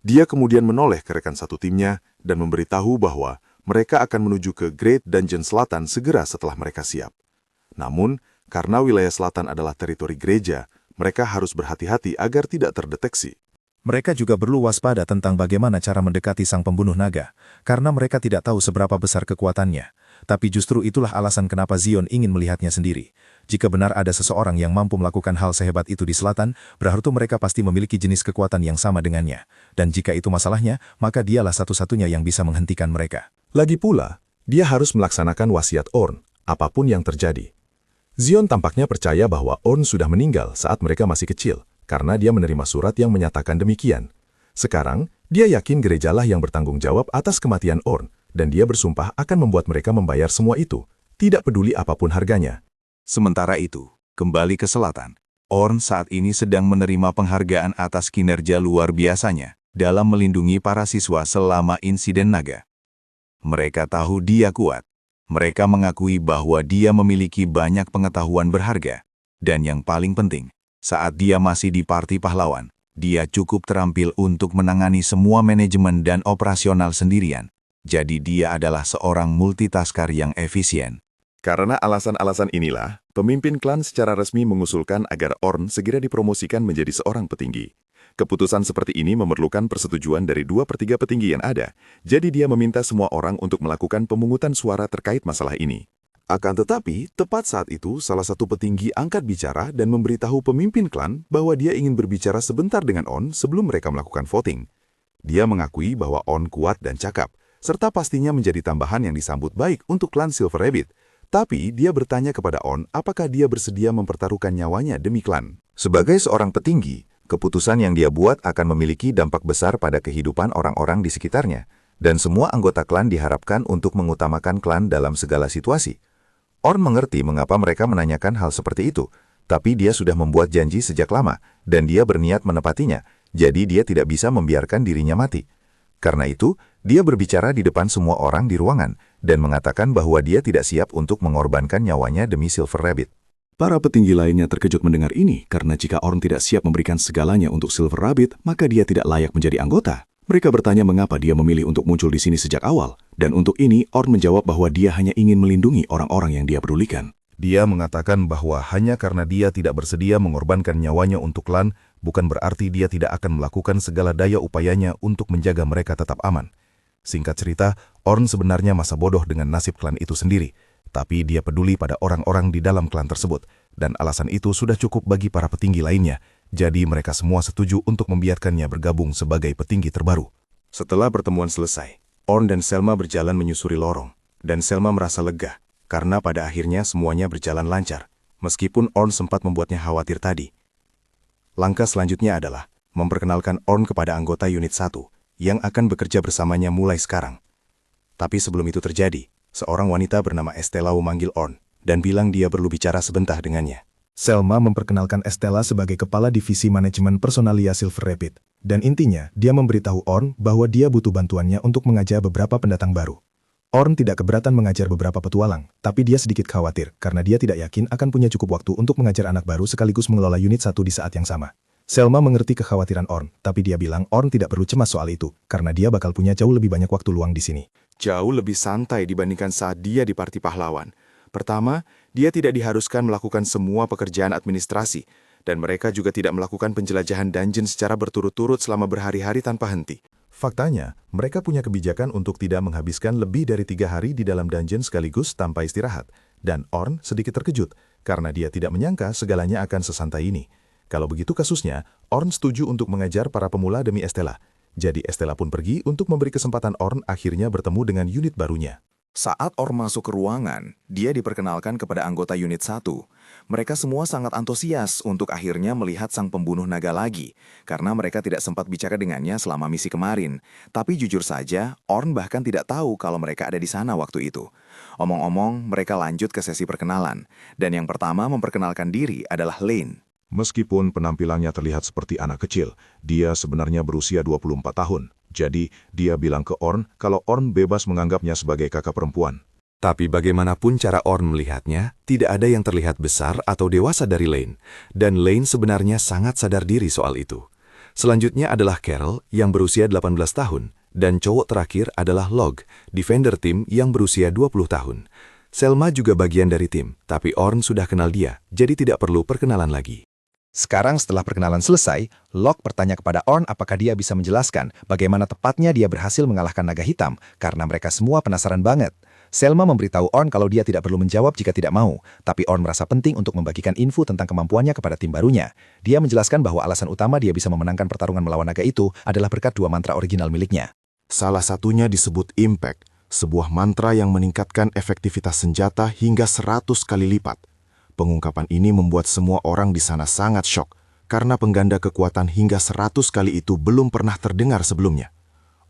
Dia kemudian menoleh ke rekan satu timnya dan memberitahu bahwa mereka akan menuju ke Great Dungeon Selatan segera setelah mereka siap. Namun, karena wilayah selatan adalah teritori gereja, mereka harus berhati-hati agar tidak terdeteksi. Mereka juga perlu waspada tentang bagaimana cara mendekati sang pembunuh naga, karena mereka tidak tahu seberapa besar kekuatannya. Tapi justru itulah alasan kenapa Zion ingin melihatnya sendiri. Jika benar ada seseorang yang mampu melakukan hal sehebat itu di selatan, berarti mereka pasti memiliki jenis kekuatan yang sama dengannya. Dan jika itu masalahnya, maka dialah satu-satunya yang bisa menghentikan mereka. Lagi pula, dia harus melaksanakan wasiat Orn, apapun yang terjadi. Zion tampaknya percaya bahwa Orn sudah meninggal saat mereka masih kecil, karena dia menerima surat yang menyatakan demikian. Sekarang, dia yakin gerejalah yang bertanggung jawab atas kematian Orn, dan dia bersumpah akan membuat mereka membayar semua itu, tidak peduli apapun harganya. Sementara itu, kembali ke selatan. Orn saat ini sedang menerima penghargaan atas kinerja luar biasanya dalam melindungi para siswa selama insiden naga. Mereka tahu dia kuat. Mereka mengakui bahwa dia memiliki banyak pengetahuan berharga. Dan yang paling penting, saat dia masih di Parti Pahlawan, dia cukup terampil untuk menangani semua manajemen dan operasional sendirian. Jadi dia adalah seorang multitasker yang efisien. Karena alasan-alasan inilah, pemimpin klan secara resmi mengusulkan agar Orn segera dipromosikan menjadi seorang petinggi. Keputusan seperti ini memerlukan persetujuan dari 2/3 petinggi yang ada, jadi dia meminta semua orang untuk melakukan pemungutan suara terkait masalah ini. Akan tetapi, tepat saat itu, salah satu petinggi angkat bicara dan memberitahu pemimpin klan bahwa dia ingin berbicara sebentar dengan Orn sebelum mereka melakukan voting. Dia mengakui bahwa Orn kuat dan cakap, serta pastinya menjadi tambahan yang disambut baik untuk klan Silver Rabbit. Tapi dia bertanya kepada Orn apakah dia bersedia mempertaruhkan nyawanya demi klan. Sebagai seorang petinggi, keputusan yang dia buat akan memiliki dampak besar pada kehidupan orang-orang di sekitarnya, dan semua anggota klan diharapkan untuk mengutamakan klan dalam segala situasi. Orn mengerti mengapa mereka menanyakan hal seperti itu, tapi dia sudah membuat janji sejak lama, dan dia berniat menepatinya, jadi dia tidak bisa membiarkan dirinya mati. Karena itu, dia berbicara di depan semua orang di ruangan, dan mengatakan bahwa dia tidak siap untuk mengorbankan nyawanya demi Silver Rabbit. Para petinggi lainnya terkejut mendengar ini, karena jika Orn tidak siap memberikan segalanya untuk Silver Rabbit, maka dia tidak layak menjadi anggota. Mereka bertanya mengapa dia memilih untuk muncul di sini sejak awal, dan untuk ini Orn menjawab bahwa dia hanya ingin melindungi orang-orang yang dia pedulikan. Dia mengatakan bahwa hanya karena dia tidak bersedia mengorbankan nyawanya untuk klan, bukan berarti dia tidak akan melakukan segala daya upayanya untuk menjaga mereka tetap aman. Singkat cerita, Orn sebenarnya masa bodoh dengan nasib klan itu sendiri, tapi dia peduli pada orang-orang di dalam klan tersebut, dan alasan itu sudah cukup bagi para petinggi lainnya, jadi mereka semua setuju untuk membiarkannya bergabung sebagai petinggi terbaru. Setelah pertemuan selesai, Orn dan Selma berjalan menyusuri lorong, dan Selma merasa lega, karena pada akhirnya semuanya berjalan lancar, meskipun Orn sempat membuatnya khawatir tadi. Langkah selanjutnya adalah memperkenalkan Orn kepada anggota unit 1, yang akan bekerja bersamanya mulai sekarang. Tapi sebelum itu terjadi, seorang wanita bernama Estella memanggil Orn, dan bilang dia perlu bicara sebentar dengannya. Selma memperkenalkan Estella sebagai kepala divisi manajemen personalia Silver Rabbit, dan intinya dia memberitahu Orn bahwa dia butuh bantuannya untuk mengajar beberapa pendatang baru. Orn tidak keberatan mengajar beberapa petualang, tapi dia sedikit khawatir karena dia tidak yakin akan punya cukup waktu untuk mengajar anak baru sekaligus mengelola unit 1 di saat yang sama. Selma mengerti kekhawatiran Orn, tapi dia bilang Orn tidak perlu cemas soal itu, karena dia bakal punya jauh lebih banyak waktu luang di sini. Jauh lebih santai dibandingkan saat dia di Parti Pahlawan. Pertama, dia tidak diharuskan melakukan semua pekerjaan administrasi, dan mereka juga tidak melakukan penjelajahan dungeon secara berturut-turut selama berhari-hari tanpa henti. Faktanya, mereka punya kebijakan untuk tidak menghabiskan lebih dari 3 hari di dalam dungeon sekaligus tanpa istirahat, dan Orn sedikit terkejut, karena dia tidak menyangka segalanya akan sesantai ini. Kalau begitu kasusnya, Orn setuju untuk mengajar para pemula demi Estella. Jadi Estella pun pergi untuk memberi kesempatan Orn akhirnya bertemu dengan unit barunya. Saat Orn masuk ke ruangan, dia diperkenalkan kepada anggota unit 1. Mereka semua sangat antusias untuk akhirnya melihat sang pembunuh naga lagi, karena mereka tidak sempat bicara dengannya selama misi kemarin. Tapi jujur saja, Orn bahkan tidak tahu kalau mereka ada di sana waktu itu. Omong-omong, mereka lanjut ke sesi perkenalan, dan yang pertama memperkenalkan diri adalah Lane. Meskipun penampilannya terlihat seperti anak kecil, dia sebenarnya berusia 24 tahun. Jadi, dia bilang ke Orn kalau Orn bebas menganggapnya sebagai kakak perempuan. Tapi bagaimanapun cara Orn melihatnya, tidak ada yang terlihat besar atau dewasa dari Lane. Dan Lane sebenarnya sangat sadar diri soal itu. Selanjutnya adalah Carol yang berusia 18 tahun. Dan cowok terakhir adalah Log, defender tim yang berusia 20 tahun. Selma juga bagian dari tim, tapi Orn sudah kenal dia, jadi tidak perlu perkenalan lagi. Sekarang setelah perkenalan selesai, Locke bertanya kepada Orn apakah dia bisa menjelaskan bagaimana tepatnya dia berhasil mengalahkan naga hitam, karena mereka semua penasaran banget. Selma memberitahu Orn kalau dia tidak perlu menjawab jika tidak mau, tapi Orn merasa penting untuk membagikan info tentang kemampuannya kepada tim barunya. Dia menjelaskan bahwa alasan utama dia bisa memenangkan pertarungan melawan naga itu adalah berkat 2 mantra original miliknya. Salah satunya disebut Impact, sebuah mantra yang meningkatkan efektivitas senjata hingga 100 kali lipat. Pengungkapan ini membuat semua orang di sana sangat syok, karena pengganda kekuatan hingga 100 kali itu belum pernah terdengar sebelumnya.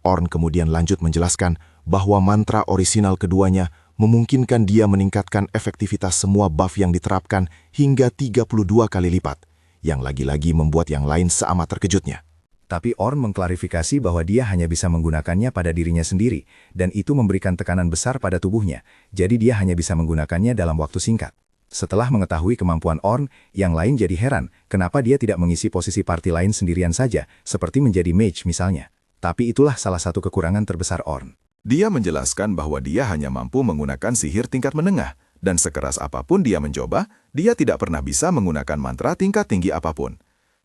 Orn kemudian lanjut menjelaskan bahwa mantra orisinal keduanya memungkinkan dia meningkatkan efektivitas semua buff yang diterapkan hingga 32 kali lipat. yang lagi-lagi membuat yang lain seamat terkejutnya. Tapi Orn mengklarifikasi bahwa dia hanya bisa menggunakannya pada dirinya sendiri, dan itu memberikan tekanan besar pada tubuhnya, jadi dia hanya bisa menggunakannya dalam waktu singkat. Setelah mengetahui kemampuan Orn, yang lain jadi heran kenapa dia tidak mengisi posisi party lain sendirian saja, seperti menjadi mage misalnya. Tapi itulah salah satu kekurangan terbesar Orn. Dia menjelaskan bahwa dia hanya mampu menggunakan sihir tingkat menengah, dan sekeras apapun dia mencoba, dia tidak pernah bisa menggunakan mantra tingkat tinggi apapun.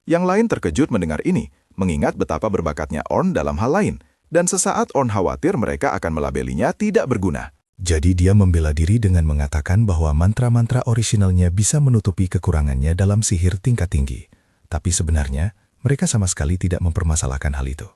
Yang lain terkejut mendengar ini, mengingat betapa berbakatnya Orn dalam hal lain, dan sesaat Orn khawatir mereka akan melabelinya tidak berguna. Jadi dia membela diri dengan mengatakan bahwa mantra-mantra orisinalnya bisa menutupi kekurangannya dalam sihir tingkat tinggi. Tapi sebenarnya, mereka sama sekali tidak mempermasalahkan hal itu.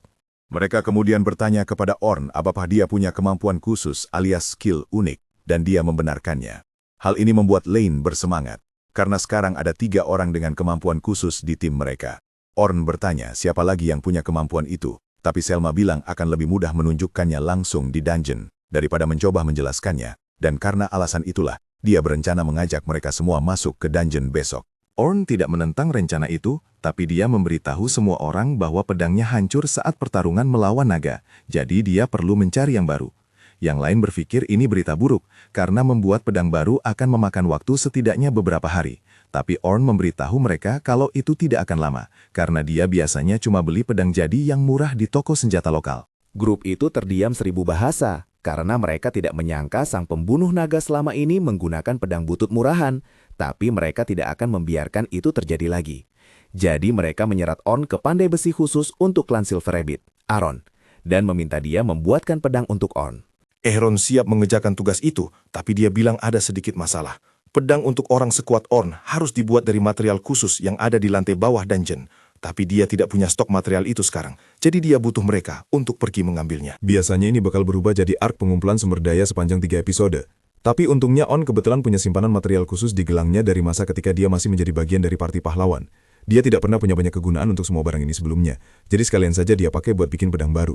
Mereka kemudian bertanya kepada Orn apakah dia punya kemampuan khusus alias skill unik, dan dia membenarkannya. Hal ini membuat Lane bersemangat, karena sekarang ada 3 orang dengan kemampuan khusus di tim mereka. Orn bertanya siapa lagi yang punya kemampuan itu, tapi Selma bilang akan lebih mudah menunjukkannya langsung di dungeon daripada mencoba menjelaskannya, dan karena alasan itulah, dia berencana mengajak mereka semua masuk ke dungeon besok. Orn tidak menentang rencana itu, tapi dia memberitahu semua orang bahwa pedangnya hancur saat pertarungan melawan naga, jadi dia perlu mencari yang baru. Yang lain berpikir ini berita buruk, karena membuat pedang baru akan memakan waktu setidaknya beberapa hari. Tapi Orn memberitahu mereka kalau itu tidak akan lama, karena dia biasanya cuma beli pedang jadi yang murah di toko senjata lokal. Grup itu terdiam 1000 bahasa, karena mereka tidak menyangka sang pembunuh naga selama ini menggunakan pedang butut murahan, tapi mereka tidak akan membiarkan itu terjadi lagi. Jadi mereka menyerat Orn ke pandai besi khusus untuk klan Silver Rabbit, Aaron, dan meminta dia membuatkan pedang untuk Orn. Aaron siap mengerjakan tugas itu, tapi dia bilang ada sedikit masalah. Pedang untuk orang sekuat Orn harus dibuat dari material khusus yang ada di lantai bawah dungeon. Tapi dia tidak punya stok material itu sekarang, jadi dia butuh mereka untuk pergi mengambilnya. Biasanya ini bakal berubah jadi arc pengumpulan sumber daya sepanjang 3 episode. Tapi untungnya Orn kebetulan punya simpanan material khusus di gelangnya dari masa ketika dia masih menjadi bagian dari parti pahlawan. Dia tidak pernah punya banyak kegunaan untuk semua barang ini sebelumnya, jadi sekalian saja dia pakai buat bikin pedang baru.